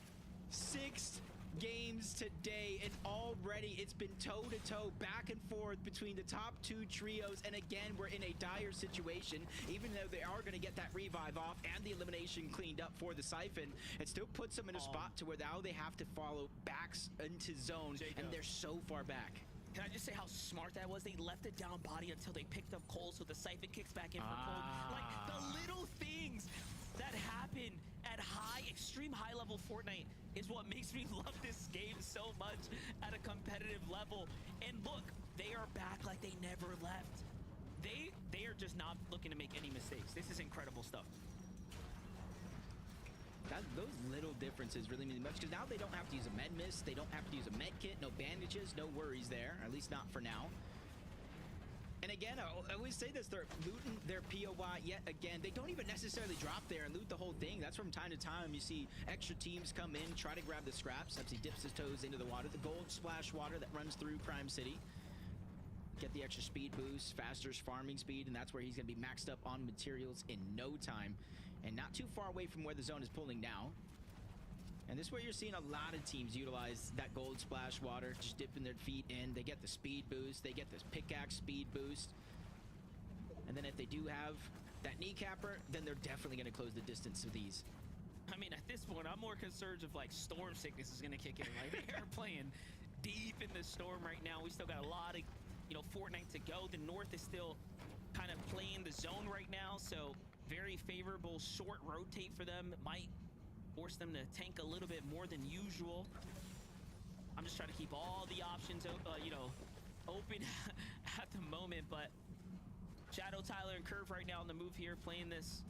6 games today, and already it's been toe-to-toe, back and forth between the top 2 trios, and again we're in a dire situation. Even though they are going to get that revive off and the elimination cleaned up for the Siphon, it still puts them in a spot to where now they have to follow backs into zone, and they're so far back. Can I just say how smart that was? They left it down body until they picked up Cole, so the Siphon kicks back in for Cole. Like, the little things that happen at extreme high level Fortnite is what makes me love this game so much at a competitive level. And look, they are back like they never left. They are just not looking to make any mistakes. This is incredible stuff. Those little differences really mean much, because now they don't have to use a med mist, they don't have to use a med kit, no bandages, no worries there, at least not for now. And again, I always say this, they're looting their POI yet again. They don't even necessarily drop there and loot the whole thing. That's from time to time you see extra teams come in, try to grab the scraps. He dips his toes into the water, the gold splash water that runs through Crime City. Get the extra speed boost, faster farming speed, and that's where he's going to be maxed up on materials in no time. And not too far away from where the zone is pulling now. And this is where you're seeing a lot of teams utilize that gold splash water, just dipping their feet in. They get the speed boost. They get this pickaxe speed boost. And then if they do have that kneecapper, then they're definitely going to close the distance of these. I mean, at this point, I'm more concerned of like storm sickness is going to kick in. Like, they're playing deep in the storm right now. We still got a lot of, you know, Fortnite to go. The North is still kind of playing the zone right now, so very favorable short rotate for them. It might force them to tank a little bit more than usual. I'm just trying to keep all the options, you know, open at the moment, but Shadow, Tyler, and Curve right now on the move here, playing this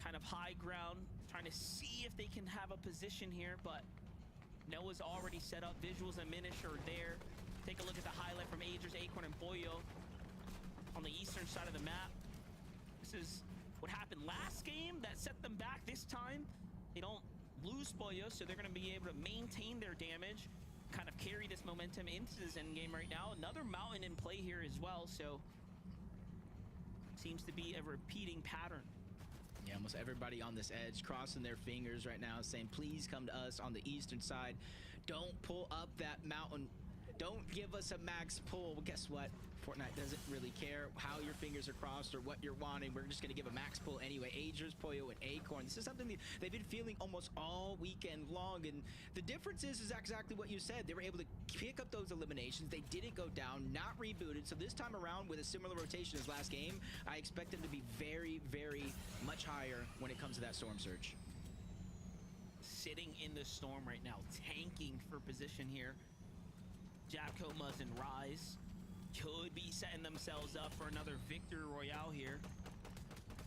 kind of high ground, trying to see if they can have a position here, but Noah's already set up. Visuals and Minish are there. Take a look at the highlight from Agers, Acorn, and Pollo on the eastern side of the map. This is what happened last game that set them back this time. They don't lose Pollo, so they're going to be able to maintain their damage, kind of carry this momentum into this end game right now. Another mountain in play here as well, so seems to be a repeating pattern. Yeah, almost everybody on this edge crossing their fingers right now, saying, please come to us on the eastern side. Don't pull up that mountain. Don't give us a max pull. Well, guess what? Fortnite doesn't really care how your fingers are crossed or what you're wanting. We're just going to give a max pull anyway. Agers, Pollo, and Acorn. This is something they've been feeling almost all weekend long. And the difference is exactly what you said. They were able to pick up those eliminations. They didn't go down, not rebooted. So this time around, with a similar rotation as last game, I expect them to be very, very much higher when it comes to that storm surge. Sitting in the storm right now, tanking for position here. Japco, Muzz, and Rise could be setting themselves up for another victory royale here.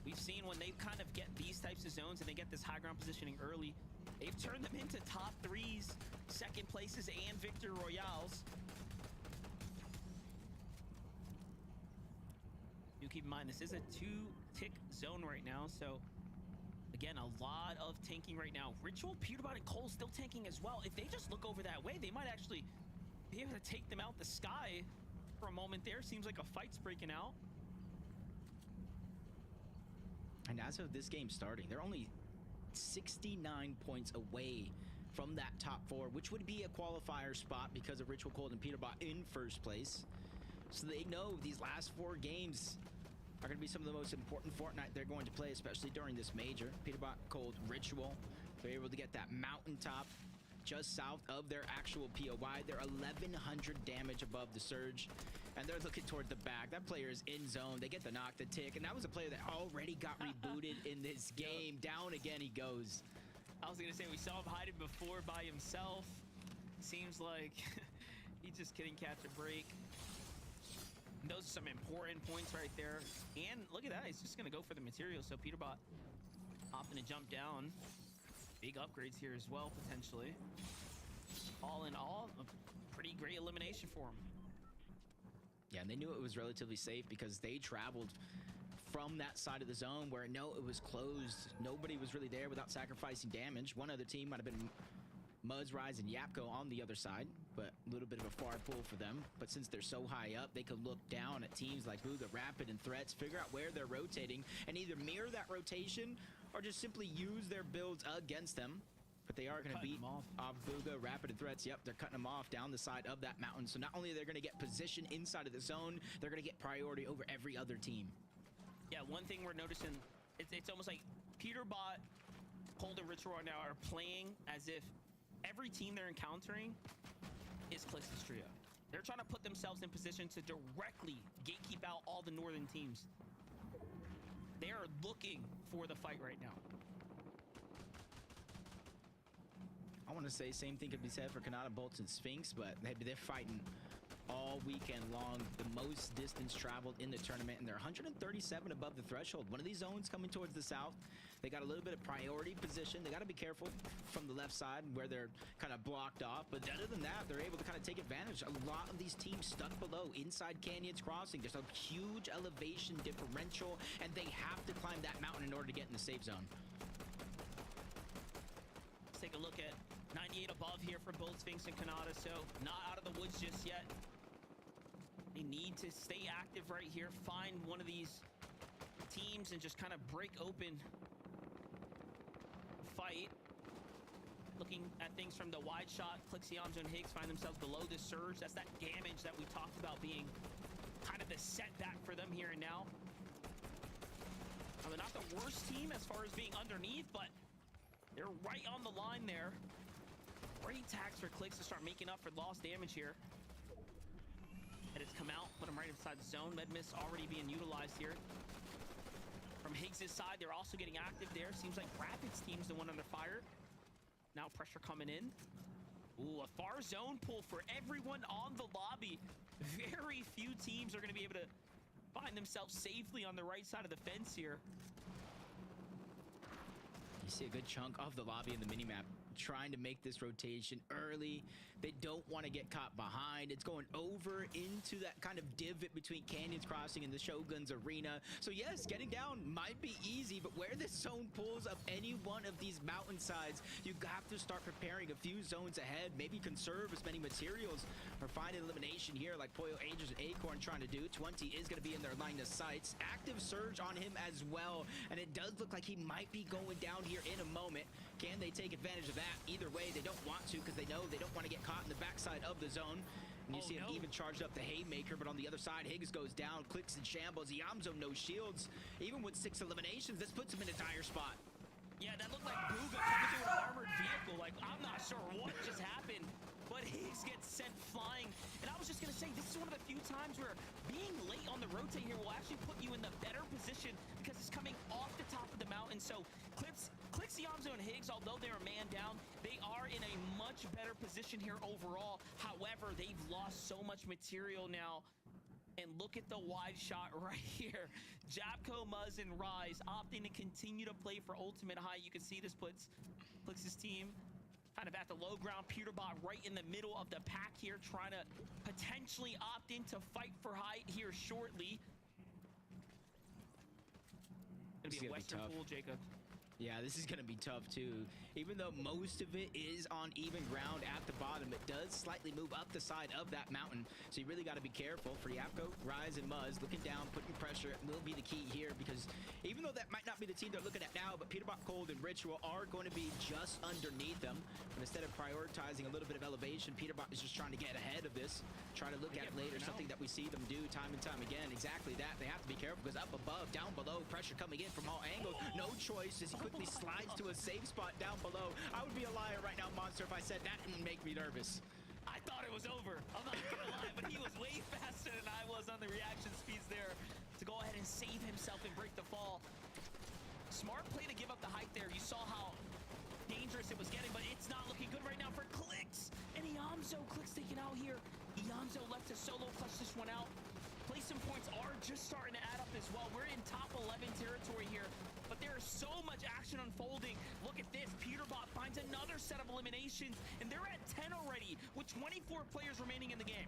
We've seen when they kind of get these types of zones and they get this high ground positioning early, they've turned them into top threes, second places, and victory royales. Do keep in mind, this is a 2-tick zone right now, so again, a lot of tanking right now. Ritual, Pewterbot, and Cole still tanking as well. If they just look over that way, they might actually be able to take them out the sky for a moment there. Seems like a fight's breaking out. And as of this game starting, they're only 69 points away from that top 4, which would be a qualifier spot because of Ritual, Cold, and Pewterbot in first place. So they know these last 4 games are going to be some of the most important Fortnite they're going to play, especially during this major. Pewterbot, Cold, Ritual. They're able to get that mountaintop just south of their actual POI. They're 1,100 damage above the surge, and they're looking toward the back. That player is in zone. They get the knock, the tick, and that was a player that already got rebooted in this game. Down again he goes. I was going to say, we saw him hiding before by himself. Seems like he just couldn't catch a break. And those are some important points right there. And look at that, he's just going to go for the material. So Pewterbot opting to jump down. Big upgrades here as well, potentially. All in all, a pretty great elimination for him. Yeah, and they knew it was relatively safe because they traveled from that side of the zone where no, it was closed. Nobody was really there without sacrificing damage. One other team might have been Muzz, Rise, and Yapko on the other side, but a little bit of a far pull for them. But since they're so high up, they could look down at teams like Booga, Rapid, and Threats, figure out where they're rotating, and either mirror that rotation or just simply use their builds against them. But they are going to beat off Booga, Rapid, and Threats. Yep, they're cutting them off down the side of that mountain. So not only are they going to get position inside of the zone, they're going to get priority over every other team. Yeah, one thing we're noticing, it's almost like Pewterbot, Cold, and Ritual right now are playing as if every team they're encountering is Clix's trio. They're trying to put themselves in position to directly gatekeep out all the northern teams. They are looking for the fight right now. I want to say same thing could be said for Kanata, Bolts, and Sphinx, but they're fighting all weekend long. The most distance traveled in the tournament, and they're 137 above the threshold. One of these zones coming towards the south, they got a little bit of priority position. They got to be careful from the left side where they're kind of blocked off, but other than that, they're able to kind of take advantage. A lot of these teams stuck below inside Canyons Crossing. There's a huge elevation differential, and they have to climb that mountain in order to get in the safe zone. Let's take a look at 98 above here for both Sphinx and Kanata, so not out of the woods just yet. They need to stay active right here, find one of these teams and just kind of break open the fight. Looking at things from the wide shot, Clixiamzo and Higgs find themselves below the surge. That's that damage that we talked about being kind of the setback for them here and now. I mean, not the worst team as far as being underneath, but they're right on the line there. Great tags for Clix to start making up for lost damage here. And it's come out, put him right inside the zone. Medmiss already being utilized here. From Higgs' side, they're also getting active there. Seems like Rapid's team's the one under fire. Now pressure coming in. Ooh, a far zone pull for everyone on the lobby. Very few teams are going to be able to find themselves safely on the right side of the fence here. You see a good chunk of the lobby in the minimap trying to make this rotation early. They don't want to get caught behind. It's going over into that kind of divot between Canyons Crossing and the Shogun's arena. So yes, getting down might be easy, but where this zone pulls up any one of these mountainsides, you have to start preparing a few zones ahead, maybe conserve as many materials or find an elimination here like Poyo, Angels, and Acorn trying to do. 20 is going to be in their line of sights. Active surge on him as well, and it does look like he might be going down here in a moment. Can they take advantage of that? Either way, they don't want to because they know they don't want to get caught in the backside of the zone. And you see him even charged up the Haymaker, but on the other side, Higgs goes down, Clicks in shambles. Yamzo no shields. Even with 6 eliminations, this puts him in a dire spot. Yeah, that looked like Booga coming through an armored vehicle. Like, I'm not sure what just happened, but Higgs gets sent flying. And I was just going to say, this is one of the few times where being late on the rotate here will actually put you in the better position because it's coming off the top of the mountain. So Clixiamzo and Higgs, although they're man down, they are in a much better position here overall. However, they've lost so much material now. And look at the wide shot right here. Japco, Muzz, and Rise opting to continue to play for ultimate height. You can see this puts Clix's team kind of at the low ground. Peterbot right in the middle of the pack here, trying to potentially opt in to fight for height here shortly. Gonna be a Western pool, Jacob. Yeah, this is going to be tough too. Even though most of it is on even ground at the bottom, it does slightly move up the side of that mountain. So you really got to be careful. For Yapko, Rise, and Muzz, looking down, putting pressure will be the key here, because even though that might not be the team they're looking at now, but Peterbot, Cold, and Ritual are going to be just underneath them. But instead of prioritizing a little bit of elevation, Peterbot is just trying to get ahead of this, try to look at it later, something that we see them do time and time again. Exactly that. They have to be careful because up above, down below, pressure coming in from all angles. No choice as he quickly slides to a safe spot down below. I would be a liar right now, Monster, if I said that didn't make me nervous. I thought it was over. I'm not gonna lie, but he was way faster than I was on the reaction speeds there to go ahead and save himself and break the fall. Smart play to give up the height there. You saw how dangerous it was getting, but it's not looking good right now for Clicks. And Yamzo, Clicks taken out here. Yamzo left to solo clutch this one out. Placement points are just starting to add up as well. We're in top 11 territory here, but there is so much action unfolding. Look at this. Peterbot finds another set of eliminations, and they're at 10 already with 24 players remaining in the game.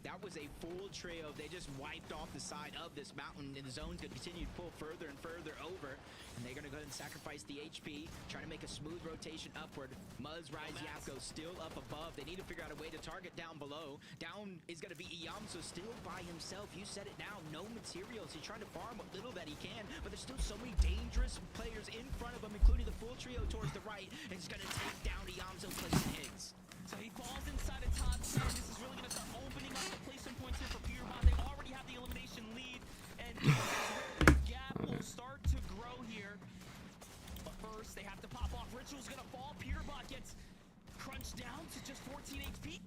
That was a full trio. They just wiped off the side of this mountain, and the zone's going to continue to pull further and further over. And they're going to go ahead and sacrifice the HP, trying to make a smooth rotation upward. Muzz, Rise, Yapko still up above. They need to figure out a way to target down below. Down is going to be Yamzo still by himself. You said it now, no materials. He's trying to farm what little that he can, but there's still so many dangerous players in front of him, including the full trio towards the right. And he's going to take down Yamzo, Clicks, and Higgs. So he falls inside a top 10. This is really going to start opening up the placement points here for Peterbot. They already have the elimination lead, and this is where the gap will start to grow here. But first, they have to pop off. Ritual's going to fall. Peterbot gets crunched down to just 14 HP.